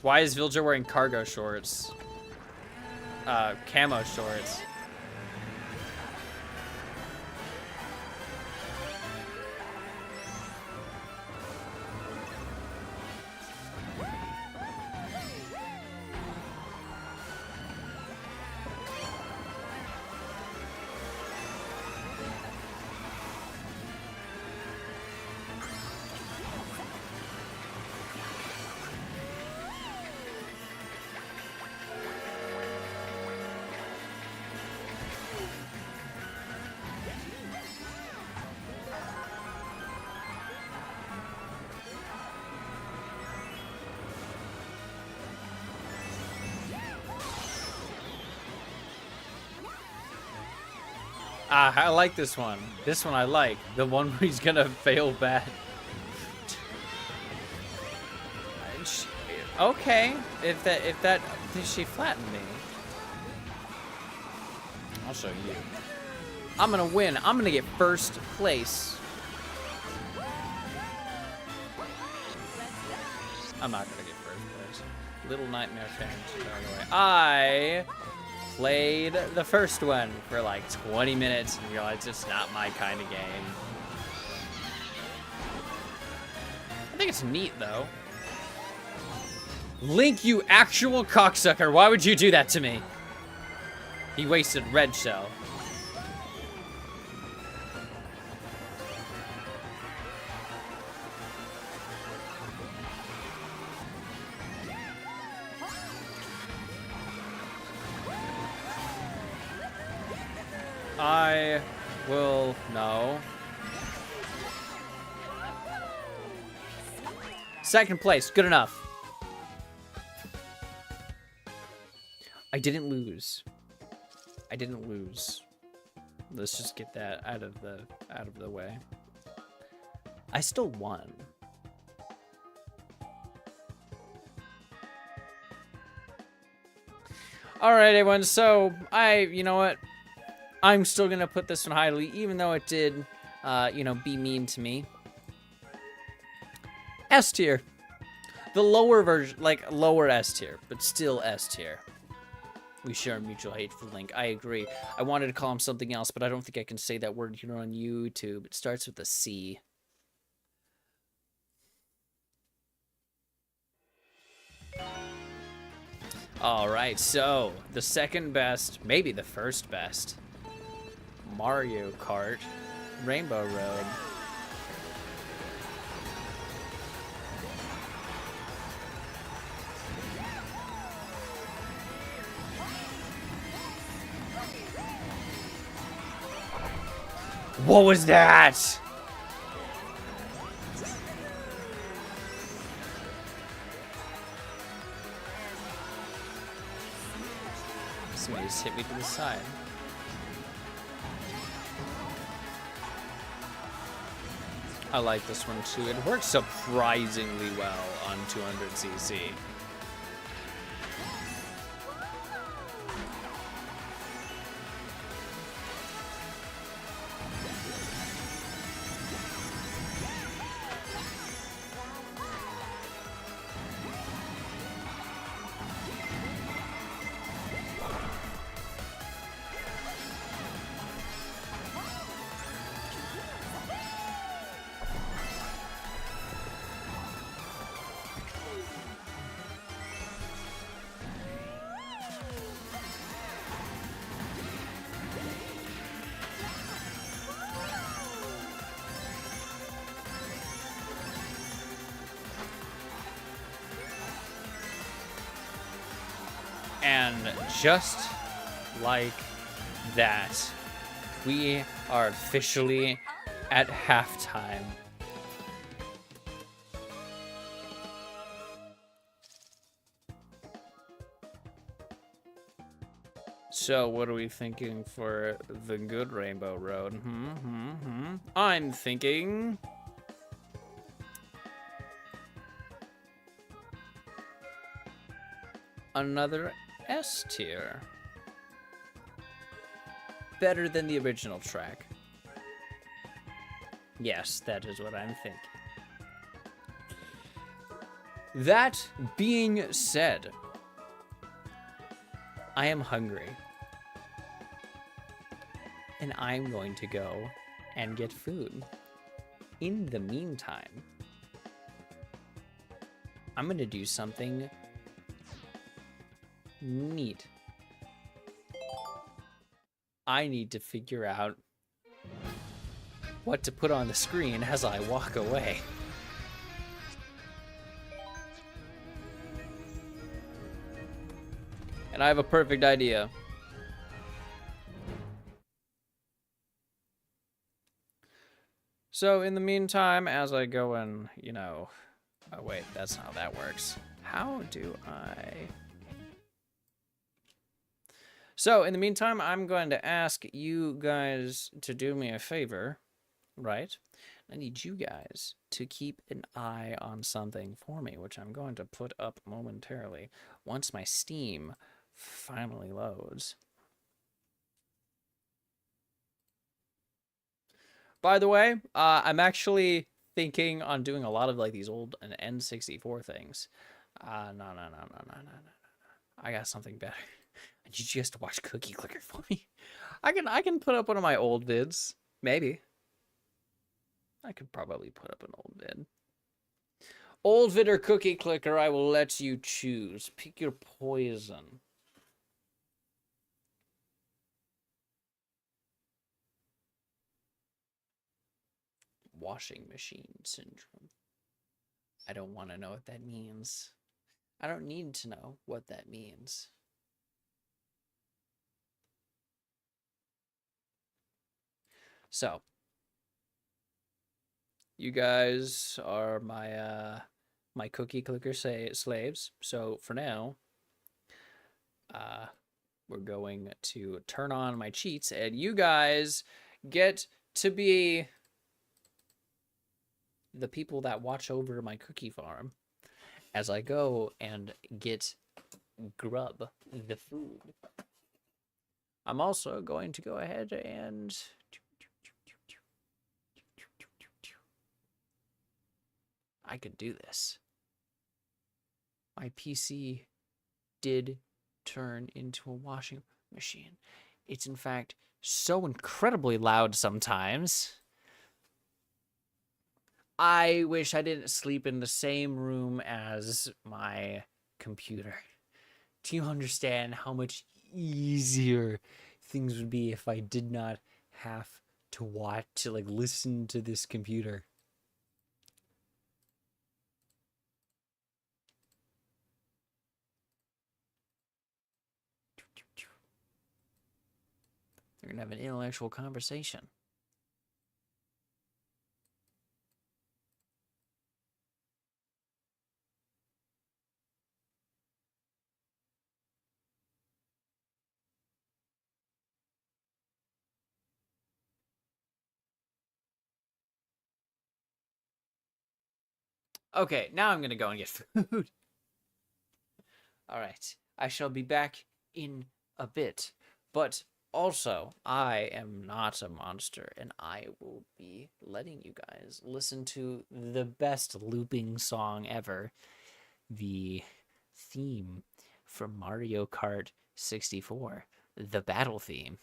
Why is Villager wearing cargo shorts? Camo shorts. Ah, I like this one. This one I like. The one where he's gonna fail bad. Okay, if that, she flattened me. I'll show you. I'm gonna win. I'm gonna get first place. I'm not gonna get first place. Little Nightmare fans, by the way. I played the first one for like 20 minutes and realized it's not my kind of game. I think it's neat though. Link, you actual cocksucker. Why would you do that to me? He wasted red shell. I will know. Second place, good enough. I didn't lose. I didn't lose. Let's just get that out of the way. I still won. All right, everyone. So you know what? I'm still gonna put this one highly, even though it did, be mean to me. S tier. The lower version, like lower S tier, but still S tier. We share a mutual hate for Link. I agree. I wanted to call him something else, but I don't think I can say that word here on YouTube. It starts with a C. All right, so the second best, maybe the first best, Mariokart Rainbow Road. What was that? Somebody just hit me to the side. I like this one too. It works surprisingly well on 200cc. And just like that, we are officially at halftime. So, what are we thinking for the good Rainbow Road? I'm thinking... another S tier. Better than the original track. Yes, that is what I'm thinking. That being said, I am hungry. And I'm going to go and get food. In the meantime, I'm going to do something neat. I need to figure out what to put on the screen as I walk away. And I have a perfect idea. So in the meantime, as I go and, you know... Oh wait, that's not how that works. How do I... So in the meantime, I'm going to ask you guys to do me a favor, right? I need you guys to keep an eye on something for me, which I'm going to put up momentarily once my Steam finally loads. By the way, I'm actually thinking on doing a lot of like these old N64 things. No. I got something better. I need you guys to watch Cookie Clicker for me. I can put up one of my old vids. Maybe. I could probably put up an old vid. Old vid or Cookie Clicker, I will let you choose. Pick your poison. Washing machine syndrome. I don't want to know what that means. I don't need to know what that means. So, you guys are my my Cookie Clicker slaves. So for now, we're going to turn on my cheats, and you guys get to be the people that watch over my cookie farm as I go and get grub, the food. I'm also going to go ahead and I could do this. My PC did turn into a washing machine. It's in fact so incredibly loud sometimes. I wish I didn't sleep in the same room as my computer. Do you understand how much easier things would be if I did not have to listen to this computer? They're gonna have an intellectual conversation. Okay, now I'm gonna go and get food. All right, I shall be back in a bit. But also, I am not a monster, and I will be letting you guys listen to the best looping song ever, the theme from Mario Kart 64, the battle theme.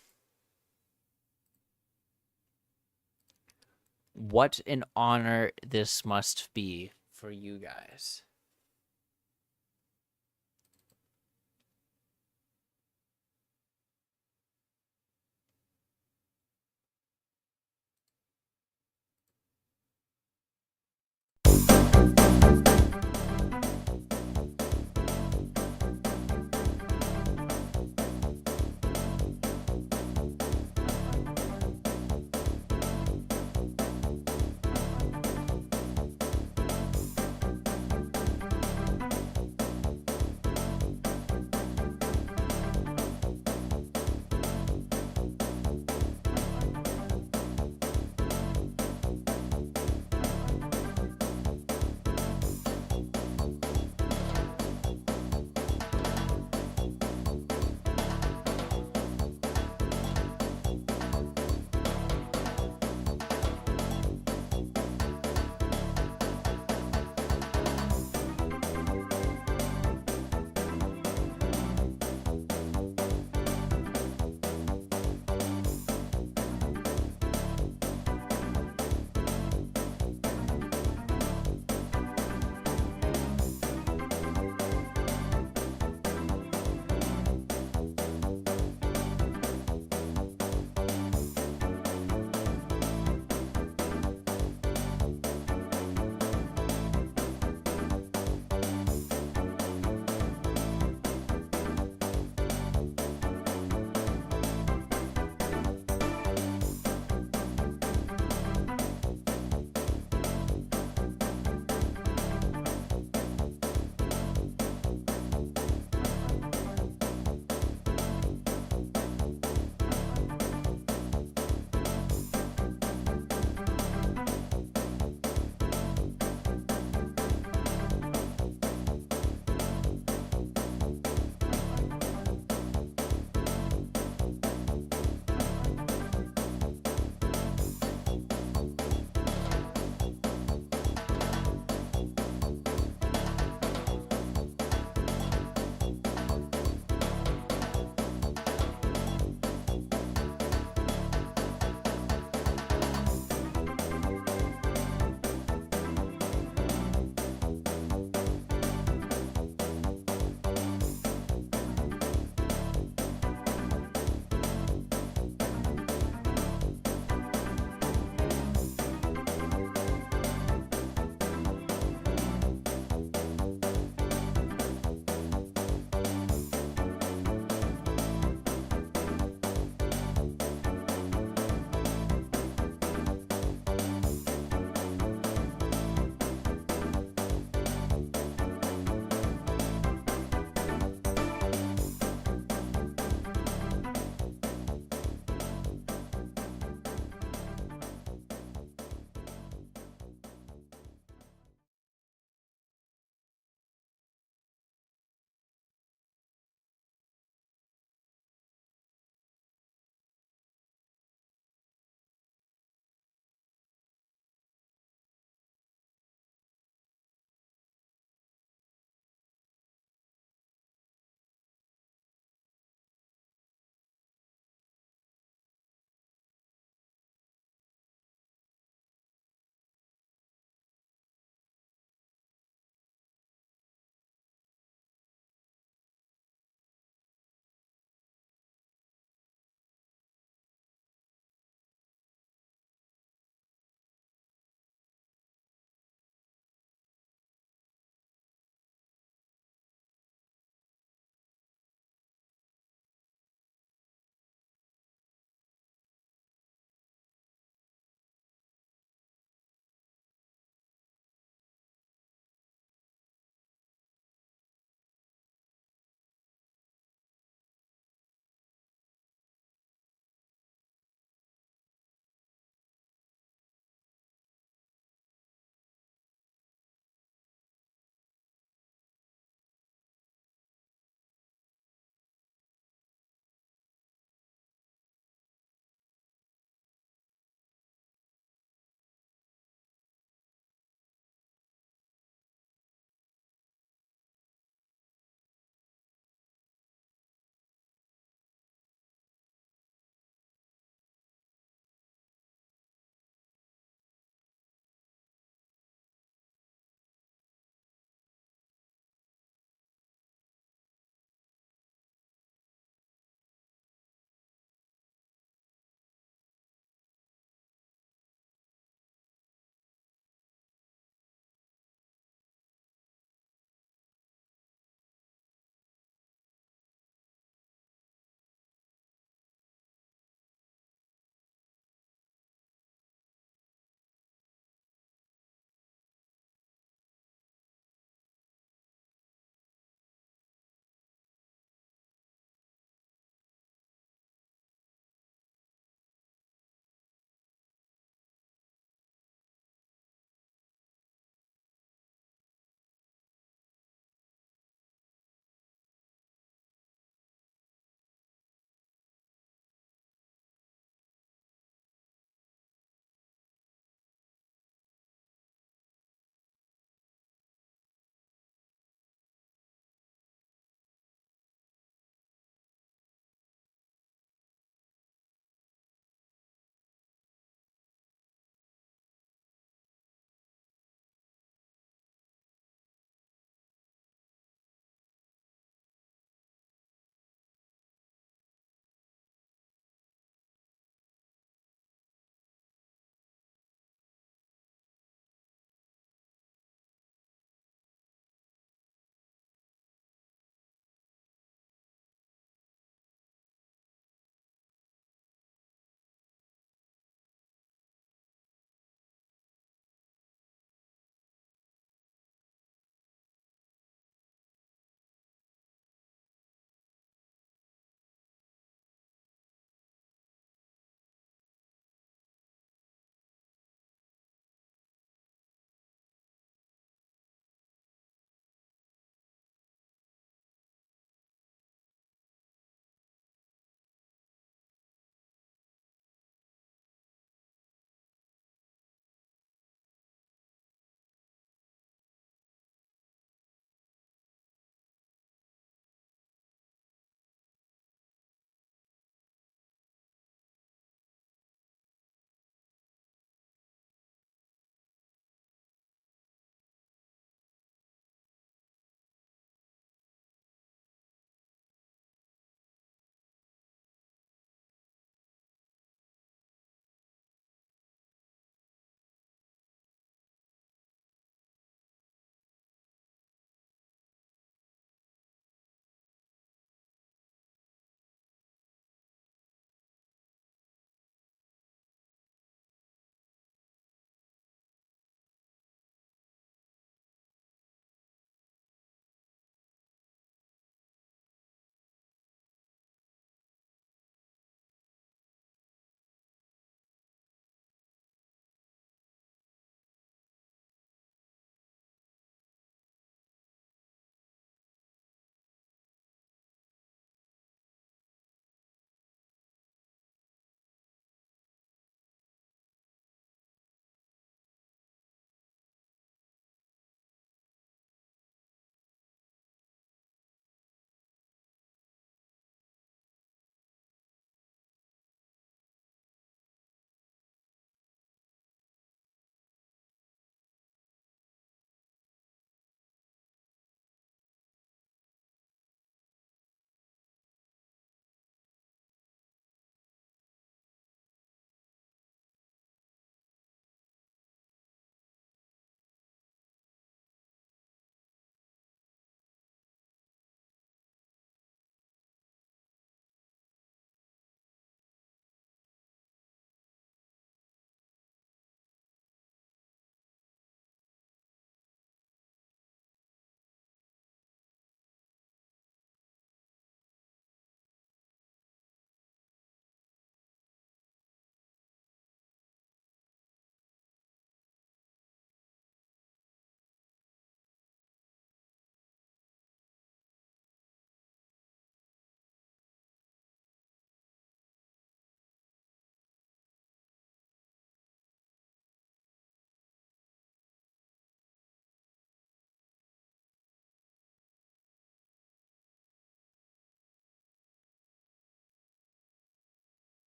What an honor this must be for you guys.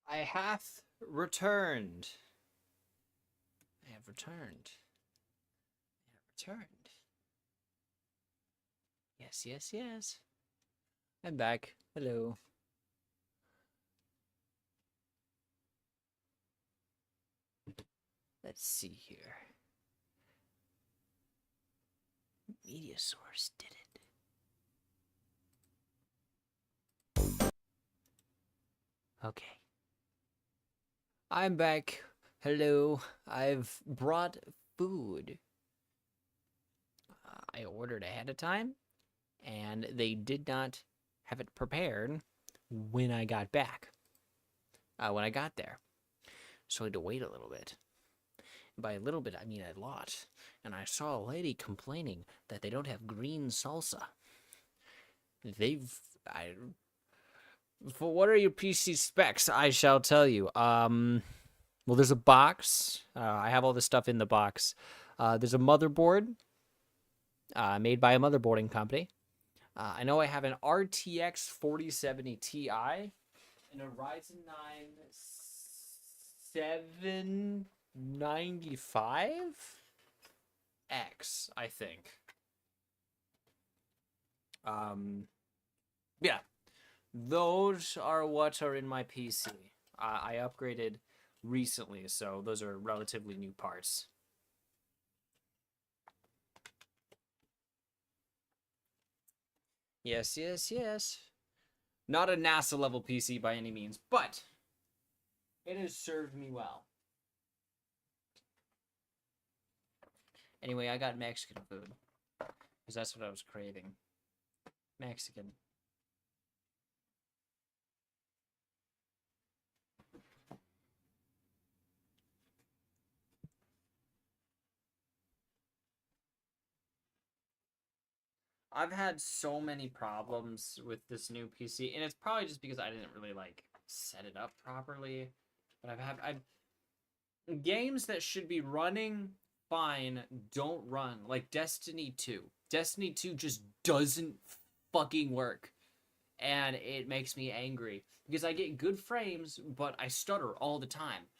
I hath returned. I have returned. I have returned. Yes, yes, yes. I'm back. Hello. Let's see here. Media source did it. Okay. I'm back. Hello. I've brought food. I ordered ahead of time, and they did not have it prepared when I got back. When I got there. So I had to wait a little bit. By a little bit, I mean a lot. And I saw a lady complaining that they don't have green salsa. For what are your PC specs? I shall tell you. Well, there's a box. I have all this stuff in the box. There's a motherboard made by a motherboarding company. I know I have an RTX 4070 Ti and a Ryzen 9 795X, I think. Yeah. Those are what are in my PC. I upgraded recently, so those are relatively new parts. Yes, yes, yes. Not a NASA level PC by any means, but it has served me well. Anyway, I got Mexican food because that's what I was craving. Mexican. I've had so many problems with this new PC, and it's probably just because I didn't really like set it up properly. But I've games that should be running fine don't run, like Destiny 2. Destiny 2 just doesn't fucking work, and it makes me angry because I get good frames, but I stutter all the time,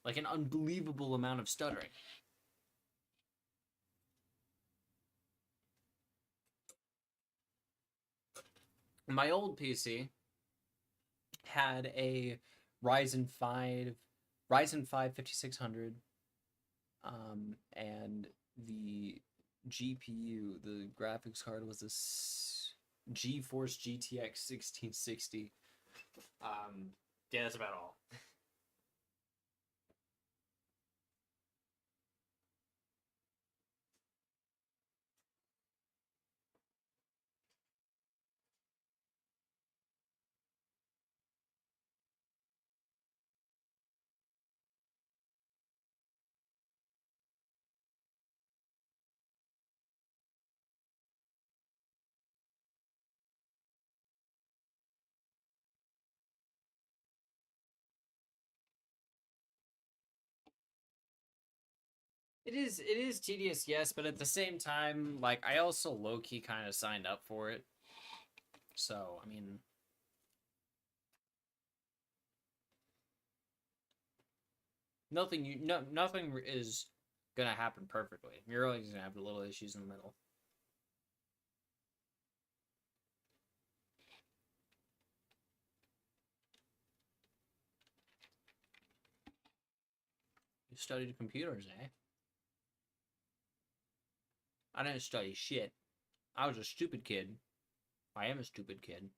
like an unbelievable amount of stuttering. My old PC had a Ryzen 5 5600, and the GPU, the graphics card, was a GeForce GTX 1660. Yeah, that's about all. It is tedious, yes, but at the same time, like, I also low-key kind of signed up for it. So, I mean, nothing is gonna happen perfectly. You're always gonna have little issues in the middle. You studied computers, eh? I didn't study shit. I was a stupid kid. I am a stupid kid.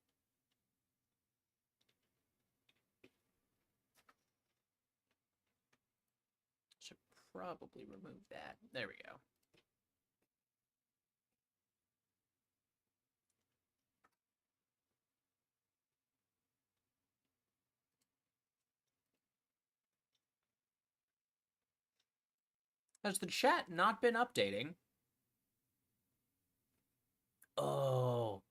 Should probably remove that. There we go. Has the chat not been updating? Oh.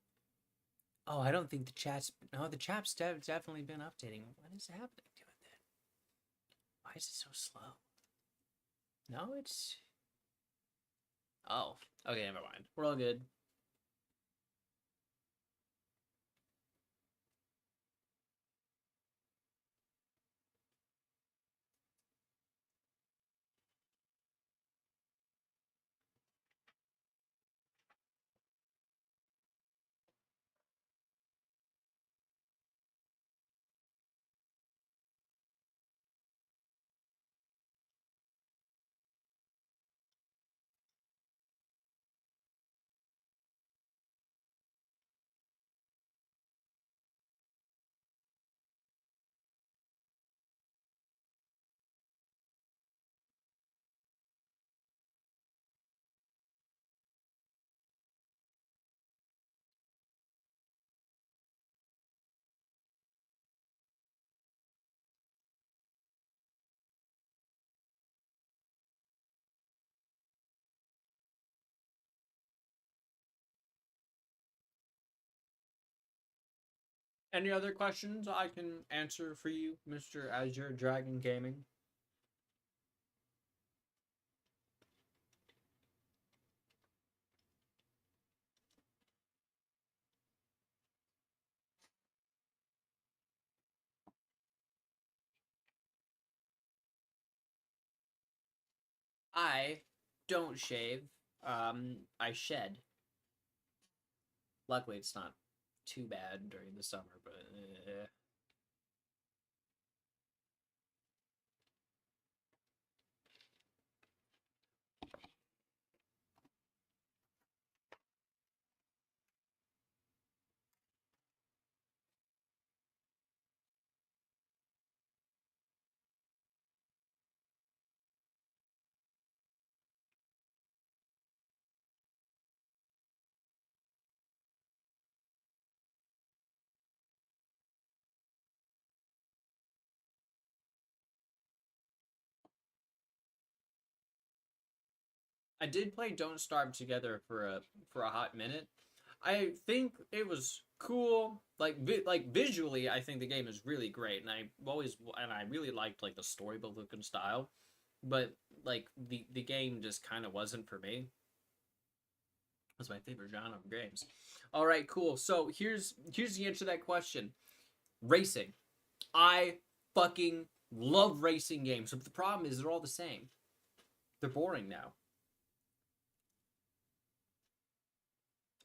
Oh, I don't think the chat's... No, the chat's definitely been updating. What is happening to it then? Why is it so slow? No, it's... Oh. Okay, never mind. We're all good. Any other questions I can answer for you, Mr. Azure Dragon Gaming? I don't shave. I shed. Luckily, it's not too bad during the summer, but I did play Don't Starve Together for a hot minute. I think it was cool. Like visually, I think the game is really great, and I really liked like the storybook look and style. But like the game just kind of wasn't for me. That's my favorite genre of games. All right, cool. So here's the answer to that question. Racing. I fucking love racing games. But the problem is they're all the same. They're boring now.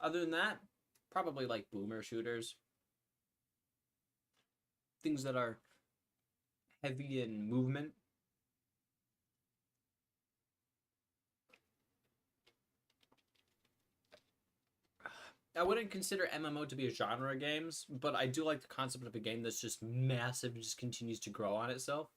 Other than that, probably like boomer shooters. Things that are heavy in movement. I wouldn't consider MMO to be a genre of games, but I do like the concept of a game that's just massive and just continues to grow on itself.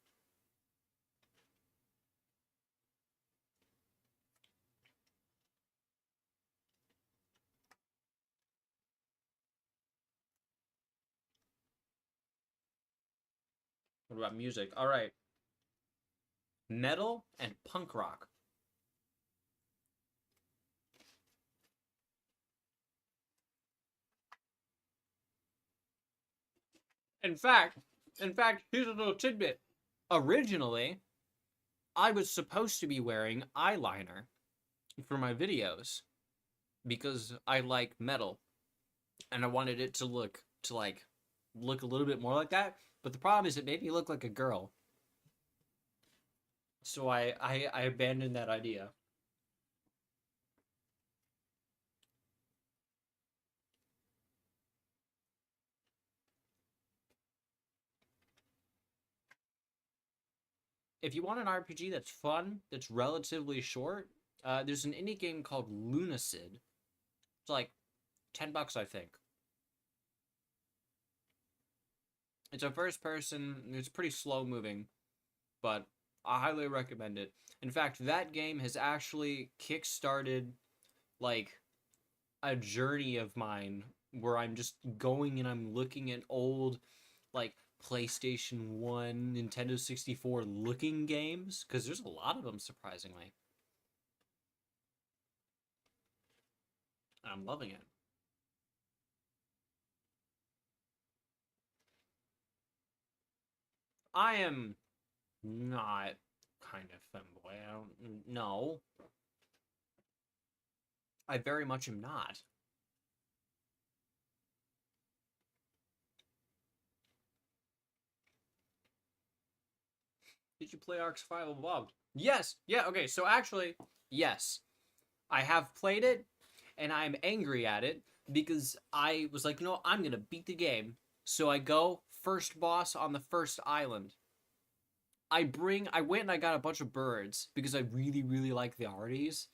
What about music? All right. Metal and punk rock. In fact, here's a little tidbit. Originally, I was supposed to be wearing eyeliner for my videos because I like metal and I wanted it to look a little bit more like that. But the problem is it made me look like a girl. So I abandoned that idea. If you want an RPG that's fun, that's relatively short, there's an indie game called Lunacid. It's like $10, I think. It's a first person. It's pretty slow moving, but I highly recommend it. In fact, that game has actually kickstarted like a journey of mine where I'm just going and I'm looking at old like PlayStation 1, Nintendo 64 looking games because there's a lot of them surprisingly. I'm loving it. I am not kind of femboy. I don't know. I very much am not. Did you play Ark Survival Evolved? Yes. Yeah, okay. So actually, yes. I have played it and I'm angry at it because I was like, no, I'm going to beat the game. So I go first boss on the first island. I went and I got a bunch of birds because I really, really like the arties.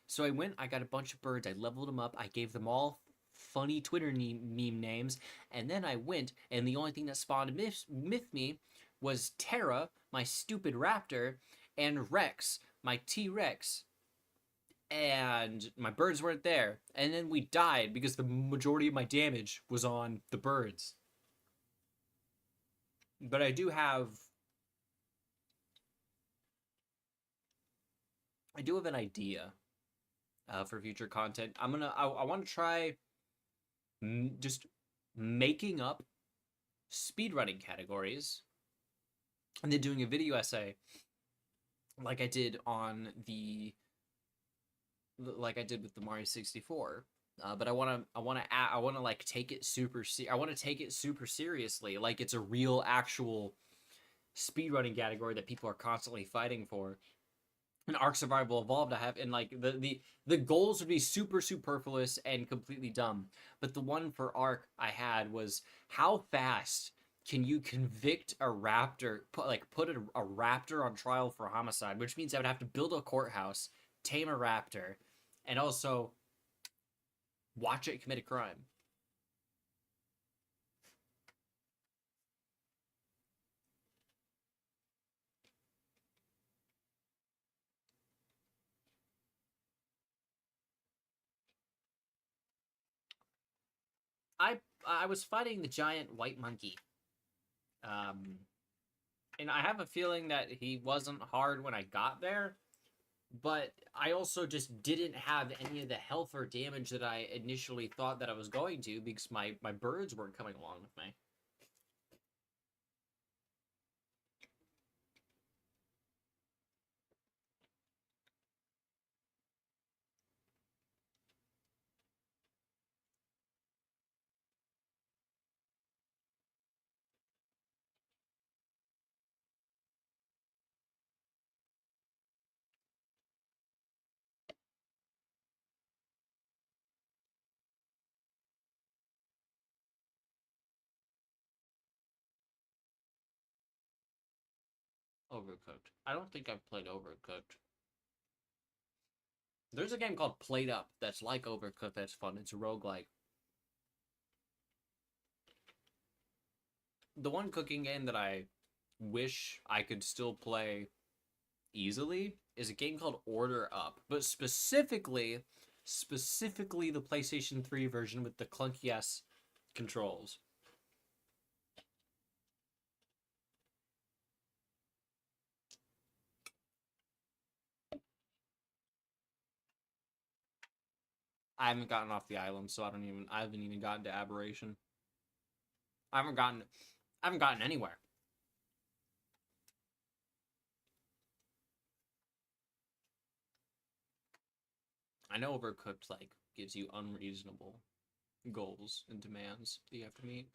So I got a bunch of birds, I leveled them up, I gave them all funny Twitter meme names, and then I went, and the only thing that spawned with me was Terra, my stupid raptor, and Rex, my T-Rex. And my birds weren't there. And then we died because the majority of my damage was on the birds. But I do have an idea for future content. I want to try just making up speedrunning categories, and then doing a video essay like I did on the like I did with the Mario 64. But I want to like take it I want to take it super seriously, like it's a real actual speedrunning category that people are constantly fighting for. An Ark Survival Evolved I have, and like the goals would be super superfluous and completely dumb. But the one for Ark I had was how fast can you convict a raptor, put a raptor on trial for homicide, which means I would have to build a courthouse, tame a raptor, and also watch it commit a crime. I was fighting the giant white monkey. And I have a feeling that he wasn't hard when I got there, but I also just didn't have any of the health or damage that I initially thought that I was going to because my birds weren't coming along with me. Overcooked. I don't think I've played Overcooked. There's a game called Played Up that's like Overcooked that's fun. It's a roguelike. The one cooking game that I wish I could still play easily is a game called Order Up, but specifically the PlayStation 3 version with the clunky ass controls. I haven't gotten off the island, so I haven't even gotten to Aberration. I haven't gotten anywhere. I know Overcooked like gives you unreasonable goals and demands that you have to meet.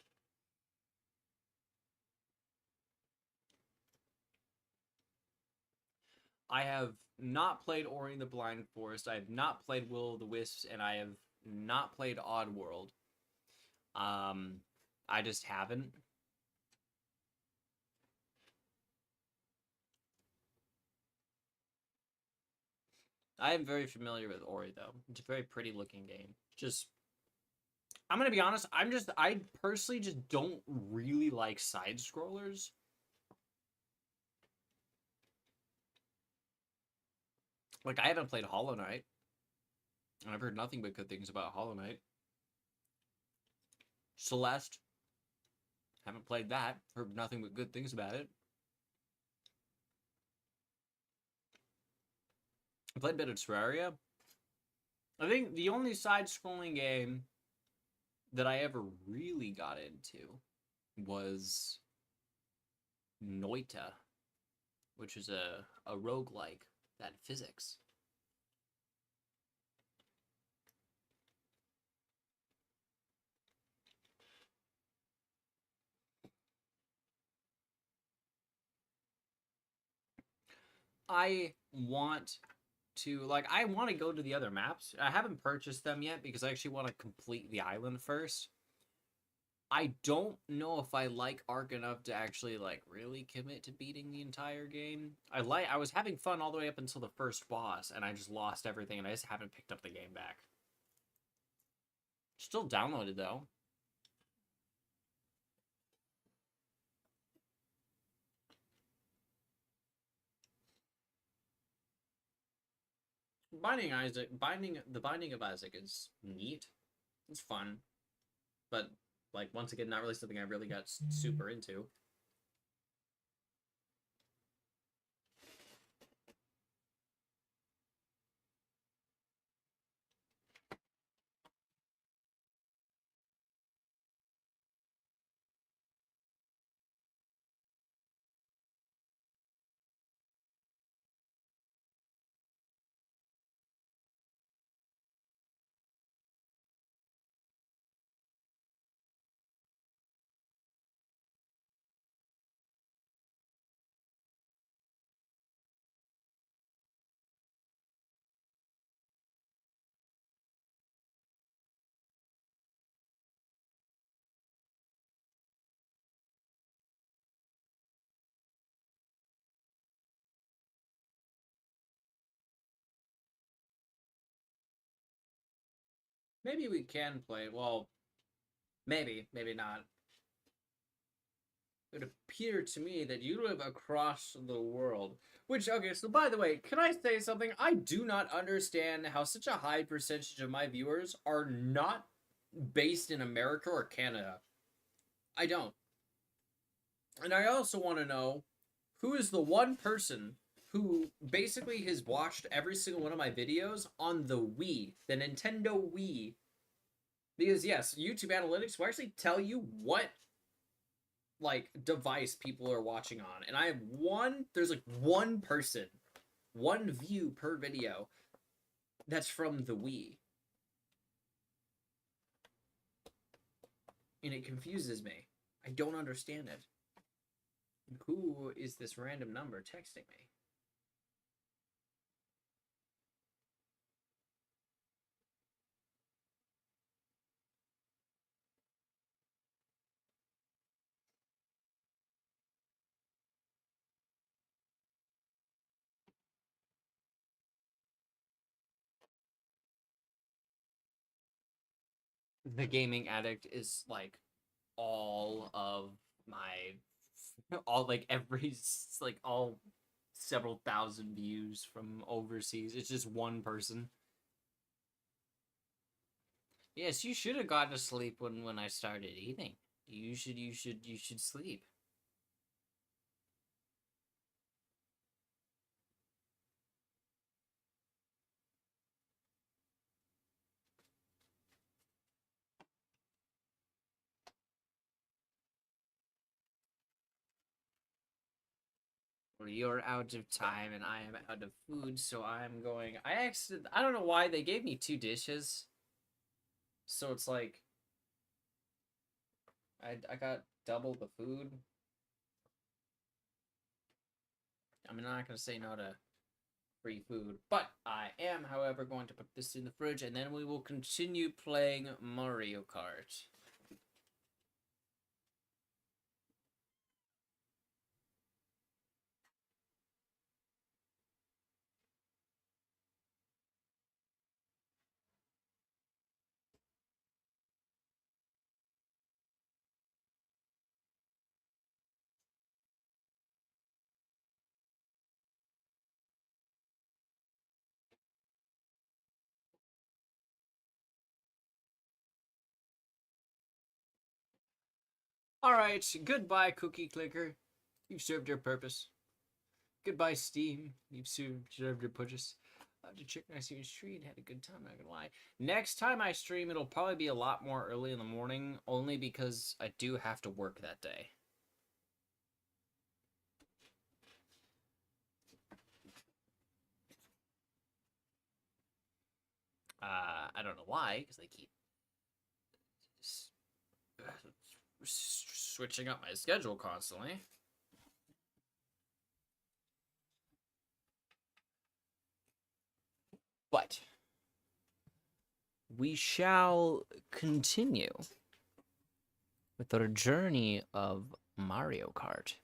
I have not played Ori and the Blind Forest. I have not played Will of the Wisps, and I have not played Oddworld. I just haven't. I am very familiar with Ori though. It's a very pretty looking game. Just I'm gonna be honest, I personally just don't really like side scrollers. Like I haven't played Hollow Knight. And I've heard nothing but good things about Hollow Knight. Celeste. Haven't played that. Heard nothing but good things about it. I played a bit of Terraria. I think the only side-scrolling game that I ever really got into was Noita, which is a roguelike that physics. I want I want to go to the other maps. I haven't purchased them yet because I actually want to complete the island first. I don't know if I like Ark enough to actually like really commit to beating the entire game. I was having fun all the way up until the first boss, and I just lost everything, and I just haven't picked up the game back. Still downloaded though. The Binding of Isaac is neat. It's fun, but like once again, not really something I really got super into. Maybe we can play. Well, maybe not. It would appear to me that you live across the world. Which, okay, so by the way, can I say something? I do not understand how such a high percentage of my viewers are not based in America or Canada. I don't. And I also want to know who is the one person who basically has watched every single one of my videos on the Wii, the Nintendo Wii. Because yes, YouTube analytics will actually tell you what like device people are watching on. And I have there's like one person, one view per video that's from the Wii. And it confuses me. I don't understand it. Who is this random number texting me? The Gaming Addict is like all of my all like every like all several thousand views from overseas. It's just one person. Yes, you should have gone to sleep when I started eating. You should sleep. Well, you're out of time and I am out of food, so I'm going. I don't know why they gave me 2 dishes. So it's like I got double the food. I'm not gonna say no to free food, but I am, however, going to put this in the fridge and then we will continue playing Mario Kart. Alright, goodbye, Cookie Clicker. You've served your purpose. Goodbye, Steam. You've served your purpose. The chicken I see street had a good time, not gonna lie. Next time I stream, it'll probably be a lot more early in the morning, only because I do have to work that day. I don't know why, because they keep switching up my schedule constantly. But we shall continue with our journey of Mario Kart.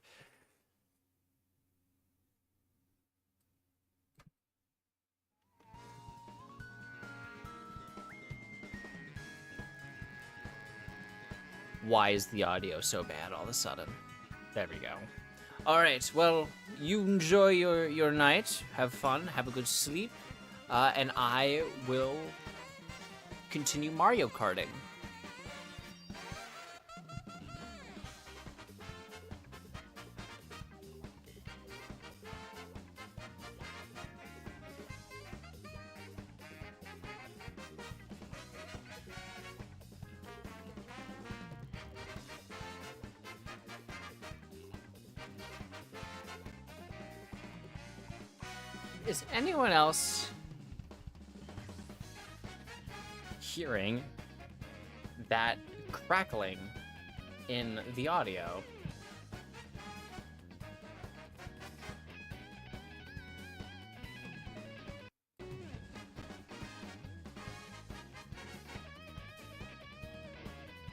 Why is the audio so bad all of a sudden? There we go. All right, well, you enjoy your night. Have fun. Have a good sleep. And I will continue Mario Karting. Is anyone else hearing that crackling in the audio?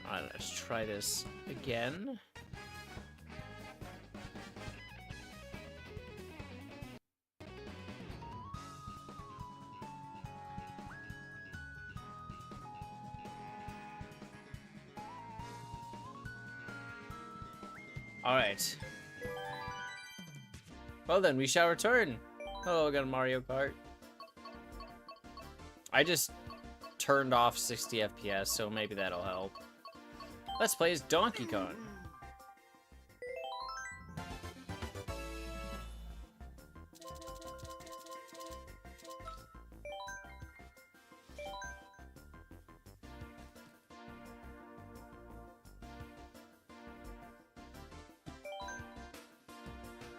Alright, let's try this again. Alright. Well then, we shall return. Hello again, Mario Kart. I just turned off 60 FPS, so maybe that'll help. Let's play as Donkey Kong.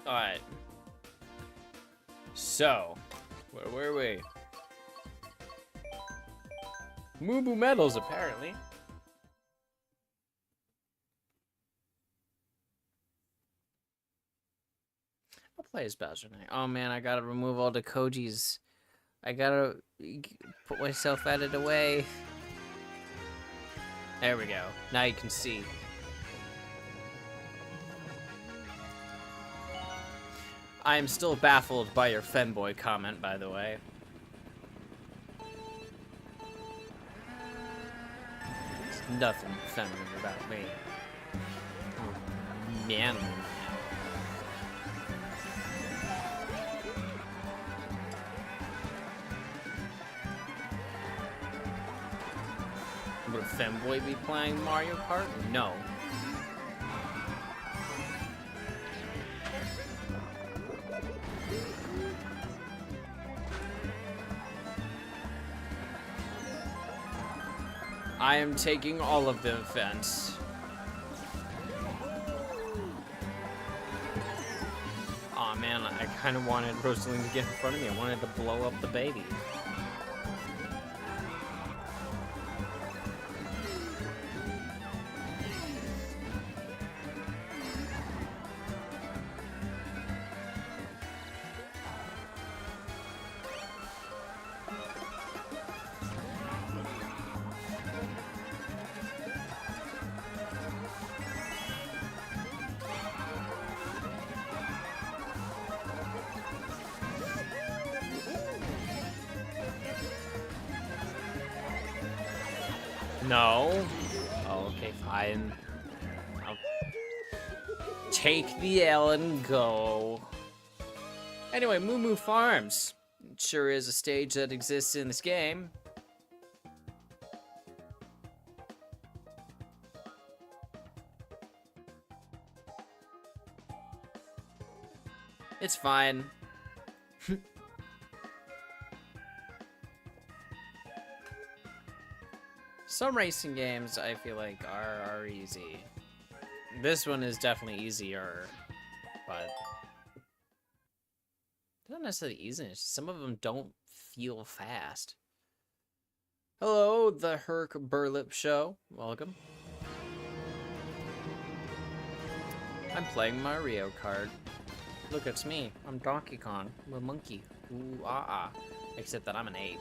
Alright. So, where were we? Moo Moo Medals, apparently. I'll play as Bowser Knight. Oh man, I gotta remove all the Kojis. I gotta put myself out of the way. There we go. Now you can see. I am still baffled by your femboy comment, by the way. There's nothing feminine about me. Man. Would a femboy be playing Mario Kart? No. I am taking all of the offense. Aw, man, I kind of wanted Rosaline to get in front of me. I wanted to blow up the baby. No. Oh, okay, fine. I'll take the L and go. Anyway, Moo Moo Farms. It sure is a stage that exists in this game. It's fine. Some racing games I feel like are easy. This one is definitely easier, but not necessarily easy. Some of them don't feel fast. Hello, the Herc Burlip Show. Welcome. I'm playing Mario Kart. Look, it's me. I'm Donkey Kong. I'm a monkey. Ooh, ah, ah. Except that I'm an ape.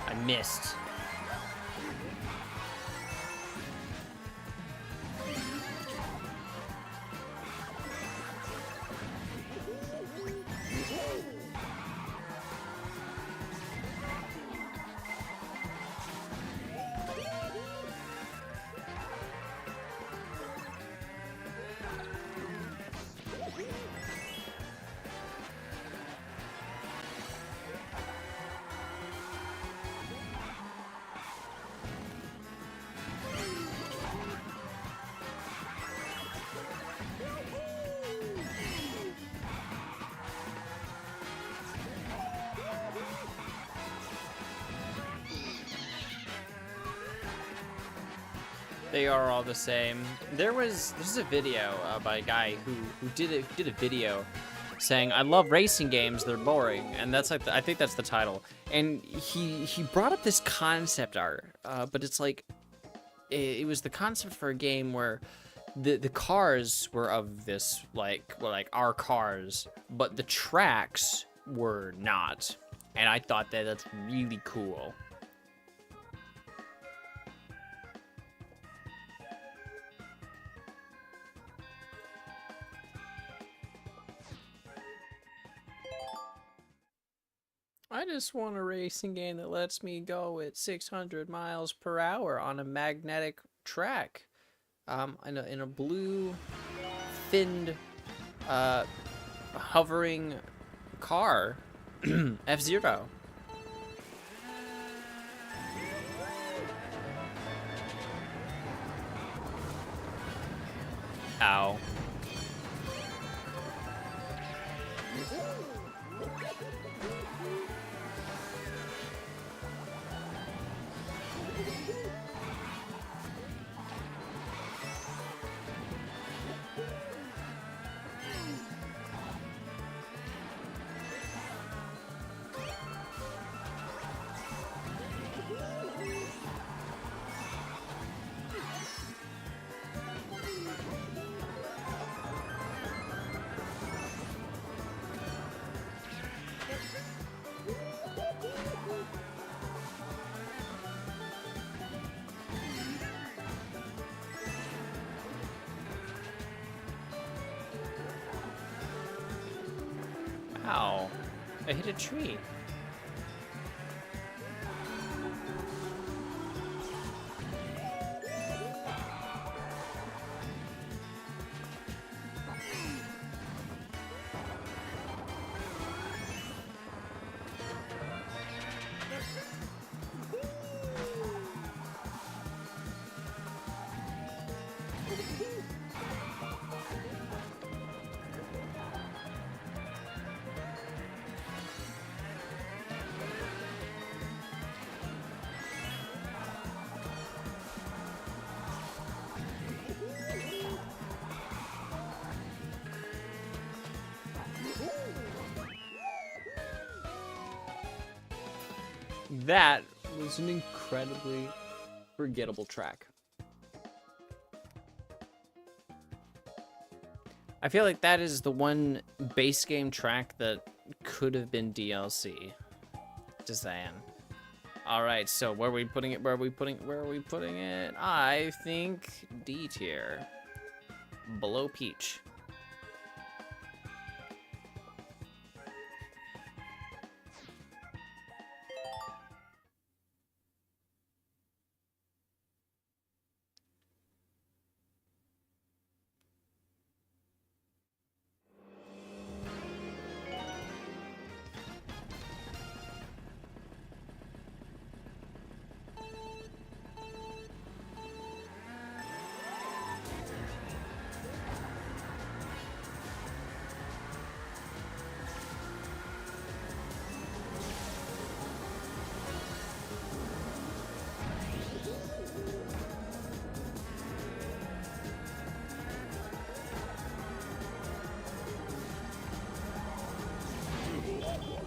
I missed. They are all the same. This is a video by a guy who did a video saying, "I love racing games, they're boring," and that's like I think that's the title. And he brought up this concept art, but it's like it was the concept for a game where the cars were of this were like our cars, but the tracks were not. And I thought that that's really cool. I just want a racing game that lets me go at 600 miles per hour on a magnetic track. In a blue, finned, hovering car. F-Zero. Ow. Ow. I hit a tree. That was an incredibly forgettable track. I feel like that is the one base game track that could have been DLC. Just saying. All right, so where are we putting it? Where are we putting it? I think D tier. Below Peach.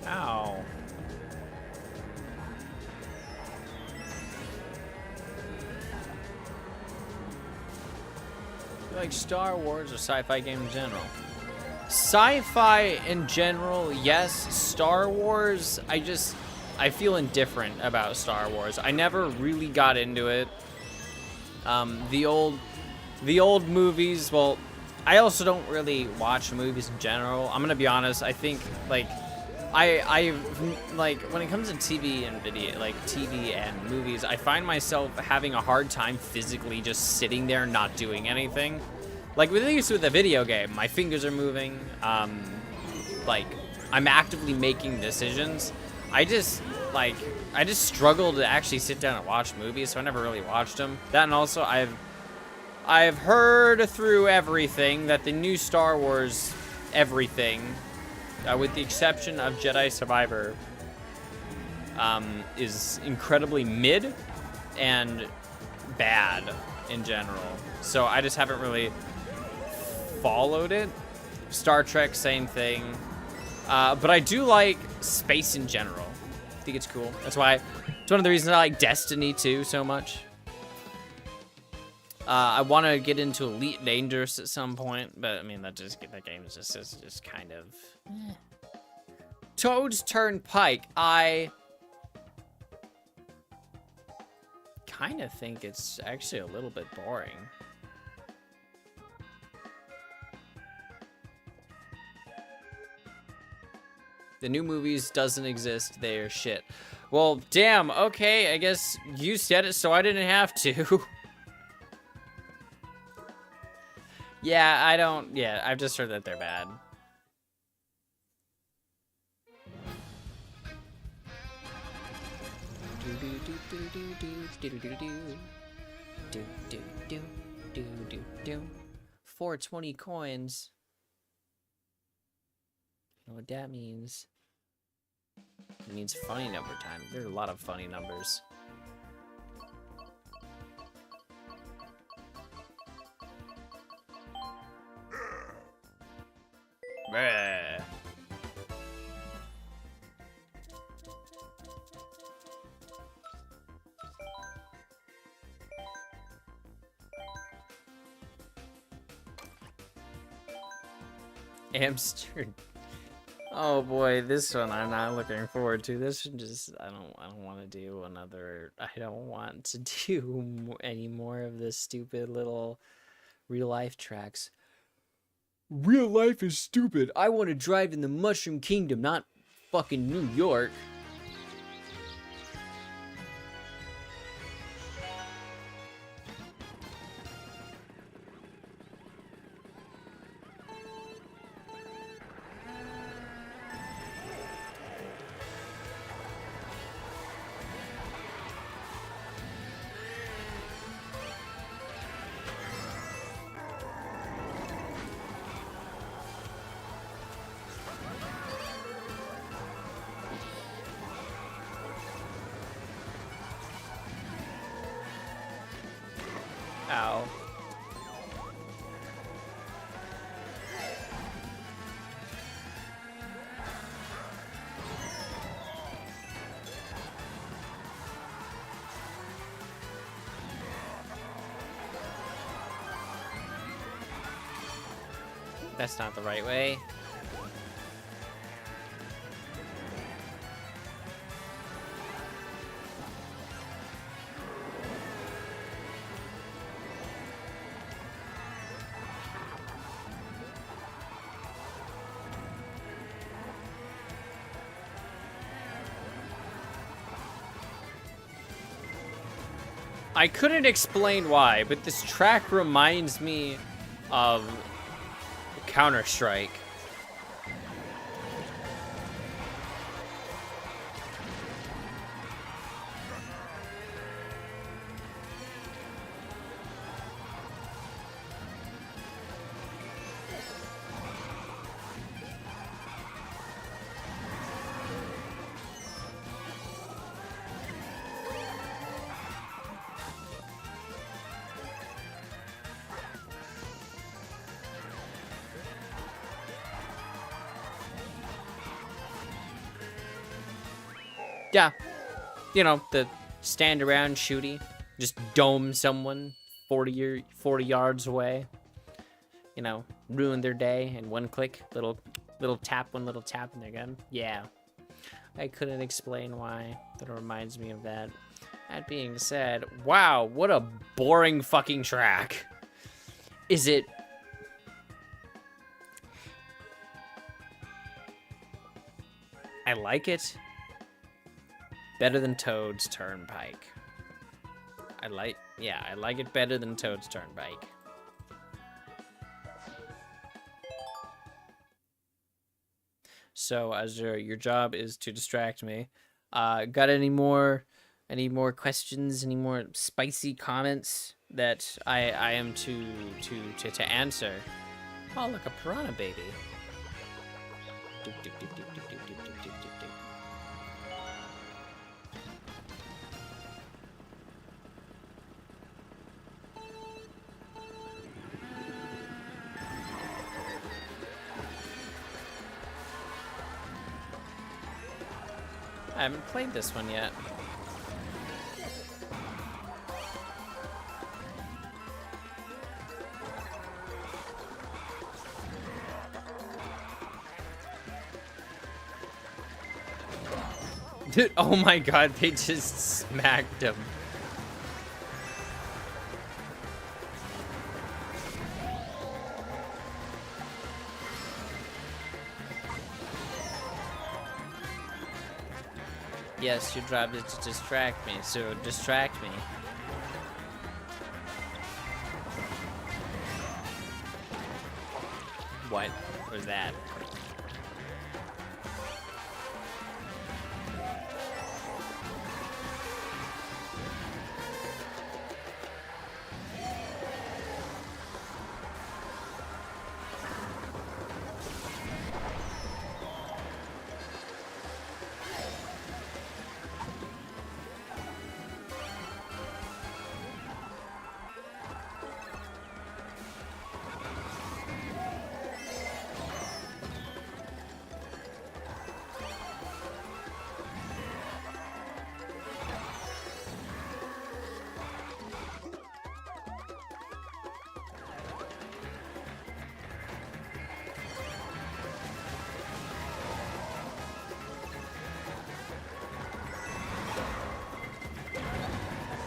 Ow. You like Star Wars or sci-fi game in general? Sci-fi in general, yes. Star Wars, I feel indifferent about Star Wars. I never really got into it. The old movies, well, I also don't really watch movies in general. I'm gonna be honest, I think, like, I like, when it comes to TV and video, like TV and movies, I find myself having a hard time physically just sitting there not doing anything. Like, at least with a video game, my fingers are moving, like, I'm actively making decisions. I just struggle to actually sit down and watch movies, so I never really watched them. That, and also I've heard through everything that the new Star Wars everything, with the exception of Jedi Survivor, is incredibly mid and bad in general. So I just haven't really followed it. Star Trek, same thing. But I do like space in general. I think it's cool. That's why it's one of the reasons I like Destiny 2 so much. I want to get into Elite Dangerous at some point, but I mean that game is just kind of. Toad's Turnpike. I kind of think it's actually a little bit boring. The new movies doesn't exist. They are shit. Well, damn. Okay, I guess you said it, so I didn't have to. Yeah, I don't. Yeah, I've just heard that they're bad. Do 420 coins. You know what that means? It means funny number time. There are a lot of funny numbers. Bruh. Hamster. Oh boy, this one I'm not looking forward to. This one just I don't want to do another. I don't want to do any more of this stupid little real life tracks. Real life is stupid. I want to drive in the Mushroom Kingdom, not fucking New York. Ow. That's not the right way. I couldn't explain why, but this track reminds me of Counter-Strike. Yeah, you know, the stand around shooty, just dome someone 40 yards away. You know, ruin their day in one click, little tap, one little tap, and they're gone. Yeah, I couldn't explain why. That reminds me of that. That being said, wow, what a boring fucking track. Is it? I like it. Better than Toad's Turnpike. I like it better than Toad's Turnpike. So, Azure, your job is to distract me. Got any more questions? Any more spicy comments that I am to answer? Oh, look, a piranha baby. Doop, doop, doop, doop, doop, doop, doop, doop, doop, doop. I haven't played this one yet. Dude, oh my god, they just smacked him. Yes, your job is to distract me, so distract me. What was that?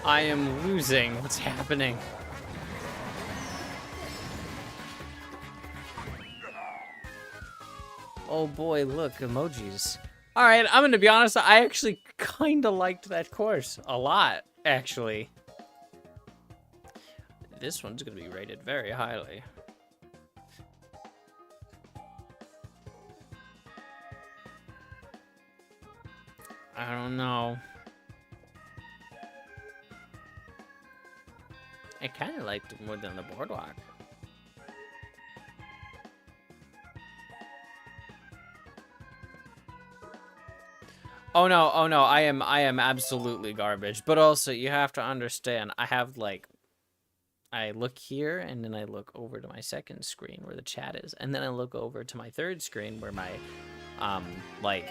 I am losing. What's happening? Oh boy, look, emojis. Alright, I'm gonna be honest, I actually kinda liked that course. A lot, actually. This one's gonna be rated very highly. I don't know. I kind of liked it more than the boardwalk. Oh no, I am absolutely garbage. But also, you have to understand, I have like, I look here, and then I look over to my second screen where the chat is, and then I look over to my third screen where my, like,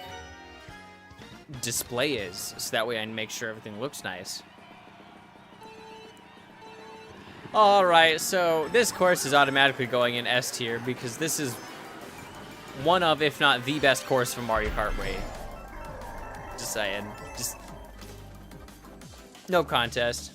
display is, so that way I make sure everything looks nice. Alright, so this course is automatically going in S tier because this is one of, if not the best course from Mario Kart Wii. Just saying. Just no contest.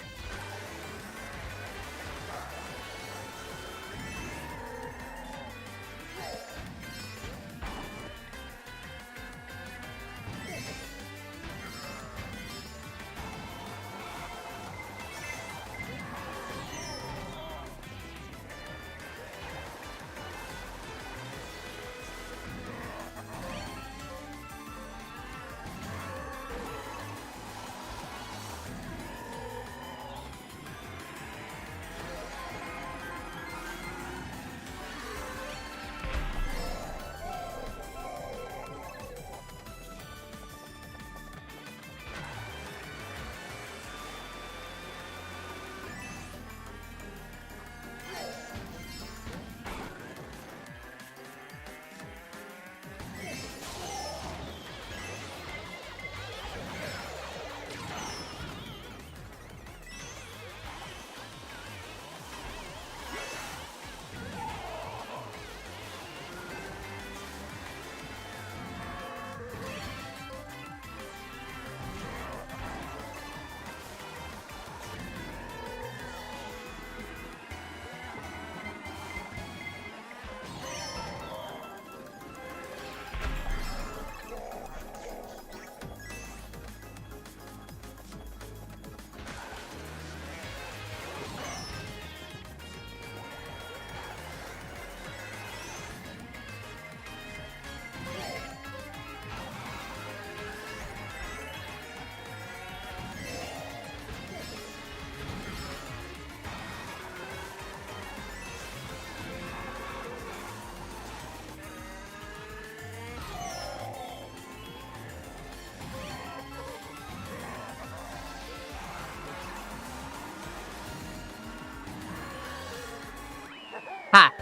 Ha!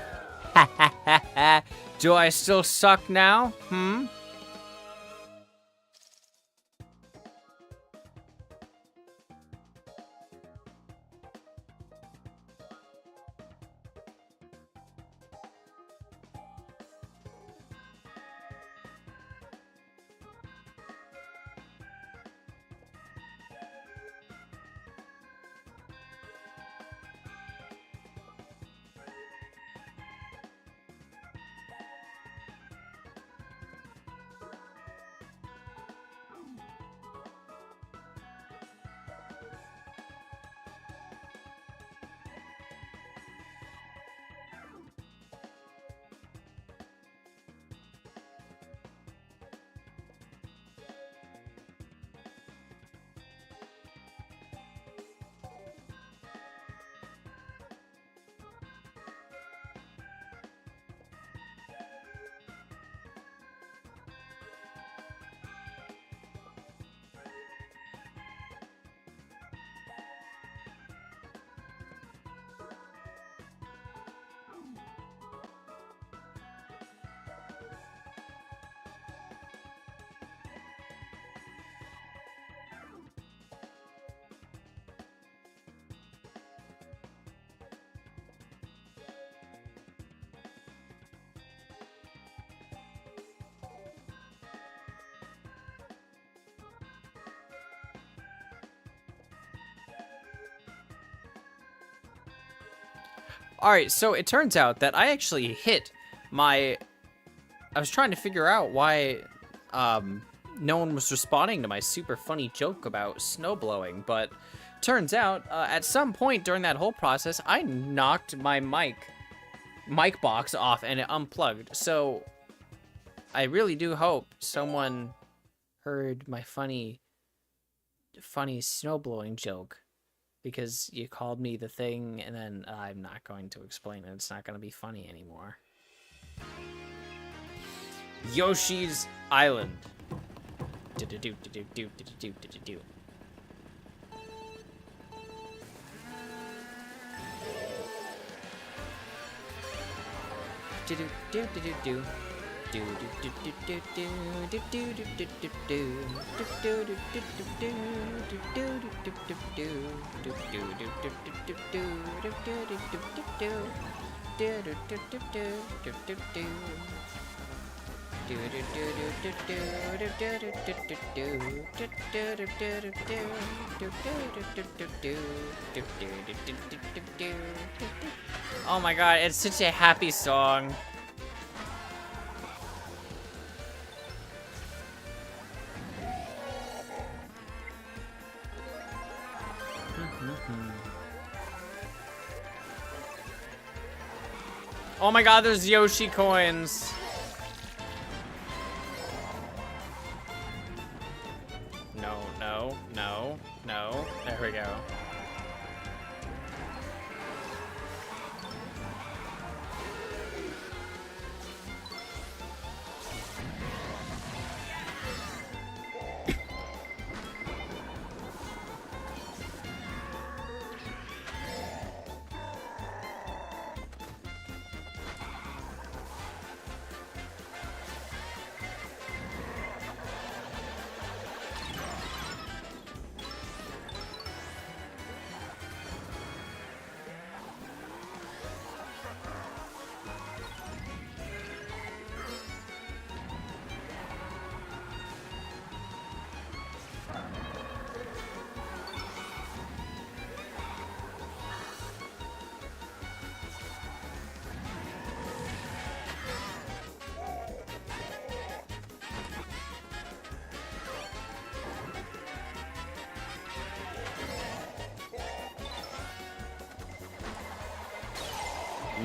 Ha ha ha ha! Do I still suck now? Hmm? All right, so it turns out that I actually hit my... I was trying to figure out why no one was responding to my super funny joke about snow blowing, but turns out at some point during that whole process, I knocked my mic box off and it unplugged. So I really do hope someone heard my funny snow blowing joke, because you called me the thing, and then I'm not going to explain it. It's not going to be funny anymore. Yoshi's Island. Do-do-do-do-do-do-do-do-do-do. Do-do-do-do-do-do. Oh my god, it's such a happy song. Oh my god, there's Yoshi coins. No, no, no, no. There we go.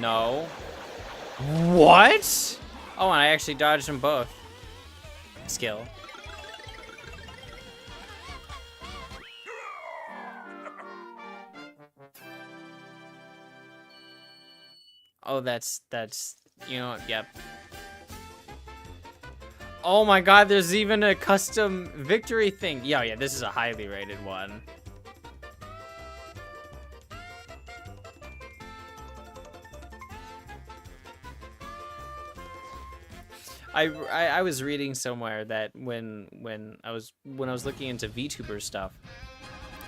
No. What? Oh, and I actually dodged them both. Skill. Oh, that's, you know, yep. Oh my god, there's even a custom victory thing. Yeah, this is a highly rated one. I was reading somewhere that when I was looking into VTuber stuff,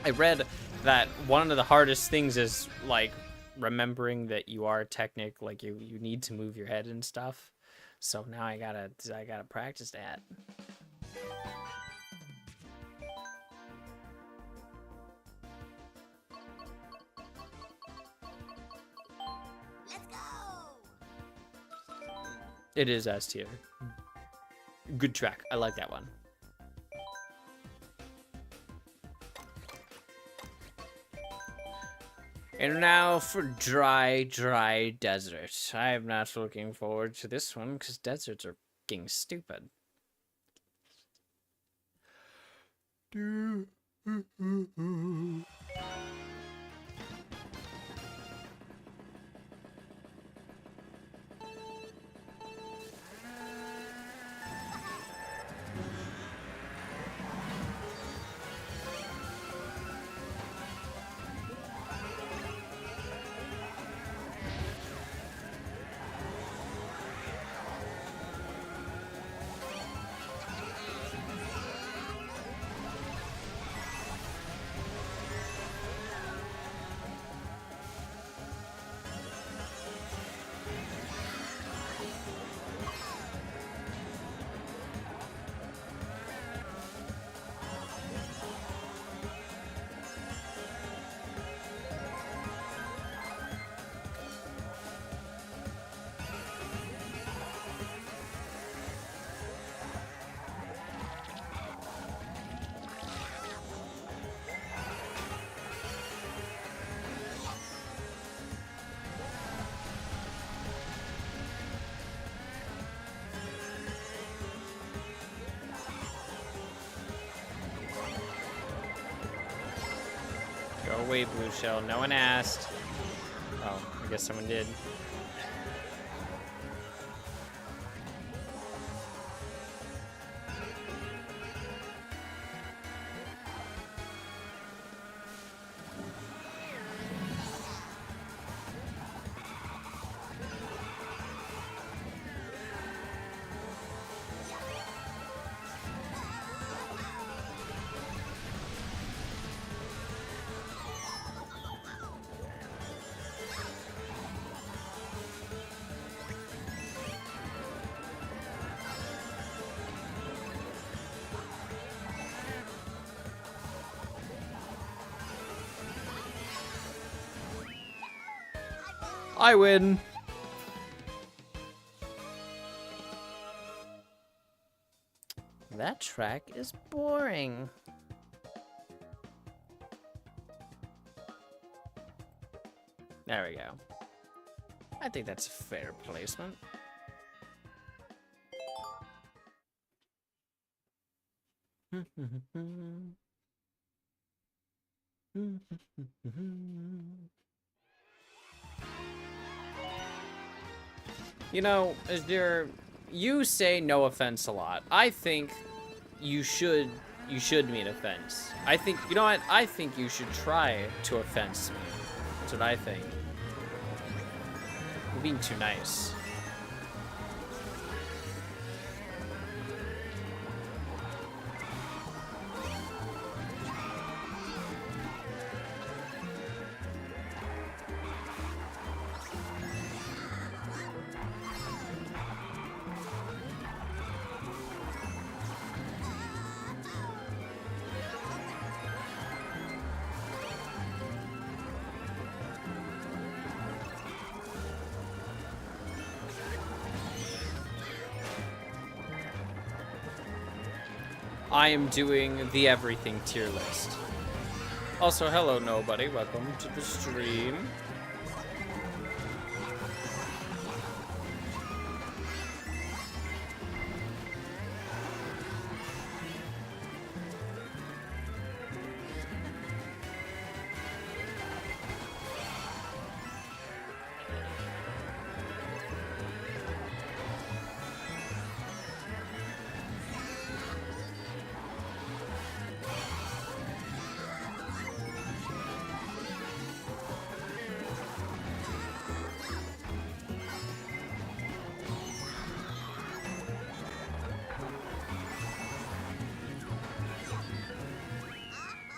I read that one of the hardest things is like remembering that you are Technic, like you need to move your head and stuff. So now I gotta practice that. Let's go. It is S tier. Good track. I like that one. And now for dry desert. I am not looking forward to this one because deserts are fucking stupid. away, Blue Shell. No one asked. Oh, I guess someone did. I win. That track is boring. There we go. I think that's a fair placement. You know, you say no offense a lot. I think you should mean offense. I think, you know what? I think you should try to offense me. That's what I think. You're being too nice. I am doing the everything tier list. Also, hello nobody, welcome to the stream.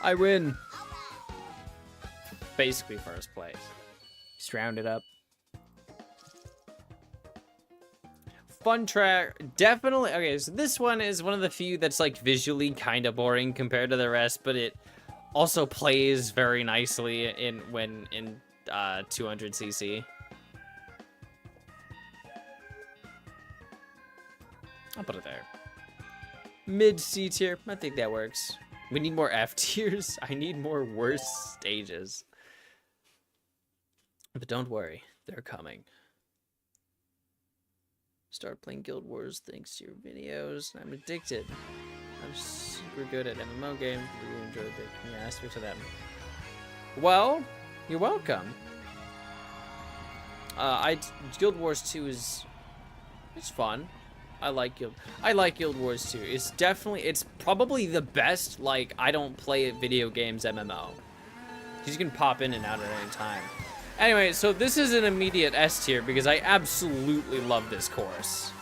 I win. Basically first place. Just round it up. Fun track. Definitely. Okay, so this one is one of the few that's like visually kind of boring compared to the rest, but it also plays very nicely in 200cc. I'll put it there. Mid C tier. I think that works. We need more F tiers. I need more worse stages. But don't worry, they're coming. Start playing Guild Wars thanks to your videos. I'm addicted. I'm super good at MMO games. Really enjoy the community aspect of them. Well, you're welcome. Guild Wars 2 it's fun. I like Guild Wars 2. It's probably the best, like, I don't play video games MMO. You can pop in and out at any time. Anyway, so this is an immediate S tier because I absolutely love this course.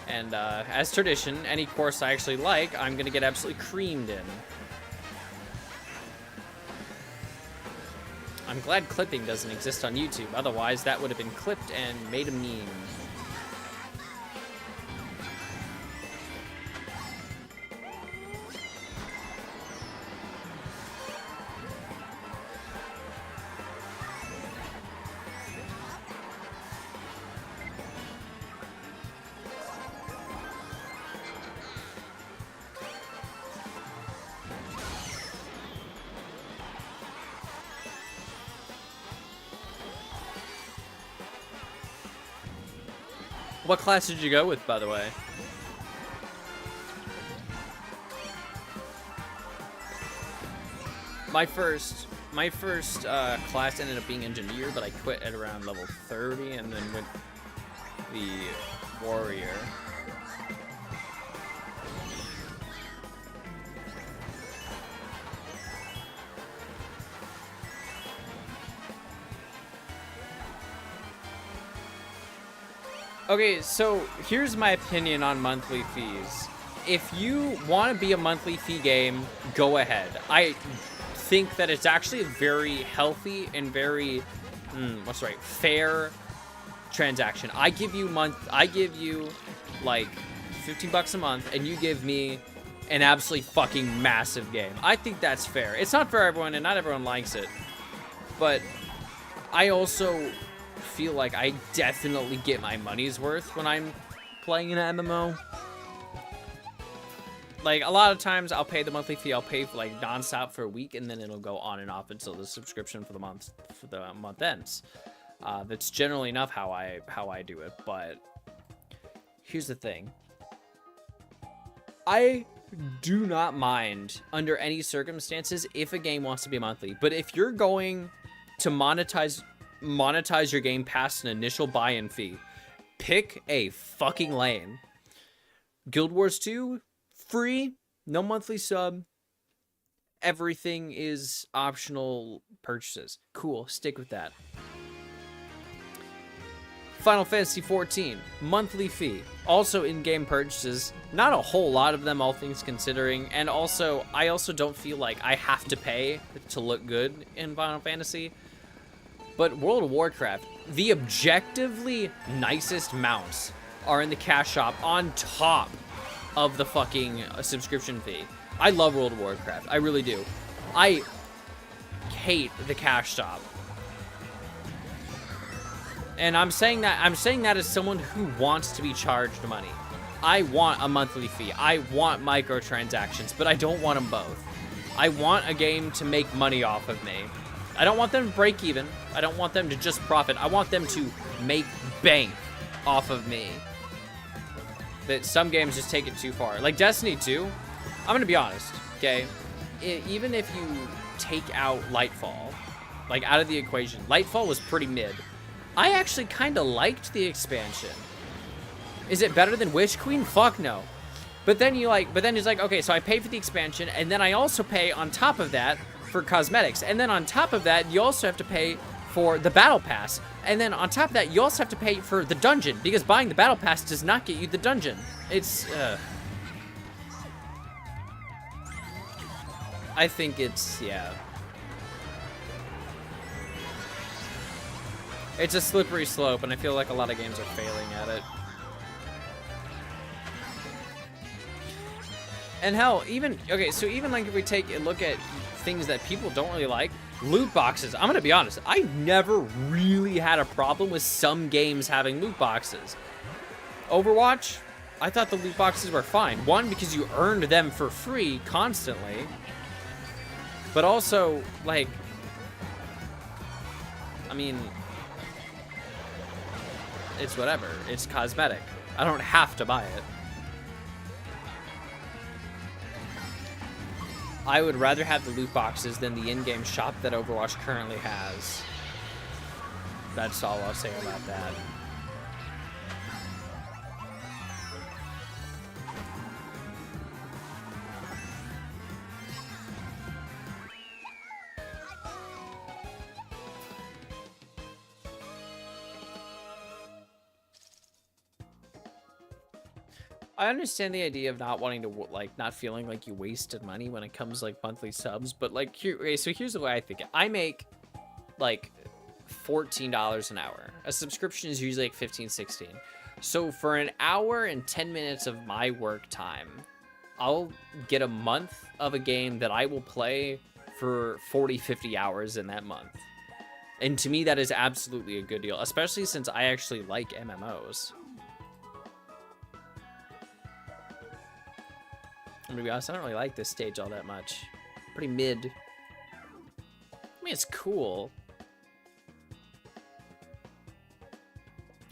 And as tradition, any course I actually like, I'm gonna get absolutely creamed in. I'm glad clipping doesn't exist on YouTube, otherwise that would have been clipped and made a meme. What class did you go with, by the way? My first class ended up being engineer, but I quit at around level 30 and then went the warrior. Okay, so here's my opinion on monthly fees. If you want to be a monthly fee game, go ahead. I think that it's actually a very healthy and very, fair transaction. I give you like $15 a month, and you give me an absolutely fucking massive game. I think that's fair. It's not for everyone, and not everyone likes it, but I also feel like I definitely get my money's worth when I'm playing an MMO. Like, a lot of times I'll pay the monthly fee, I'll pay for like nonstop for a week, and then it'll go on and off until the subscription for the month ends. That's generally enough how I do it. But here's the thing. I do not mind under any circumstances if a game wants to be monthly. But if you're going to monetize your game past an initial buy-in fee, pick a fucking lane. Guild Wars 2, free, no monthly sub. Everything is optional purchases. Cool, stick with that. Final Fantasy 14, monthly fee. Also in-game purchases. Not a whole lot of them, all things considering. And also, I also don't feel like I have to pay to look good in Final Fantasy. But World of Warcraft, the objectively nicest mounts are in the cash shop on top of the fucking subscription fee. I love World of Warcraft. I really do. I hate the cash shop. And I'm saying that as someone who wants to be charged money. I want a monthly fee. I want microtransactions, but I don't want them both. I want a game to make money off of me. I don't want them to break even. I don't want them to just profit. I want them to make bank off of me. That some games just take it too far. Like Destiny 2, I'm gonna be honest, okay? Even if you take out Lightfall, like out of the equation, Lightfall was pretty mid. I actually kind of liked the expansion. Is it better than Witch Queen? Fuck no. But then it's like, okay, so I pay for the expansion, and then I also pay on top of that for cosmetics. And then on top of that, you also have to pay for the battle pass. And then on top of that, you also have to pay for the dungeon, because buying the battle pass does not get you the dungeon. It's, I think it's, yeah. It's a slippery slope, and I feel like a lot of games are failing at it. And hell, even like if we take a look at things that people don't really like, loot boxes. I'm gonna be honest, I never really had a problem with some games having loot boxes. Overwatch, I thought the loot boxes were fine. One, because you earned them for free constantly. But also, like, I mean, it's whatever. It's cosmetic. I don't have to buy it. I would rather have the loot boxes than the in-game shop that Overwatch currently has. That's all I'll say about that. I understand the idea of not wanting to, like, not feeling like you wasted money when it comes, like, monthly subs, but, like, here, okay, so here's the way I think it. I make, like, $14 an hour. A subscription is usually, like, 15, 16. So for an hour and 10 minutes of my work time, I'll get a month of a game that I will play for 40, 50 hours in that month. And to me, that is absolutely a good deal, especially since I actually like MMOs. I'm gonna be honest, I don't really like this stage all that much. Pretty mid. I mean, it's cool.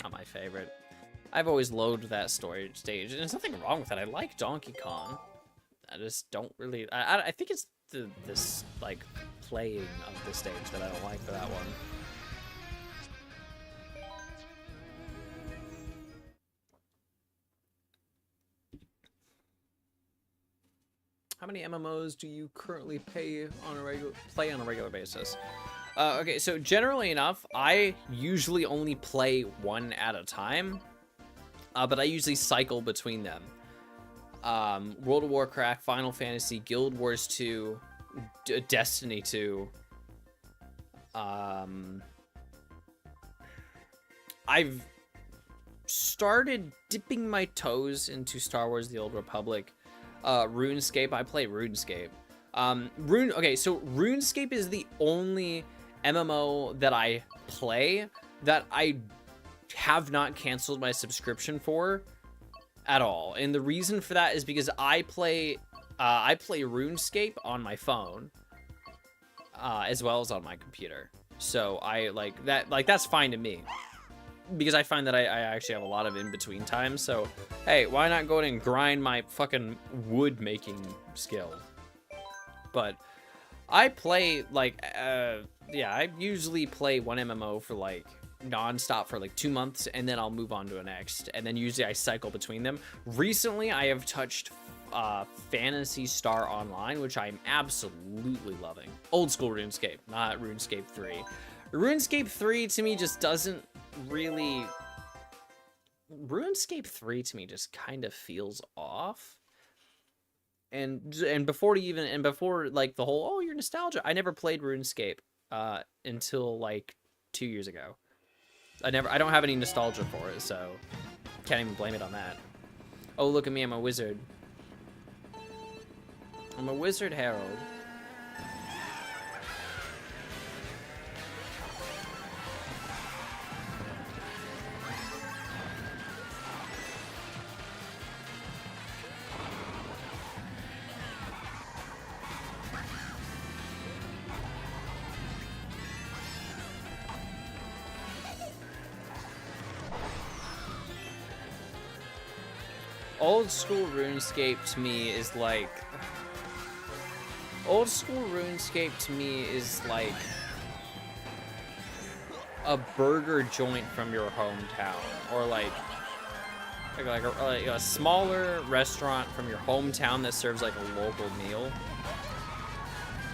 Not my favorite. I've always loathed that story stage, and there's nothing wrong with that. I like Donkey Kong. I just don't really... I think it's this, like, playing of the stage that I don't like for that one. How many MMOs do you currently play on a regular basis? Okay, so generally enough, I usually only play one at a time, but I usually cycle between them. World of Warcraft, Final Fantasy, Guild Wars 2, Destiny 2. I've started dipping my toes into Star Wars: The Old Republic. RuneScape, I play RuneScape. Okay, so RuneScape is the only MMO that I play that I have not canceled my subscription for at all. And the reason for that is because I play RuneScape on my phone, as well as on my computer. So I like that, that's fine to me, because I find that I actually have a lot of in-between time. So, hey, why not go ahead and grind my fucking wood-making skill? But I play, like, yeah, I usually play one MMO for, like, non-stop for, like, 2 months, and then I'll move on to a next. And then usually I cycle between them. Recently, I have touched Phantasy Star Online, which I'm absolutely loving. Old school RuneScape, not RuneScape 3. RuneScape 3, to me, just doesn't really... RuneScape 3 to me just kind of feels off. And before like the whole, oh, you're nostalgia, I never played RuneScape until like 2 years ago. I don't have any nostalgia for it, so can't even blame it on that. Oh, look at me, I'm a wizard. I'm a wizard herald. Old school RuneScape to me is like... Old school RuneScape to me is like a burger joint from your hometown, or like a smaller restaurant from your hometown that serves like a local meal.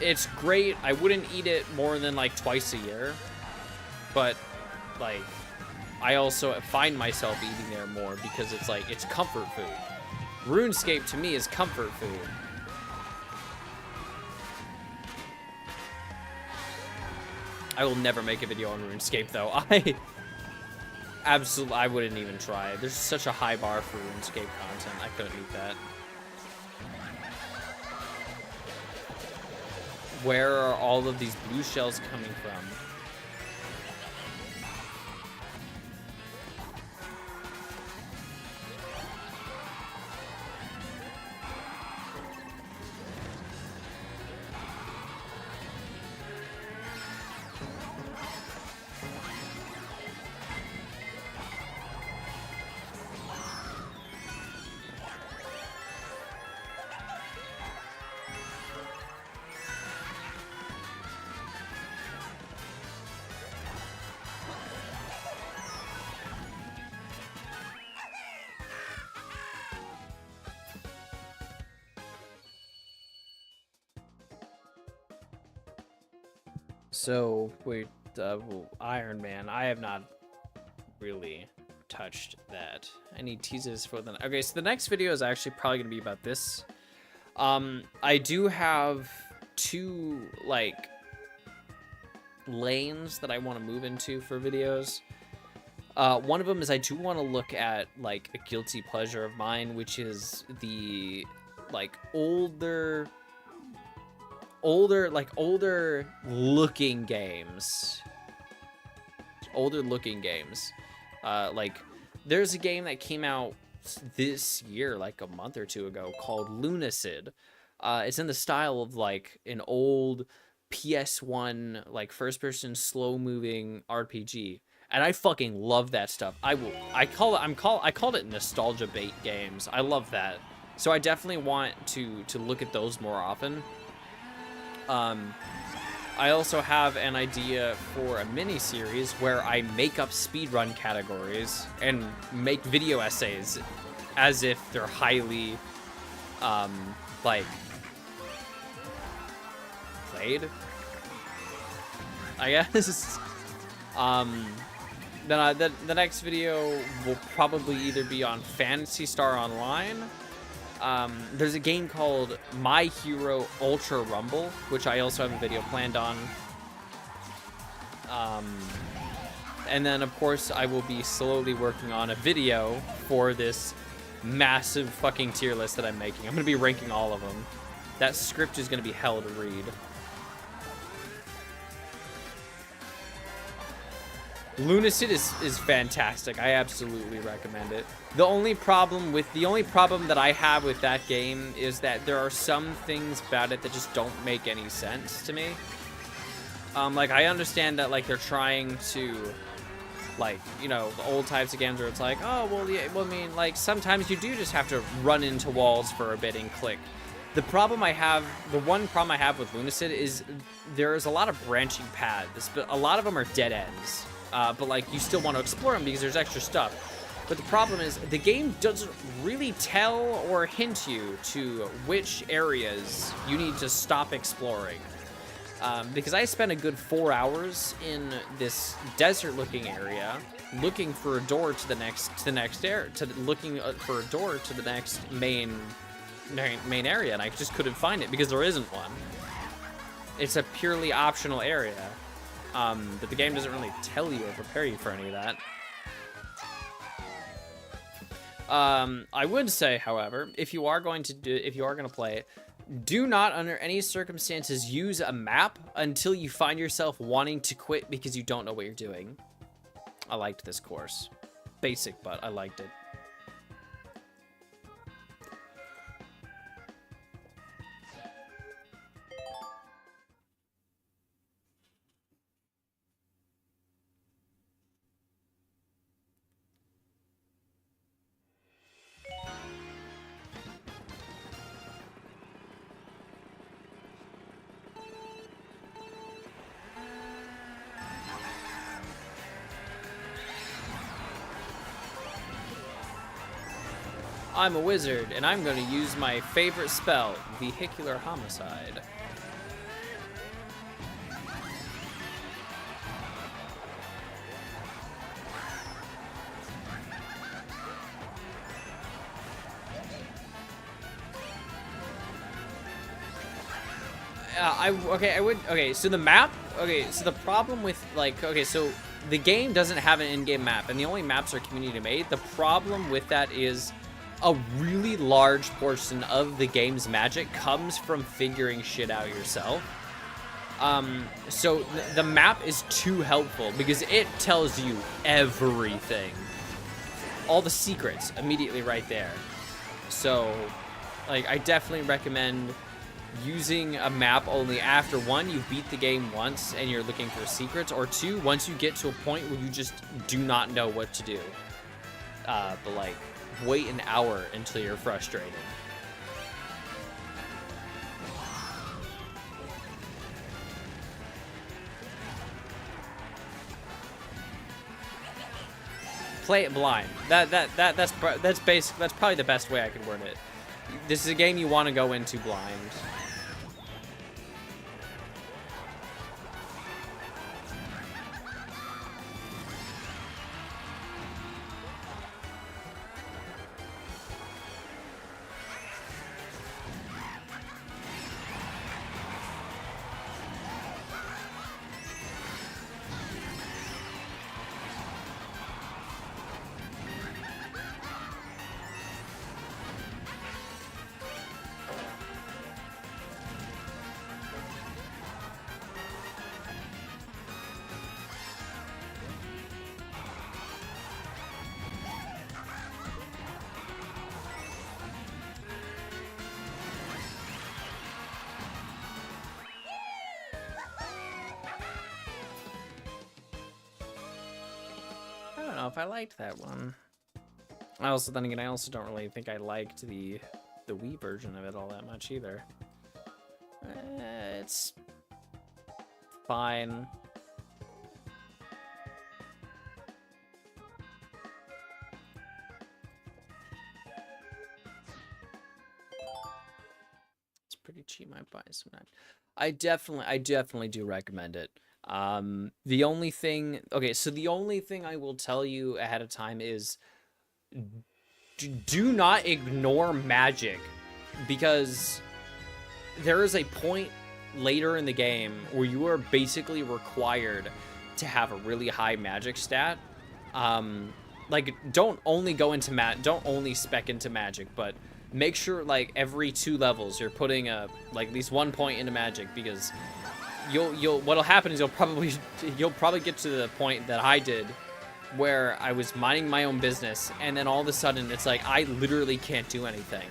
It's great. I wouldn't eat it more than like twice a year, but like I also find myself eating there more because it's like, it's comfort food. RuneScape to me is comfort food. I will never make a video on RuneScape though. I wouldn't even try. There's such a high bar for RuneScape content. I couldn't meet that. Where are all of these blue shells coming from? So, wait, Iron Man, I have not really touched that. Any teases for the... Okay, so the next video is actually probably going to be about this. I do have two, like, lanes that I want to move into for videos. One of them is I do want to look at, like, a guilty pleasure of mine, which is the, like, older looking games. Like, there's a game that came out this year, like a month or two ago, called Lunacid. It's in the style of like an old PS1, like first-person slow-moving RPG, and I fucking love that stuff. I called it nostalgia bait games. I love that, so I definitely want to look at those more often. I also have an idea for a mini series where I make up speedrun categories and make video essays as if they're highly, like, played, I guess. Then the next video will probably either be on Phantasy Star Online. There's a game called My Hero Ultra Rumble, which I also have a video planned on. And then, of course, I will be slowly working on a video for this massive fucking tier list that I'm making. I'm going to be ranking all of them. That script is going to be hell to read. Lunacid is fantastic. I absolutely recommend it. The only problem that I have with that game is that there are some things about it that just don't make any sense to me. Like, I understand that, like, they're trying to, like, you know, the old types of games where it's like, oh, well, yeah, well, I mean, like, sometimes you do just have to run into walls for a bit and click. The one problem I have with Lunacid is there is a lot of branching paths, but a lot of them are dead ends. But, like, you still want to explore them because there's extra stuff. But the problem is the game doesn't really tell or hint you to which areas you need to stop exploring. Because I spent a good 4 hours in this desert-looking area looking for a door to the next main area, and I just couldn't find it because there isn't one. It's a purely optional area. But the game doesn't really tell you or prepare you for any of that. I would say, however, if you are going to play it, do not under any circumstances use a map until you find yourself wanting to quit because you don't know what you're doing. I liked this course. Basic, but I liked it. I'm a wizard, and I'm going to use my favorite spell, Vehicular Homicide. So the map, so the problem with, like, so the game doesn't have an in-game map, and the only maps are community made. The problem with that is a really large portion of the game's magic comes from figuring shit out yourself. So the map is too helpful because it tells you everything. All the secrets immediately right there. So, like, I definitely recommend using a map only after, one, you've beat the game once and you're looking for secrets, or two, once you get to a point where you just do not know what to do. But, like, wait an hour until you're frustrated. Play it blind. That's probably the best way I could word it. This is a game you want to go into blind. I don't know if I liked that one. I also don't really think I liked the Wii version of it all that much either. It's fine. It's pretty cheap. I buy sometimes. I definitely do recommend it. The only thing, okay, so the only thing I will tell you ahead of time is do not ignore magic, because there is a point later in the game where you are basically required to have a really high magic stat. Like, don't only don't only spec into magic, but make sure like every 2 levels you're putting like at least 1 point into magic, because what'll happen is you'll probably get to the point that I did, where I was minding my own business, and then all of a sudden it's like I literally can't do anything.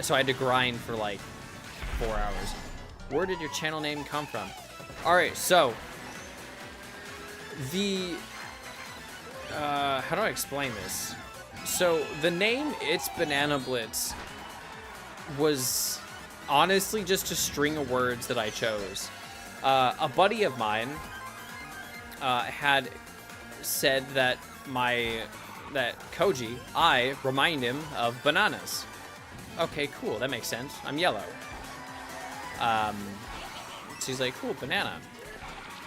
So I had to grind for like 4 hours. Where did your channel name come from? All right, so the how do I explain this? So the name It's Banana Blitz was honestly just a string of words that I chose. A buddy of mine had said that Koji, I remind him of bananas. Okay, cool, that makes sense. I'm yellow. So he's like, cool, banana.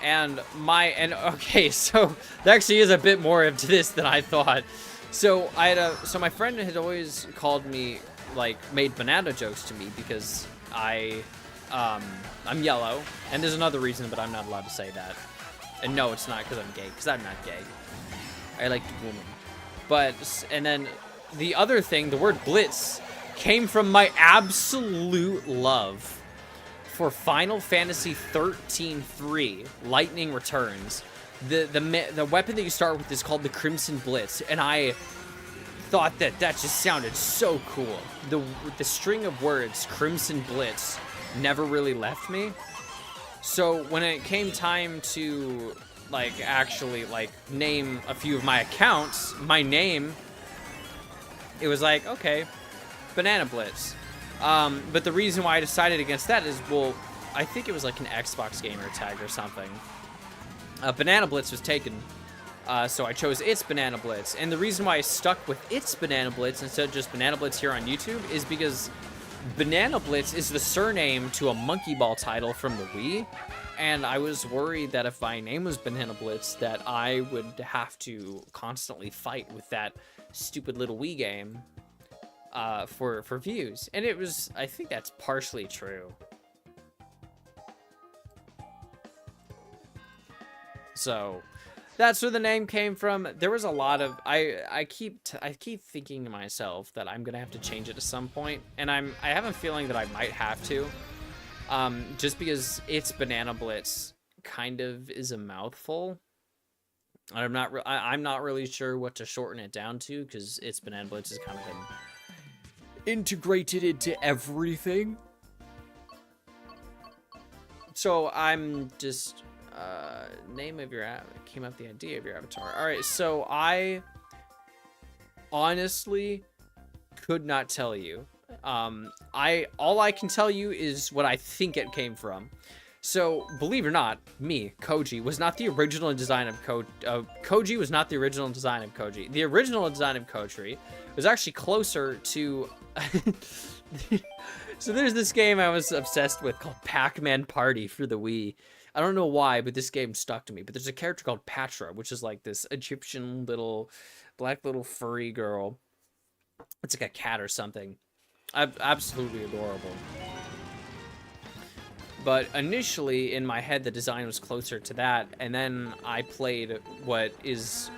And okay, so there actually is a bit more to this than I thought. So so my friend had always called me, like, made banana jokes to me because I'm yellow, and there's another reason, but I'm not allowed to say that. And no, it's not because I'm gay, because I'm not gay. I like women. And then the other thing, the word blitz, came from my absolute love for Final Fantasy 13-3, Lightning Returns. The weapon that you start with is called the Crimson Blitz, and I thought that just sounded so cool. The string of words, Crimson Blitz, never really left me. So when it came time to, like, actually, like, name a few of my accounts, my name, it was like, okay, Banana Blitz. But the reason why I decided against that is, well, I think it was like an Xbox gamer tag or something. Banana Blitz was taken, so I chose It's Banana Blitz. And the reason why I stuck with It's Banana Blitz instead of just Banana Blitz here on YouTube is because Banana Blitz is the surname to a Monkey Ball title from the Wii. And I was worried that if my name was Banana Blitz, that I would have to constantly fight with that stupid little Wii game for views. And it was, I think that's partially true. So that's where the name came from. There was a lot of, I keep thinking to myself that I'm gonna have to change it at some point, and I have a feeling that I might have to, just because It's Banana Blitz kind of is a mouthful. I'm not really sure what to shorten it down to, because It's Banana Blitz has kind of been integrated into everything. So I'm just name of your came up the idea of your avatar. All right, so I honestly could not tell you. All I can tell you is what I think it came from. So believe it or not, me, Koji, was not the original design of Koji was not the original design of Koji. The original design of Koji was actually closer to so there's this game I was obsessed with called Pac-Man Party for the Wii. I don't know why, but this game stuck to me. But there's a character called Patra, which is like this Egyptian black little furry girl. It's like a cat or something. Absolutely adorable. But initially, in my head, the design was closer to that. And then I played what is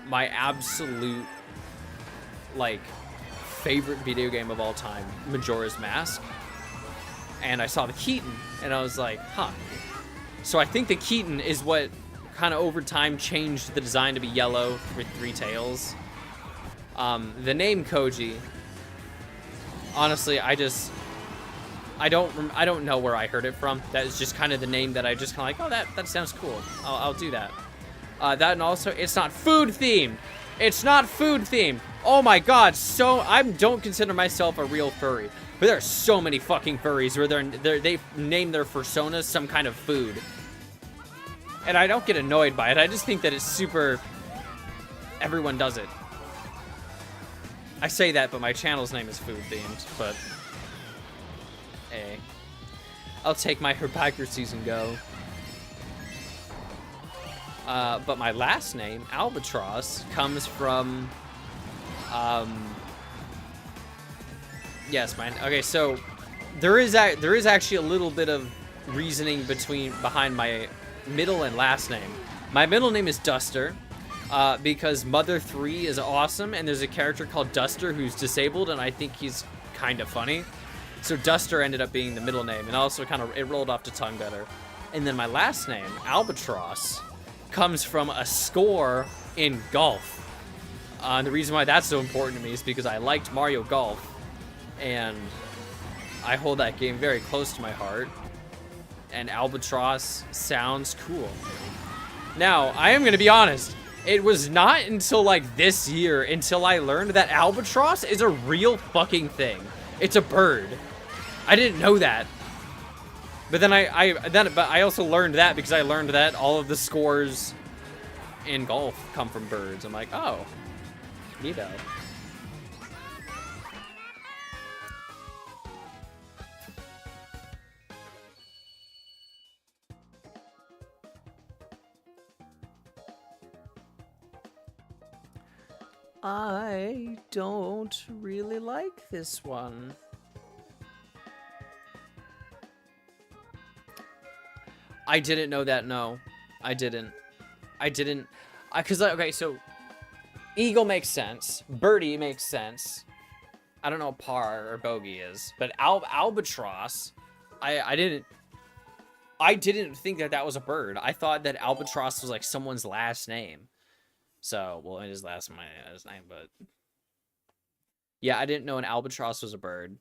my absolute, like, favorite video game of all time, Majora's Mask. And I saw the Keaton, and I was like, huh. So I think the Keaton is what kind of over time changed the design to be yellow with 3 tails. The name Koji, honestly, I don't know where I heard it from. That is just kind of the name that I just kind of like, oh, that sounds cool. I'll do that. That, and also, it's not food themed. It's not food themed. Oh my god, so I don't consider myself a real furry, but there are so many fucking furries where they name their personas some kind of food. And I don't get annoyed by it. I just think that it's super... Everyone does it. I say that, but my channel's name is food themed, but... Hey. I'll take my hypocrisies and go. But my last name, Albatross, comes from... Yes, man. Okay, so... There is actually a little bit of reasoning behind my middle and last name. My middle name is Duster, because Mother 3 is awesome, and there's a character called Duster who's disabled, and I think he's kind of funny. So Duster ended up being the middle name, and also it rolled off the tongue better. And then my last name, Albatross, comes from a score in golf. And the reason why that's so important to me is because I liked Mario Golf, and I hold that game very close to my heart, and Albatross sounds cool. Now, I am going to be honest. It was not until like this year until I learned that Albatross is a real fucking thing. It's a bird. I didn't know that. But then I also learned that because I learned that all of the scores in golf come from birds. I'm like, oh, neato. I don't really like this one. I didn't know that, no. I didn't. Because, okay, so... Eagle makes sense. Birdie makes sense. I don't know what par or bogey is. But Albatross, I didn't think that was a bird. I thought that Albatross was, like, someone's last name. So, well, it is last name, but... Yeah, I didn't know an albatross was a bird.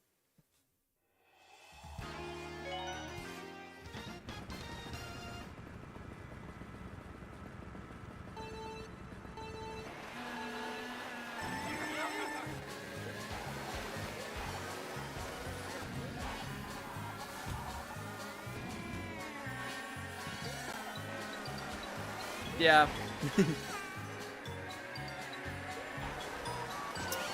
Yeah.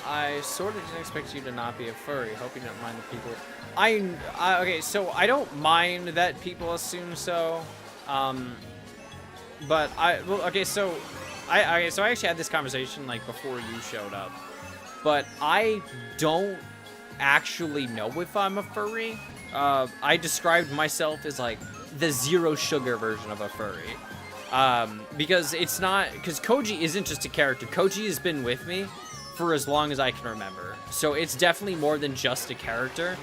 I sort of didn't expect you to not be a furry. Hope you don't mind the people. Okay, so I don't mind that people assume so. But okay, so I actually had this conversation like before you showed up. But I don't actually know if I'm a furry. I described myself as like the zero sugar version of a furry. Because Koji isn't just a character. Koji has been with me for as long as I can remember. So it's definitely more than just a character.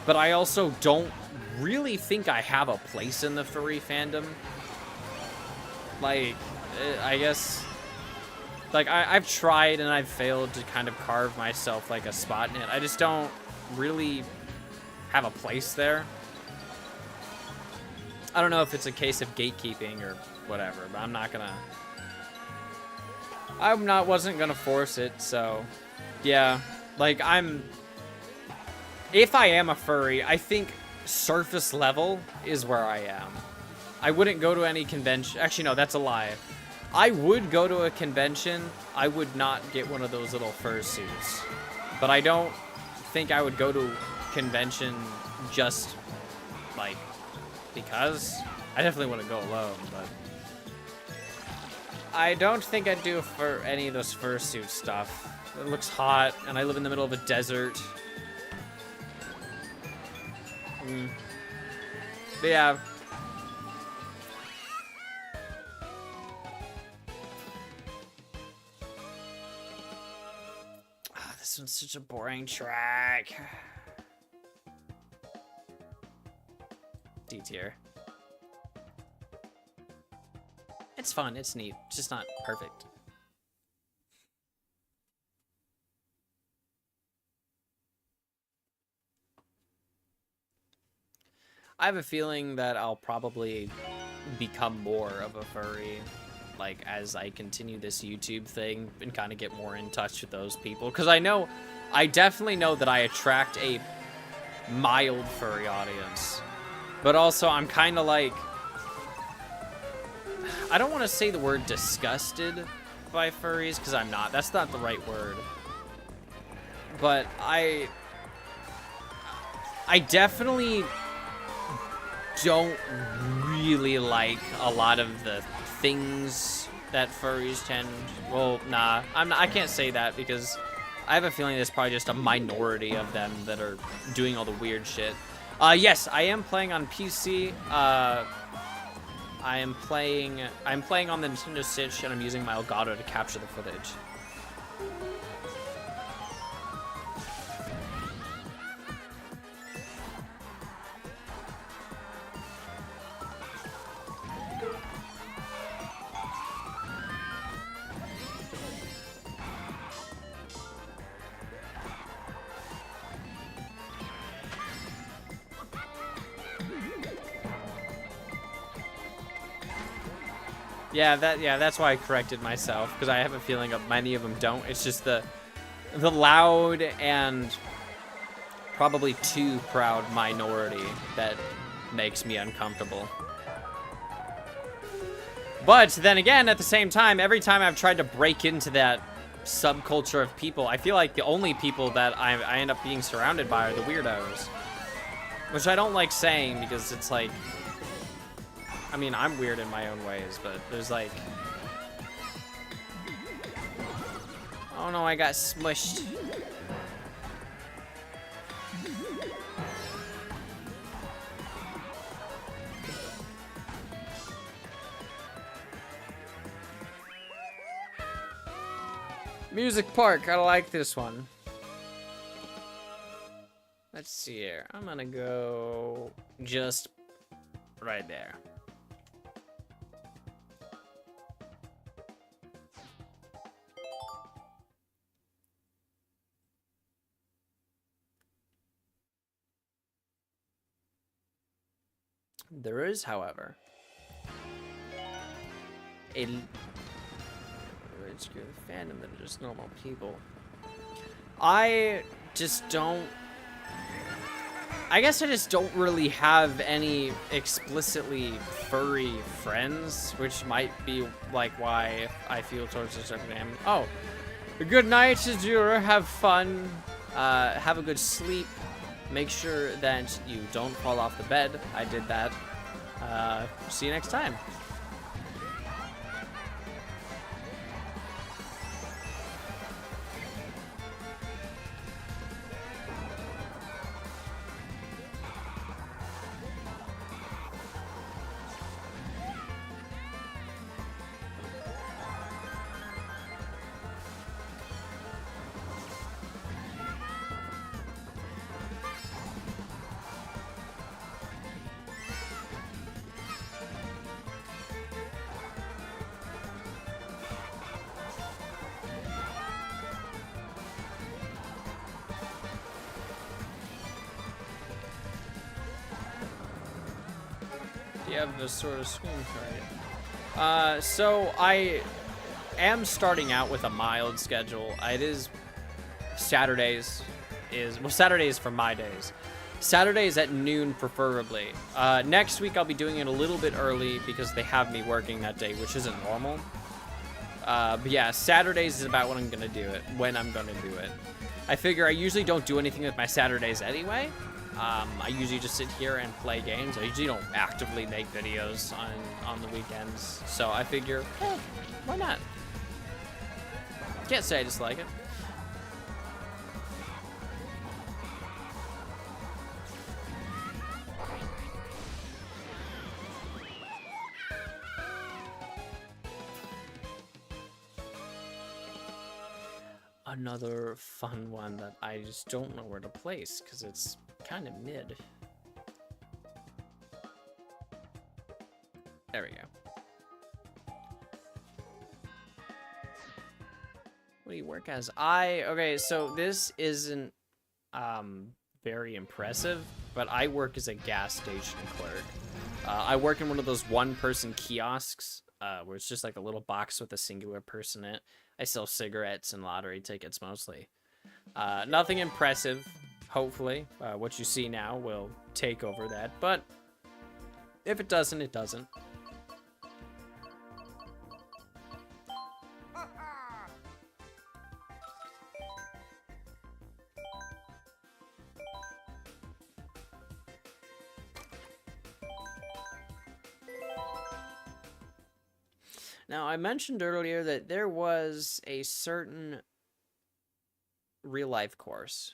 But I also don't really think I have a place in the furry fandom. Like, I guess... Like, I've tried and I've failed to kind of carve myself like a spot in it. I just don't really have a place there. I don't know if it's a case of gatekeeping or whatever, but wasn't gonna force it, so yeah. Like, if I am a furry, I think surface level is where I am. I wouldn't go to any convention. Actually, no, that's a lie. I would go to a convention. I would not get one of those little fursuits. But I don't think I would go to a convention just, like, because. I definitely wouldn't go alone, but... I don't think I'd do for any of those fursuit stuff. It looks hot, and I live in the middle of a desert. But yeah. This one's such a boring track. D tier. It's fun, it's neat, it's just not perfect. I have a feeling that I'll probably become more of a furry, like, as I continue this YouTube thing and kind of get more in touch with those people. Because I definitely know that I attract a mild furry audience. But also, I'm kind of like... I don't want to say the word disgusted by furries, because I'm not. That's not the right word. But I definitely don't really like a lot of the things that furries tend. Well, nah, I can't say that because I have a feeling there's probably just a minority of them that are doing all the weird shit. Yes, I am playing on PC. I'm playing on the Nintendo Switch, and I'm using my Elgato to capture the footage. Yeah, that's why I corrected myself, because I have a feeling of many of them don't. It's just the loud and probably too proud minority that makes me uncomfortable. But then again, at the same time, every time I've tried to break into that subculture of people, I feel like the only people that I end up being surrounded by are the weirdos. Which I don't like saying, because it's like, I mean, I'm weird in my own ways, but there's like... Oh no, I got smushed. Music Park, I like this one. Let's see here. I'm gonna go just right there. There is, however, a fandom that are just normal people. I just don't... I guess I just don't really have any explicitly furry friends, which might be like why I feel towards a certain fandom. Oh, good night, Azura. Have fun. Have a good sleep. Make sure that you don't fall off the bed. I did that. See you next time. You have the sort of swing target. So I am starting out with a mild schedule. It is Saturdays for my days. Saturdays at noon, preferably. Next week I'll be doing it a little bit early because they have me working that day, which isn't normal. But yeah, Saturdays is about when I'm gonna do it. I figure I usually don't do anything with my Saturdays anyway. I usually just sit here and play games. I usually don't actively make videos on the weekends. So I figure, hey, why not? Can't say I dislike it. Another fun one that I just don't know where to place because it's kind of mid. There we go. What do you work as? Okay, so this isn't very impressive, but I work as a gas station clerk. I work in one of those one-person kiosks where it's just like a little box with a singular person in it. I sell cigarettes and lottery tickets mostly. Nothing impressive. Hopefully, what you see now will take over that, but if it doesn't, it doesn't. Now, I mentioned earlier that there was a certain real-life course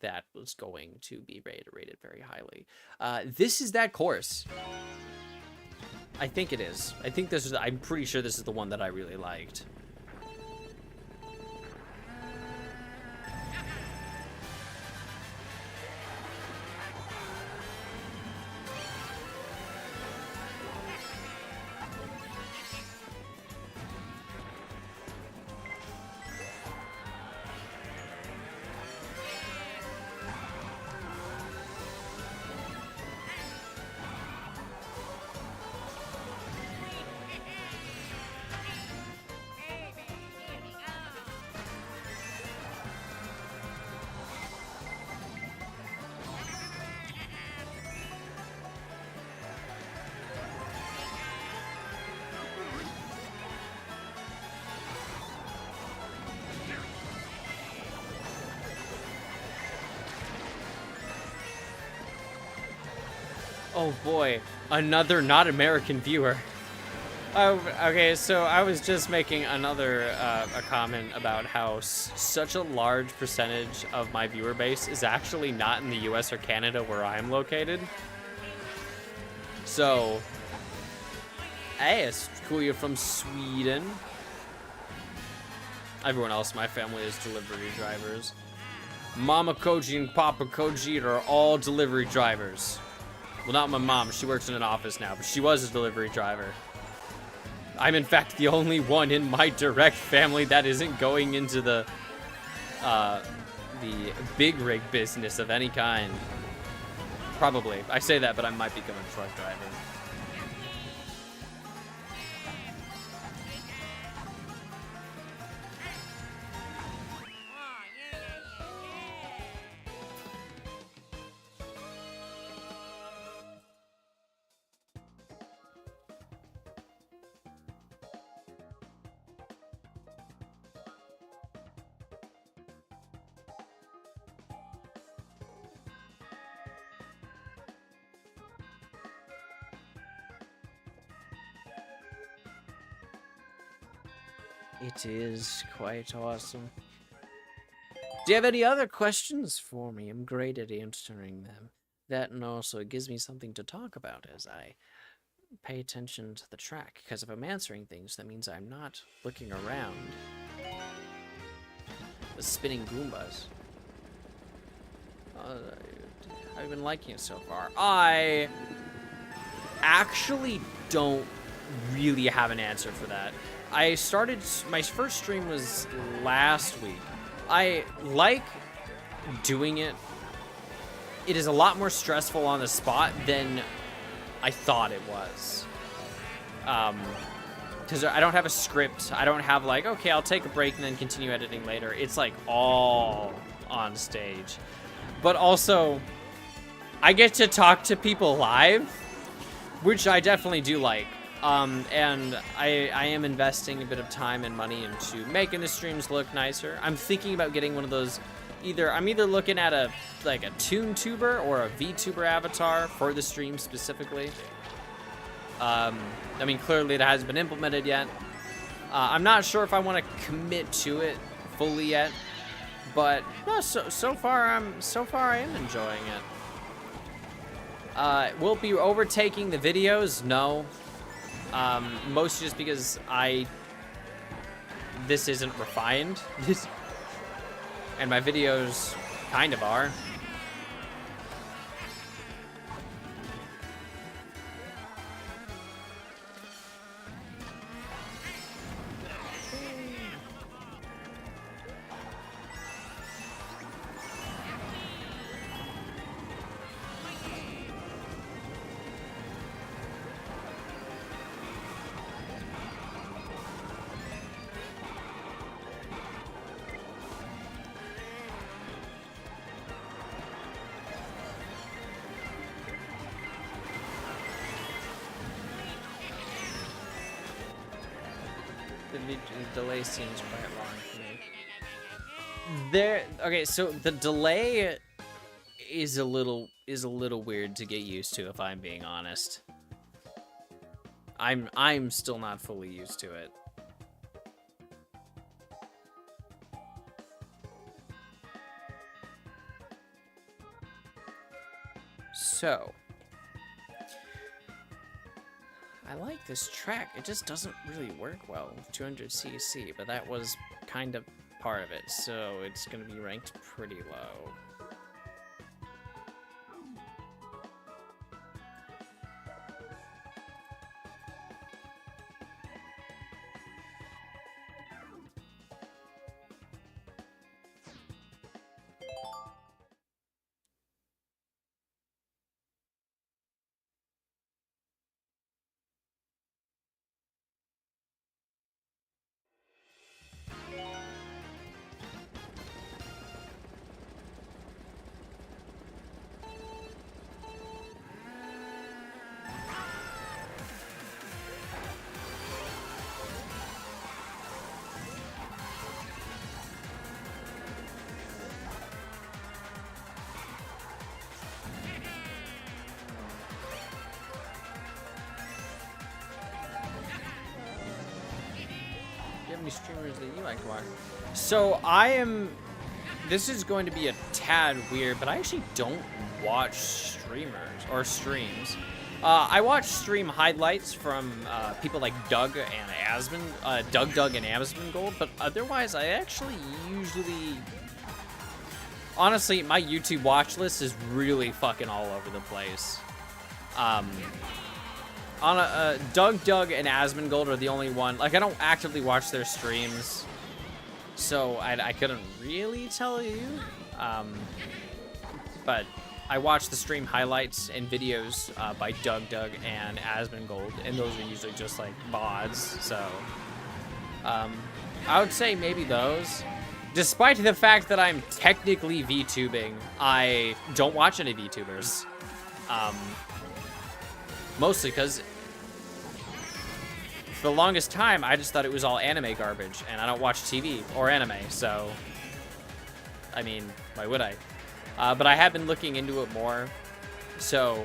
that was going to be rated very highly. This is that course. I think it is. I'm pretty sure this is the one that I really liked. Oh boy, another not American viewer. Oh, okay, so I was just making another a comment about how such a large percentage of my viewer base is actually not in the US or Canada where I'm located. So, hey, it's cool you're from Sweden. Everyone else in my family is delivery drivers. Mama Koji and Papa Koji are all delivery drivers. Well, not my mom. She works in an office now, but she was a delivery driver. I'm, in fact, the only one in my direct family that isn't going into the big rig business of any kind. Probably. I say that, but I might become a truck driver. It is quite awesome. Do you have any other questions for me? I'm great at answering them. That, and also it gives me something to talk about as I pay attention to the track, because if I'm answering things, that means I'm not looking around. The spinning Goombas. I've been liking it so far. I actually don't really have an answer for that. I started, my first stream was last week. I like doing it. It is a lot more stressful on the spot than I thought it was. Because I don't have a script. I don't have like, okay, I'll take a break and then continue editing later. It's like all on stage. But also, I get to talk to people live, which I definitely do like. And I am investing a bit of time and money into making the streams look nicer. I'm thinking about getting one of those. I'm either looking at a ToonTuber or a VTuber avatar for the stream specifically. I mean, clearly it hasn't been implemented yet. I'm not sure if I want to commit to it fully yet, but no, so far I am enjoying it. Will it be overtaking the videos? No. Mostly just because this isn't refined. And my videos kind of are. The delay seems quite long for me. Okay, so the delay is a little weird to get used to, if I'm being honest. I'm still not fully used to it. So, I like this track. It just doesn't really work well with 200cc, but that was kind of part of it, so it's going to be ranked pretty low. Any streamers that you like to watch? So this is going to be a tad weird, but I actually don't watch streamers or streams. I watch stream highlights from people like Doug and Asmongold, but otherwise I actually usually, honestly, my YouTube watch list is really fucking all over the place. Doug and Asmongold are the only one. Like, I don't actively watch their streams, so I couldn't really tell you. But I watch the stream highlights and videos by Doug and Asmongold, and those are usually just like mods. So I would say maybe those. Despite the fact that I'm technically VTubing, I don't watch any VTubers. Mostly because for the longest time, I just thought it was all anime garbage, and I don't watch TV or anime, so, I mean, why would I? But I have been looking into it more, so,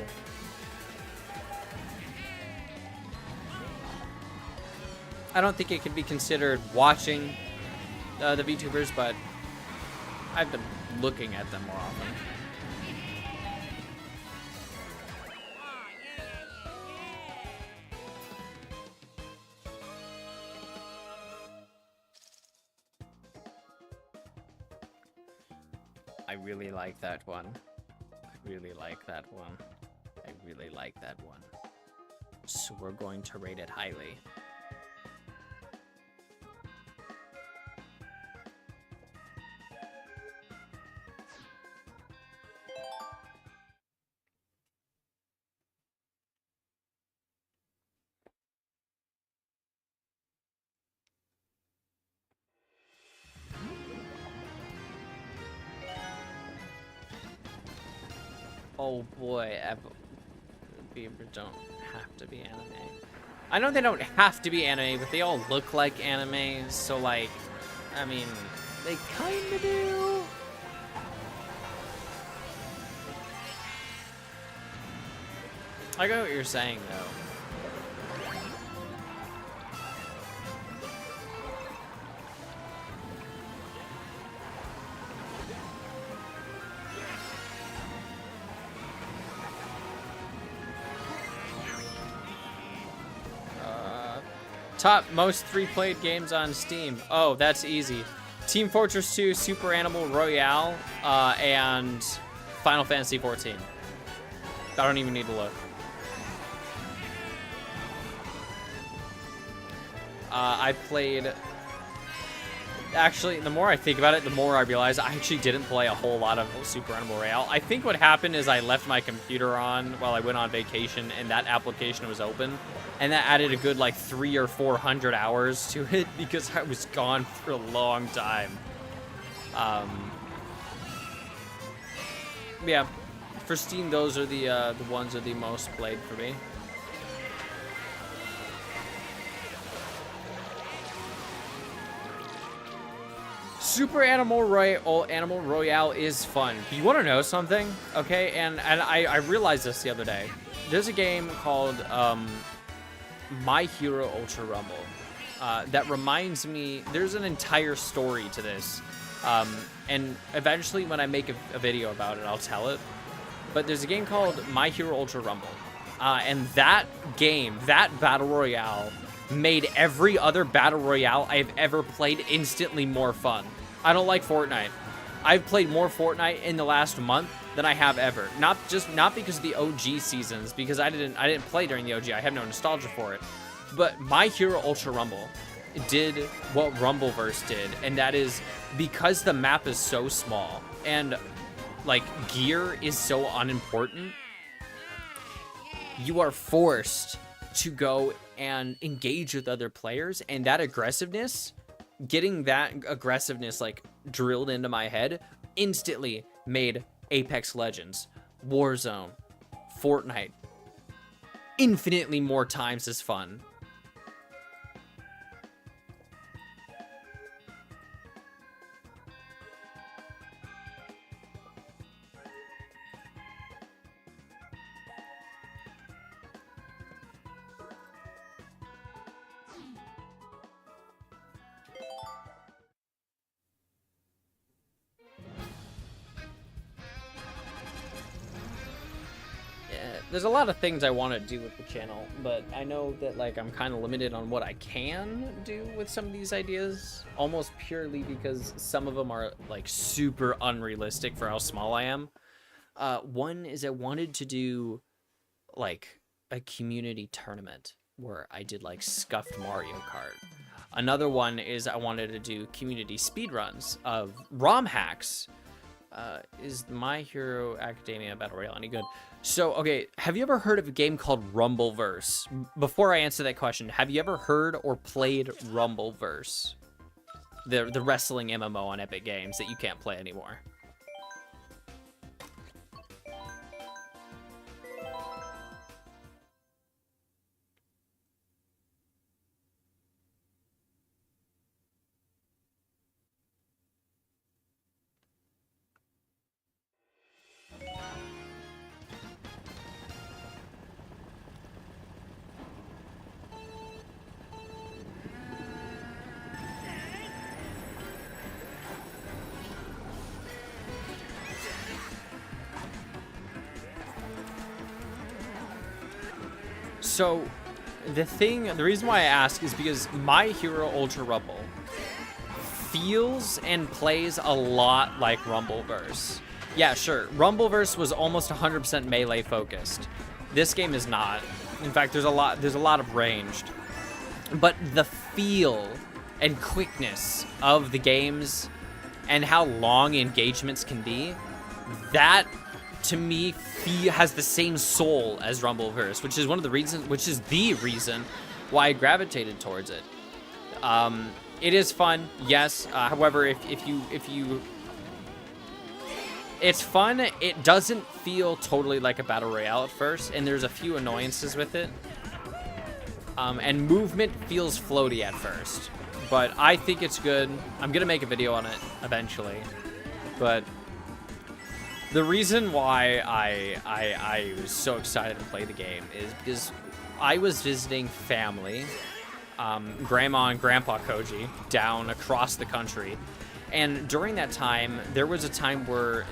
I don't think it could be considered watching the VTubers, but I've been looking at them more often. I really like that one. I really like that one. I really like that one. So we're going to rate it highly. Oh boy, Beaver don't have to be anime. I know they don't have to be anime, but they all look like anime, so like, I mean, they kinda do. I get what you're saying though. Top most 3-played games on Steam. Oh, that's easy. Team Fortress 2, Super Animal Royale, and Final Fantasy 14. I don't even need to look. I played... Actually, the more I think about it, the more I realize I actually didn't play a whole lot of Super Animal Royale. I think what happened is I left my computer on while I went on vacation, and that application was open. And that added a good, like, 300 or 400 hours to it because I was gone for a long time. Yeah, for Steam, those are the ones that are the most played for me. Super Animal Royale is fun. You want to know something? Okay, and I realized this the other day. There's a game called My Hero Ultra Rumble. That reminds me, there's an entire story to this. And eventually when I make a video about it, I'll tell it. But there's a game called My Hero Ultra Rumble. And that game, that Battle Royale, made every other Battle Royale I've ever played instantly more fun. I don't like Fortnite. I've played more Fortnite in the last month than I have ever. Not because of the OG seasons, because I didn't play during the OG. I have no nostalgia for it. But My Hero Ultra Rumble did what Rumbleverse did, and that is because the map is so small and like gear is so unimportant, you are forced to go and engage with other players, and that aggressiveness, getting that aggressiveness like drilled into my head instantly made Apex Legends, Warzone, Fortnite infinitely more times as fun. There's a lot of things I want to do with the channel, but I know that like I'm kind of limited on what I can do with some of these ideas, almost purely because some of them are like super unrealistic for how small I am. One is I wanted to do like a community tournament where I did like scuffed Mario Kart. Another one is I wanted to do community speedruns of ROM hacks. Is My Hero Academia Battle Royale any good? So, okay, have you ever heard of a game called Rumbleverse? Before I answer that question, have you ever heard or played Rumbleverse? The wrestling MMO on Epic Games that you can't play anymore. So, the reason why I ask is because My Hero Ultra Rumble feels and plays a lot like Rumbleverse. Yeah, sure, Rumbleverse was almost 100% melee focused. This game is not. In fact, there's a lot of ranged. But the feel and quickness of the games and how long engagements can be, that to me has the same soul as Rumbleverse, which is the reason why I gravitated towards it. It is fun, yes. However, if you it's fun, it doesn't feel totally like a battle royale at first, and there's a few annoyances with it. And movement feels floaty at first, but I think it's good. I'm gonna make a video on it eventually, but the reason why I was so excited to play the game is because I was visiting family, Grandma and Grandpa Koji, down across the country. And during that time, there was a time where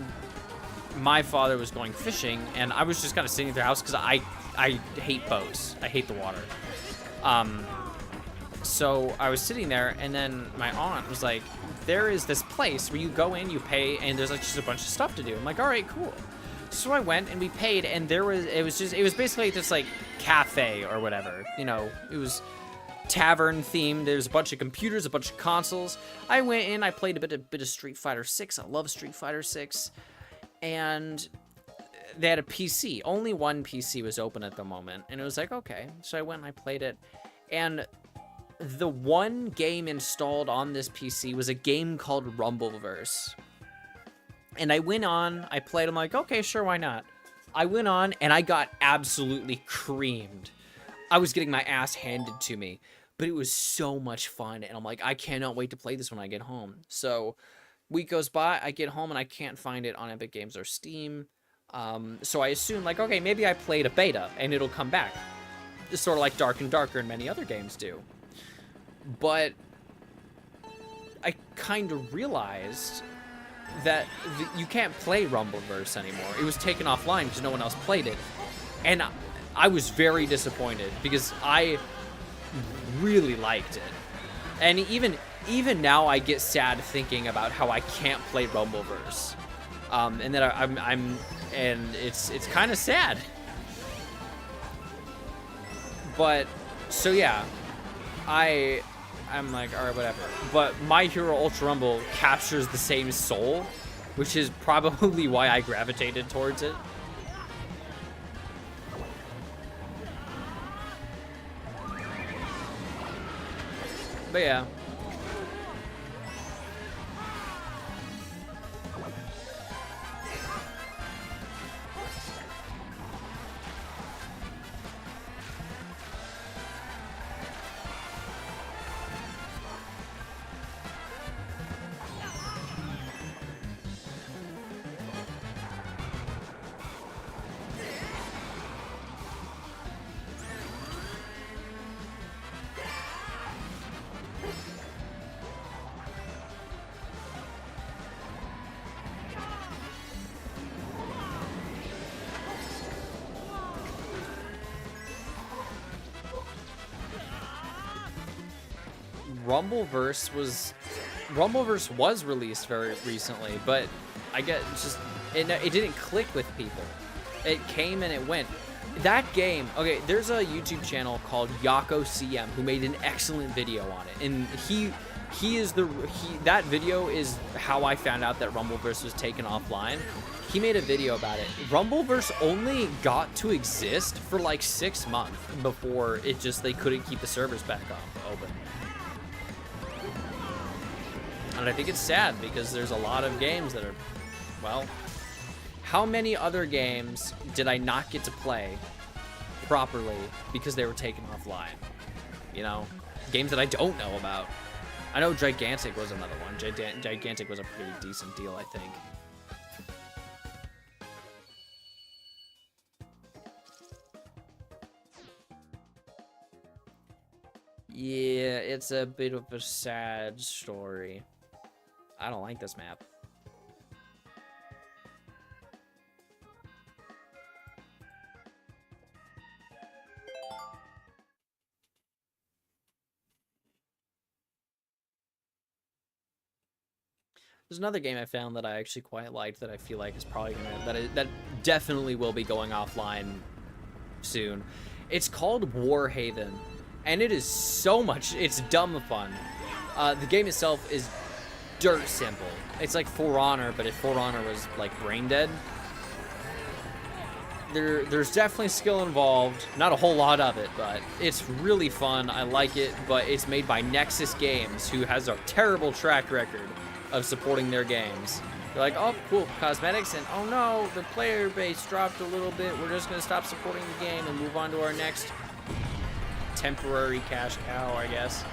my father was going fishing, and I was just kind of sitting at their house because I hate boats. I hate the water. So I was sitting there, and then my aunt was like, there is this place where you go in, you pay, and there's like just a bunch of stuff to do. I'm like, all right, cool. So I went and we paid, and it was basically this like cafe or whatever. You know, it was tavern themed. There's a bunch of computers, a bunch of consoles. I went in, I played a bit of Street Fighter 6. I love Street Fighter 6. And they had a PC. Only one PC was open at the moment, and it was like, okay. So I went and I played it, and the one game installed on this PC was a game called Rumbleverse. And I went on, I played, I'm like, okay, sure, why not? I went on, and I got absolutely creamed. I was getting my ass handed to me, but it was so much fun, and I'm like, I cannot wait to play this when I get home. So, week goes by, I get home, and I can't find it on Epic Games or Steam. So I assume, like, okay, maybe I played a beta, and it'll come back. sort of like Dark and Darker and many other games do. But I kind of realized that you can't play Rumbleverse anymore. It was taken offline because no one else played it. And I was very disappointed because I really liked it. And even now I get sad thinking about how I can't play Rumbleverse. And that and it's kind of sad. But so yeah, I'm like, all right, whatever. But My Hero Ultra Rumble captures the same soul, which is probably why I gravitated towards it. But yeah. Rumbleverse was released very recently, but I get just it didn't click with people. It came and it went. That game, okay, there's a YouTube channel called Yako CM who made an excellent video on it, and that video is how I found out that Rumbleverse was taken offline. He made a video about it. Rumbleverse only got to exist for like 6 months before they couldn't keep the servers back open. And I think it's sad because there's a lot of games that are, well, how many other games did I not get to play properly because they were taken offline? You know, games that I don't know about. I know Gigantic was another one. Gigantic was a pretty decent deal, I think. Yeah, it's a bit of a sad story. I don't like this map. There's another game I found that I actually quite liked that I feel like is probably that definitely will be going offline soon. It's called Warhaven, and it is so much. It's dumb fun. The game itself is dirt simple. It's like For Honor, but if For Honor was like brain dead. There's definitely skill involved. Not a whole lot of it, but it's really fun. I like it, but it's made by Nexus Games, who has a terrible track record of supporting their games. They're like, oh, cool, cosmetics, and oh no, the player base dropped a little bit. We're just gonna stop supporting the game and move on to our next temporary cash cow, I guess.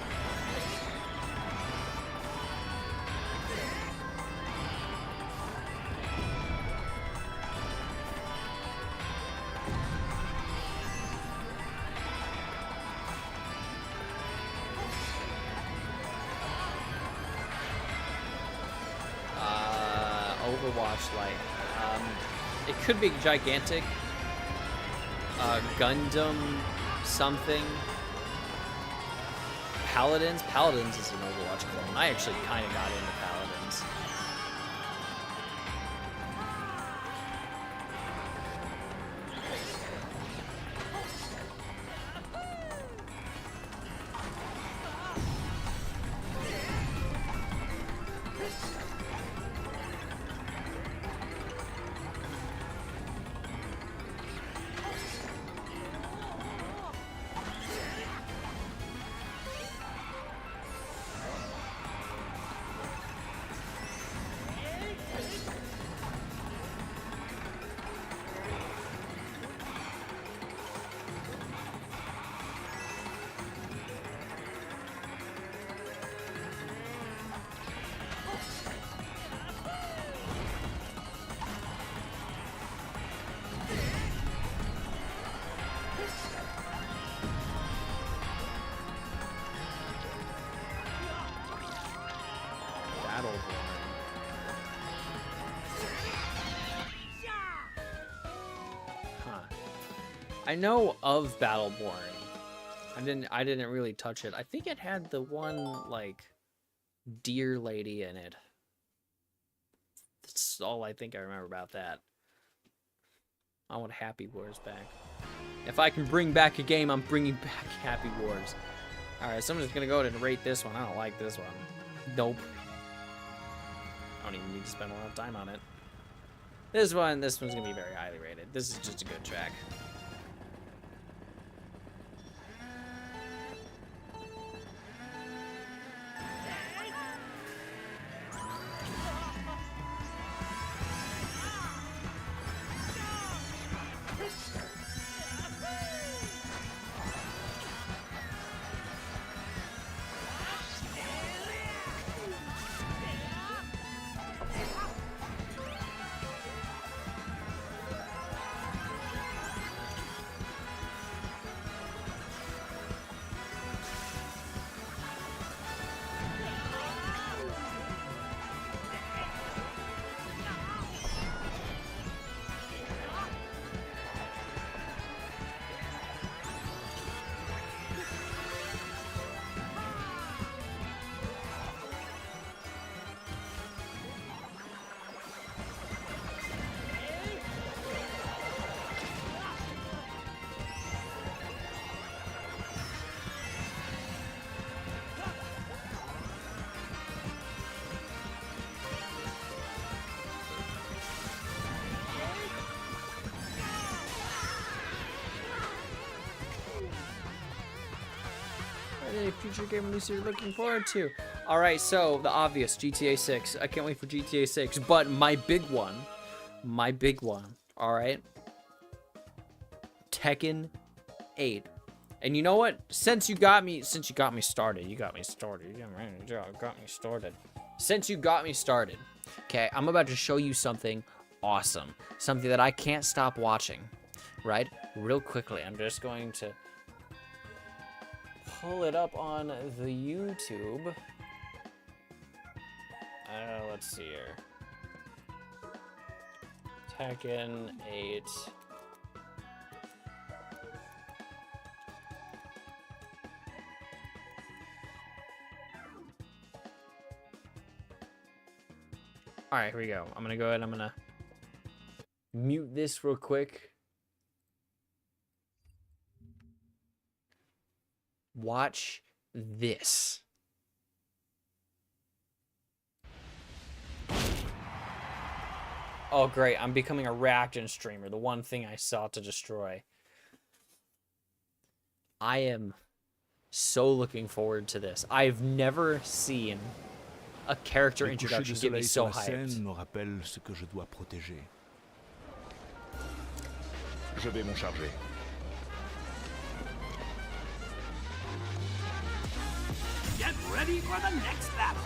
Overwatch like it could be Gigantic, Gundam something, Paladins is an Overwatch clone. I actually kind of got into Paladins. Battleborn. Huh. I know of Battleborn. I didn't really touch it. I think it had the one like deer lady in it. That's all I think I remember about that. I want Happy Wars back. If I can bring back a game, I'm bringing back Happy Wars. Alright, so I'm just gonna go ahead and rate this one. I don't like this one. Nope. I don't even need to spend a lot of time on it. This one's gonna be very highly rated. This is just a good track. Any future game release you're looking forward to? All right, so the obvious GTA 6. I can't wait for GTA 6. But my big one. All right, Tekken 8. And you know what? Since you got me started. Since you got me started. Okay, I'm about to show you something awesome. Something that I can't stop watching. Right? Real quickly, I'm just going to pull it up on the YouTube. Let's see here. Tekken 8. All right, here we go. I'm gonna go ahead. I'm gonna mute this real quick. Watch this. Oh, great. I'm becoming a reaction streamer. The one thing I sought to destroy. I am so looking forward to this. I've never seen a character introduction get me so hyped. me rappelle ce que je dois protéger. Je vais m'en charger. Get ready for the next battle.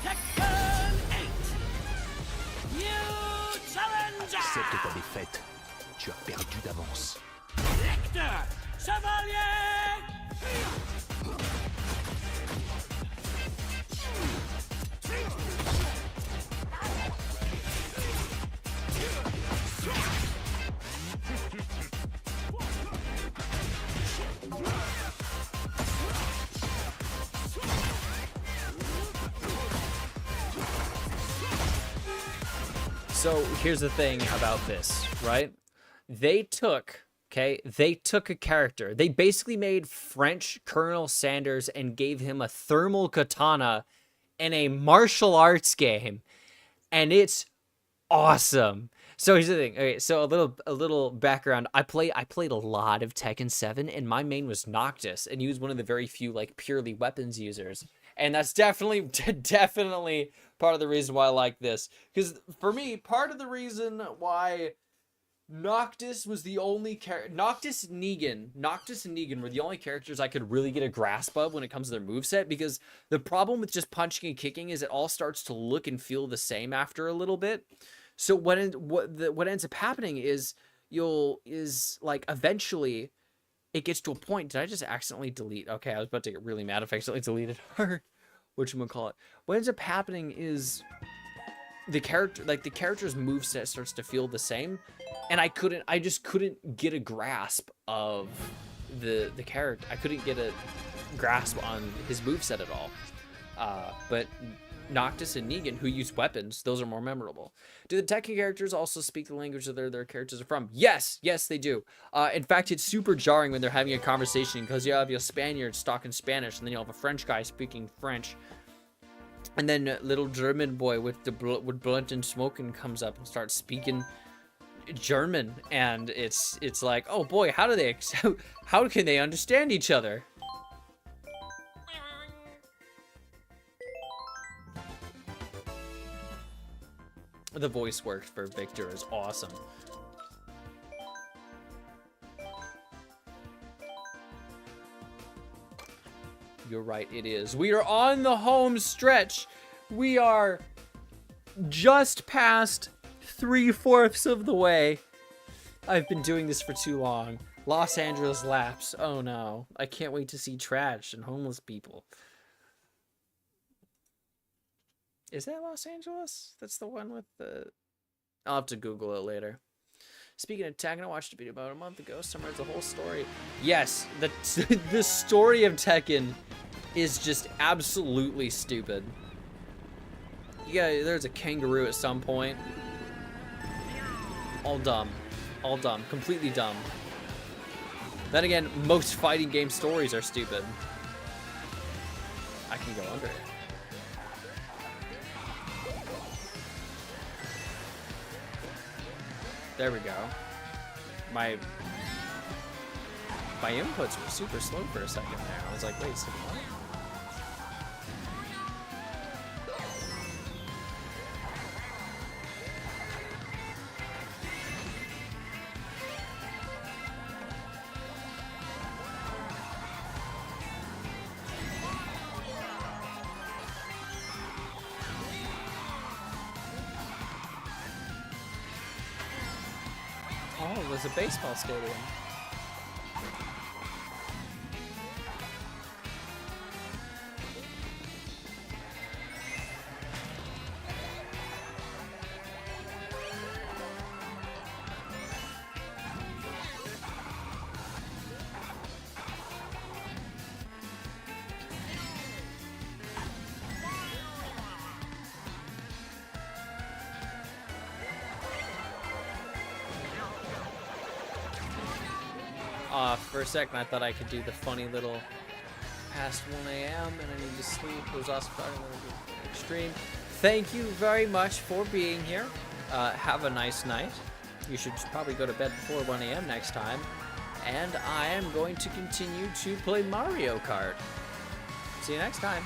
Tekken 8. New challenger. Accepte ta défaite. Tu as perdu d'avance. Lecteur, chevalier. So here's the thing about this, right? They took a character. They basically made French Colonel Sanders and gave him a thermal katana in a martial arts game, and it's awesome. So here's the thing. Okay, so a little background. I played a lot of Tekken 7, and my main was Noctis, and he was one of the very few like purely weapons users. And that's definitely part of the reason why I like this. Because for me, part of the reason why Noctis was the only character... Noctis and Negan were the only characters I could really get a grasp of when it comes to their moveset. Because the problem with just punching and kicking is it all starts to look and feel the same after a little bit. So what ends up happening is eventually it gets to a point. Did I just accidentally delete? Okay, I was about to get really mad if I accidentally deleted her. whatchamacallit. What ends up happening is the character's moveset starts to feel the same, and I just couldn't get a grasp of the character. I couldn't get a grasp on his moveset at all. But Noctis and Negan, who use weapons, those are more memorable. Do the Tekken characters also speak the language that their characters are from? Yes, they do. In fact, it's super jarring when they're having a conversation, because you have your Spaniard talking Spanish, and then you have a French guy speaking French. And then little German boy with blunt and smoking comes up and starts speaking German, and it's like, oh boy, how can they understand each other? The voice work for Victor is awesome. You're right, it is. We are on the home stretch. We are just past 3/4 of the way. I've been doing this for too long. Los Angeles laps. Oh no. I can't wait to see trash and homeless people. Is that Los Angeles? That's the one with the... I'll have to Google it later. Speaking of Tekken, I watched a video about a month ago. Summarize the whole story. Yes, the story of Tekken is just absolutely stupid. Yeah, there's a kangaroo at some point. All dumb. All dumb. Completely dumb. Then again, most fighting game stories are stupid. I can go under it. There we go. My inputs were super slow for a second there. I was like, wait, so what? Oh, it was a baseball stadium. For a second, I thought I could do the funny little past 1 a.m. and I need to sleep. It was also starting to extreme. Thank you very much for being here. Have a nice night. You should probably go to bed before 1 a.m. next time. And I am going to continue to play Mario Kart. See you next time.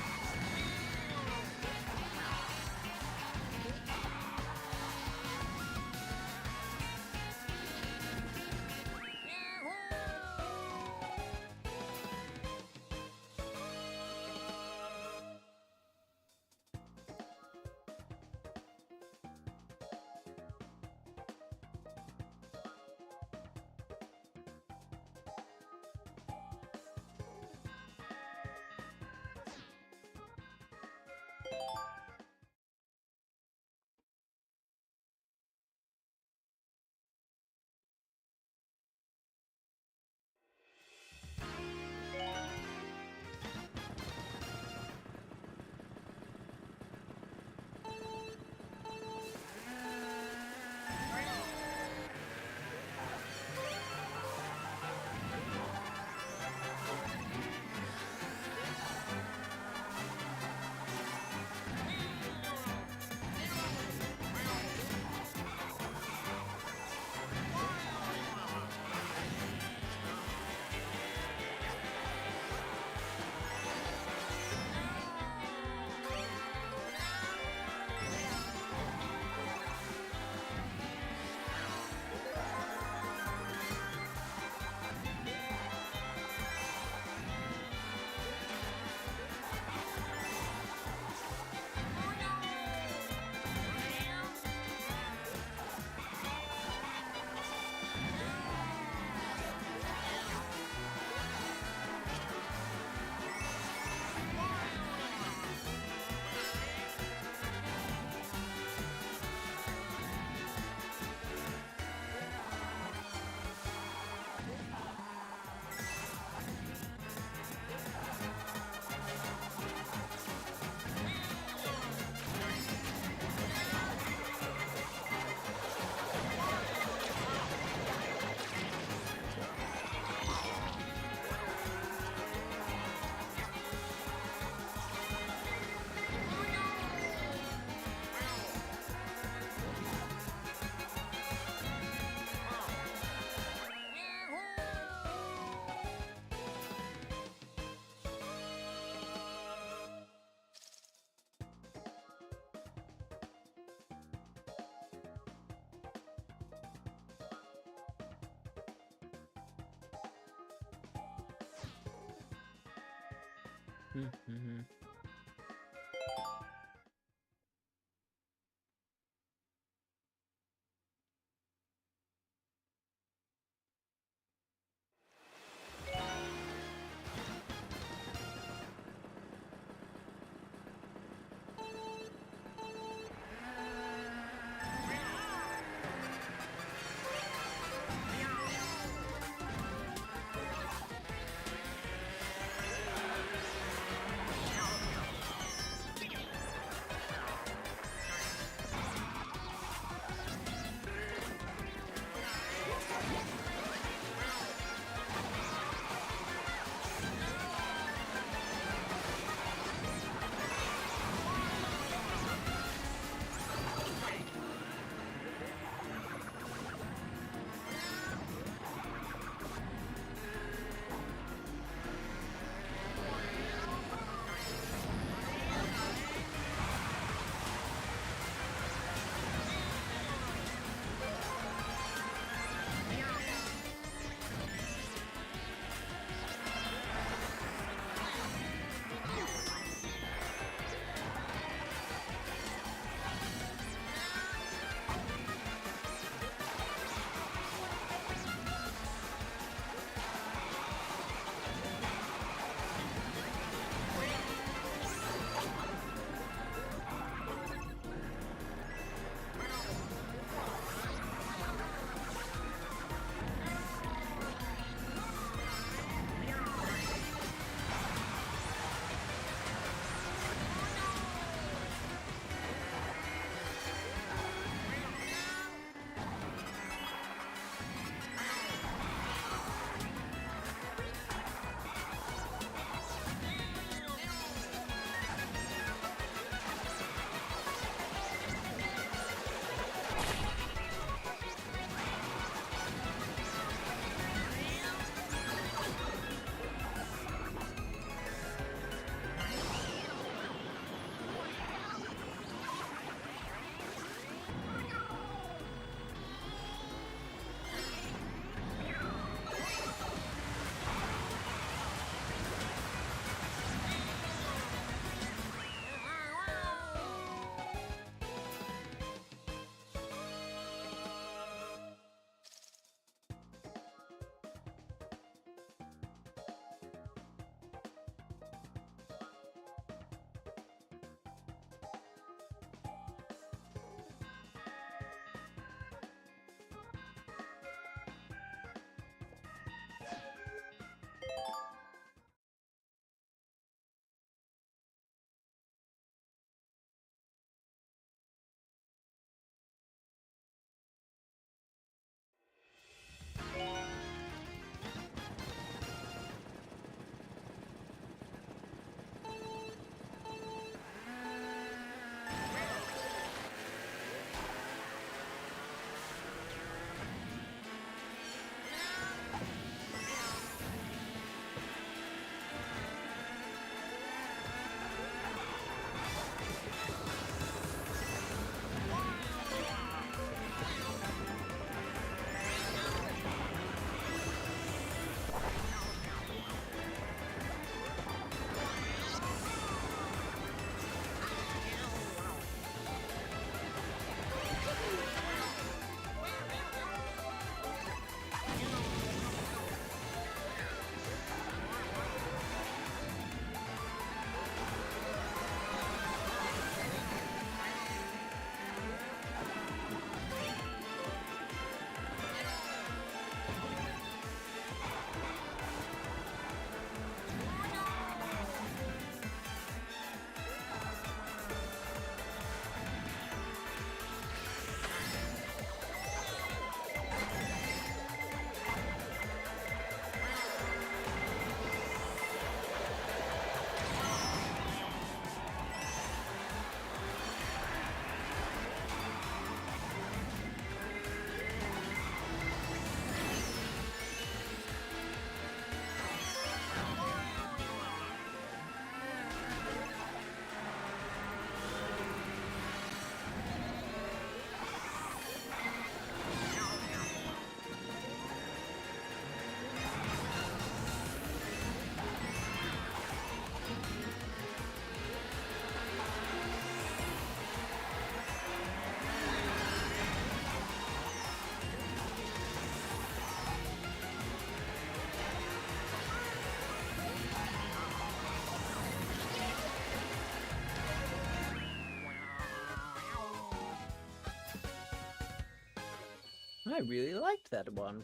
I really liked that one.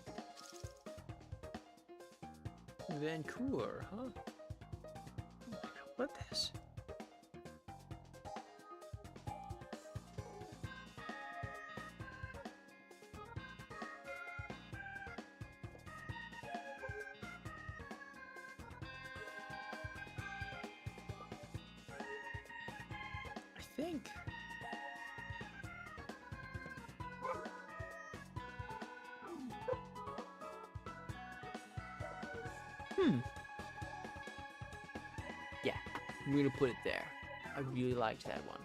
Vancouver, huh? What this? I think. Yeah, I'm gonna put it there. I really liked that one.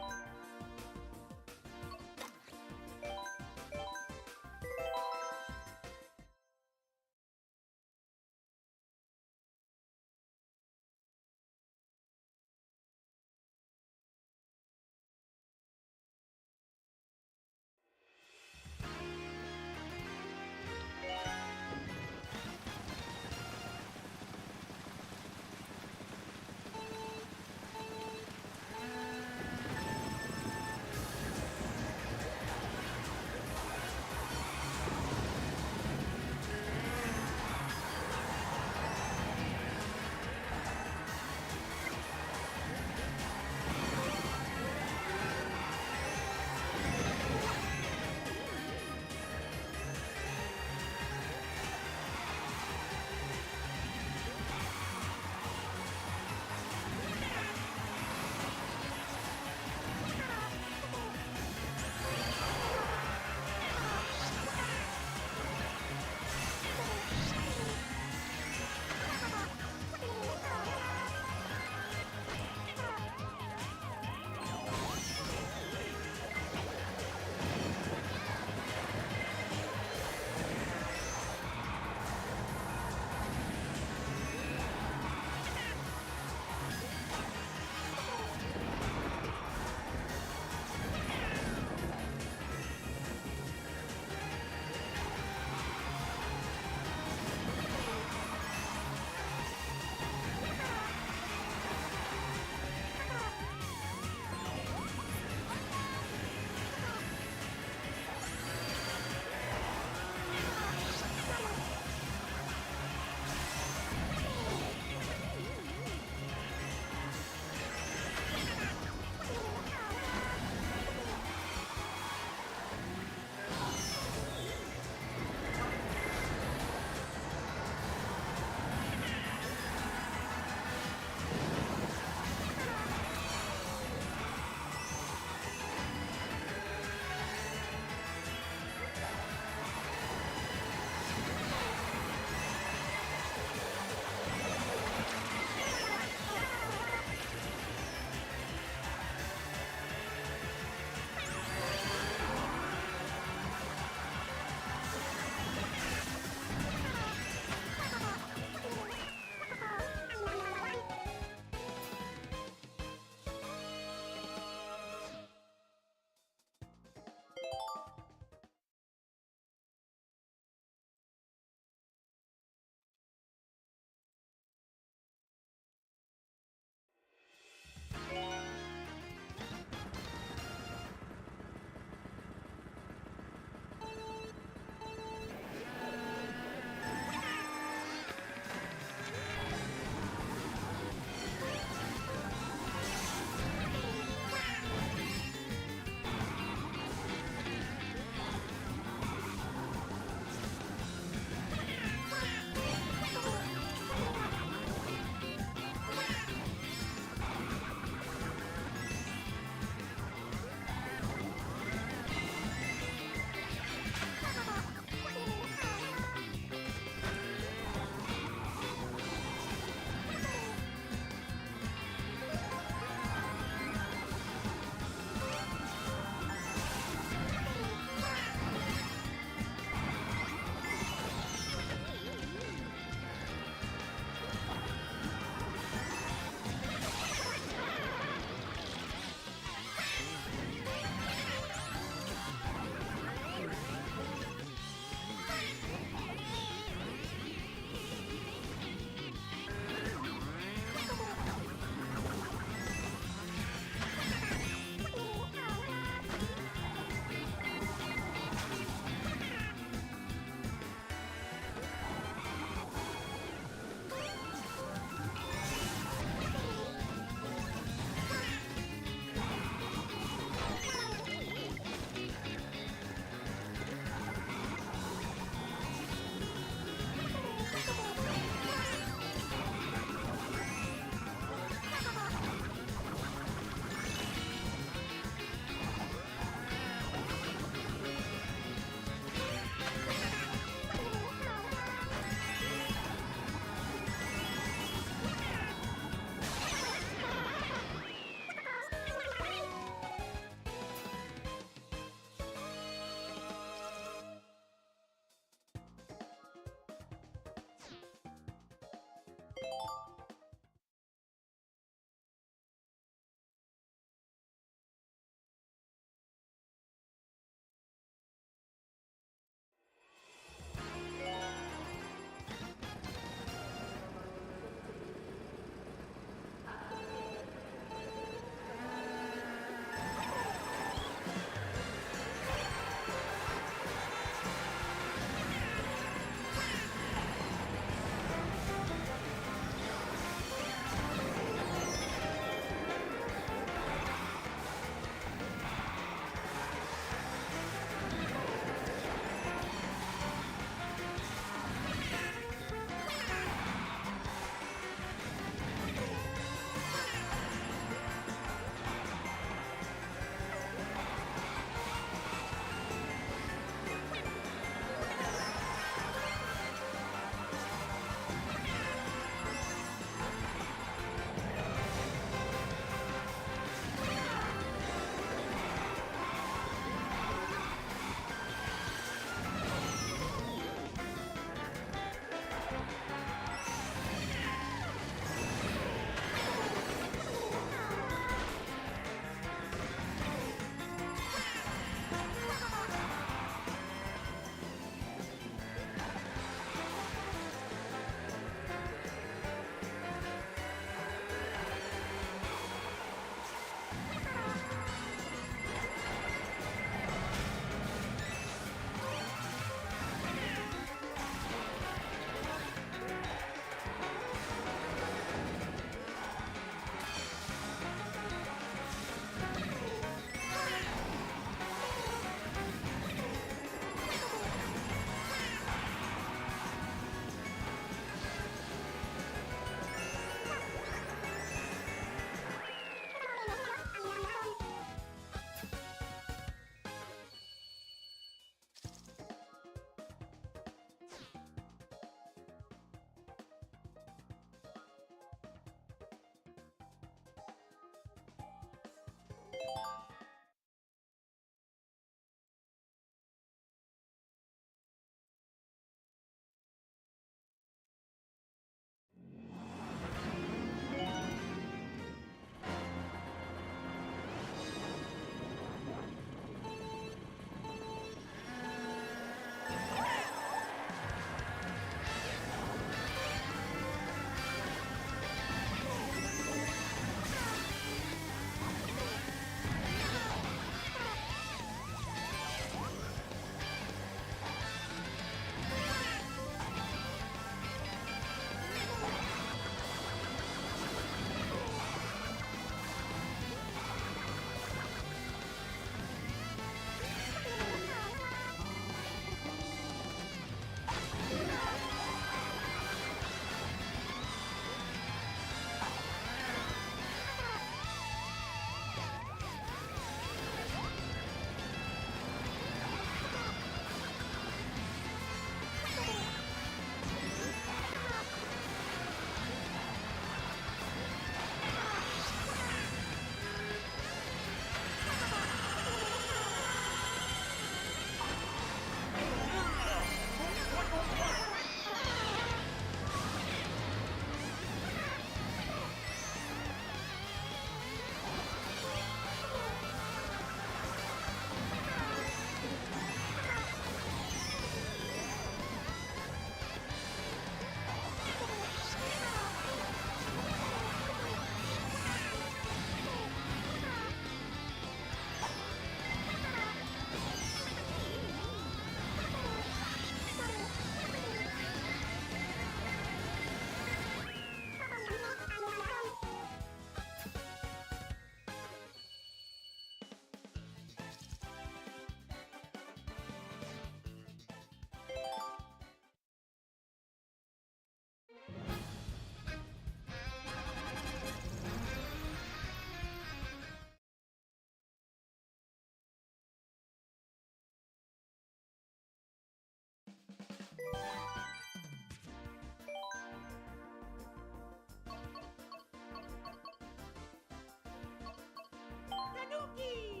Tanuki!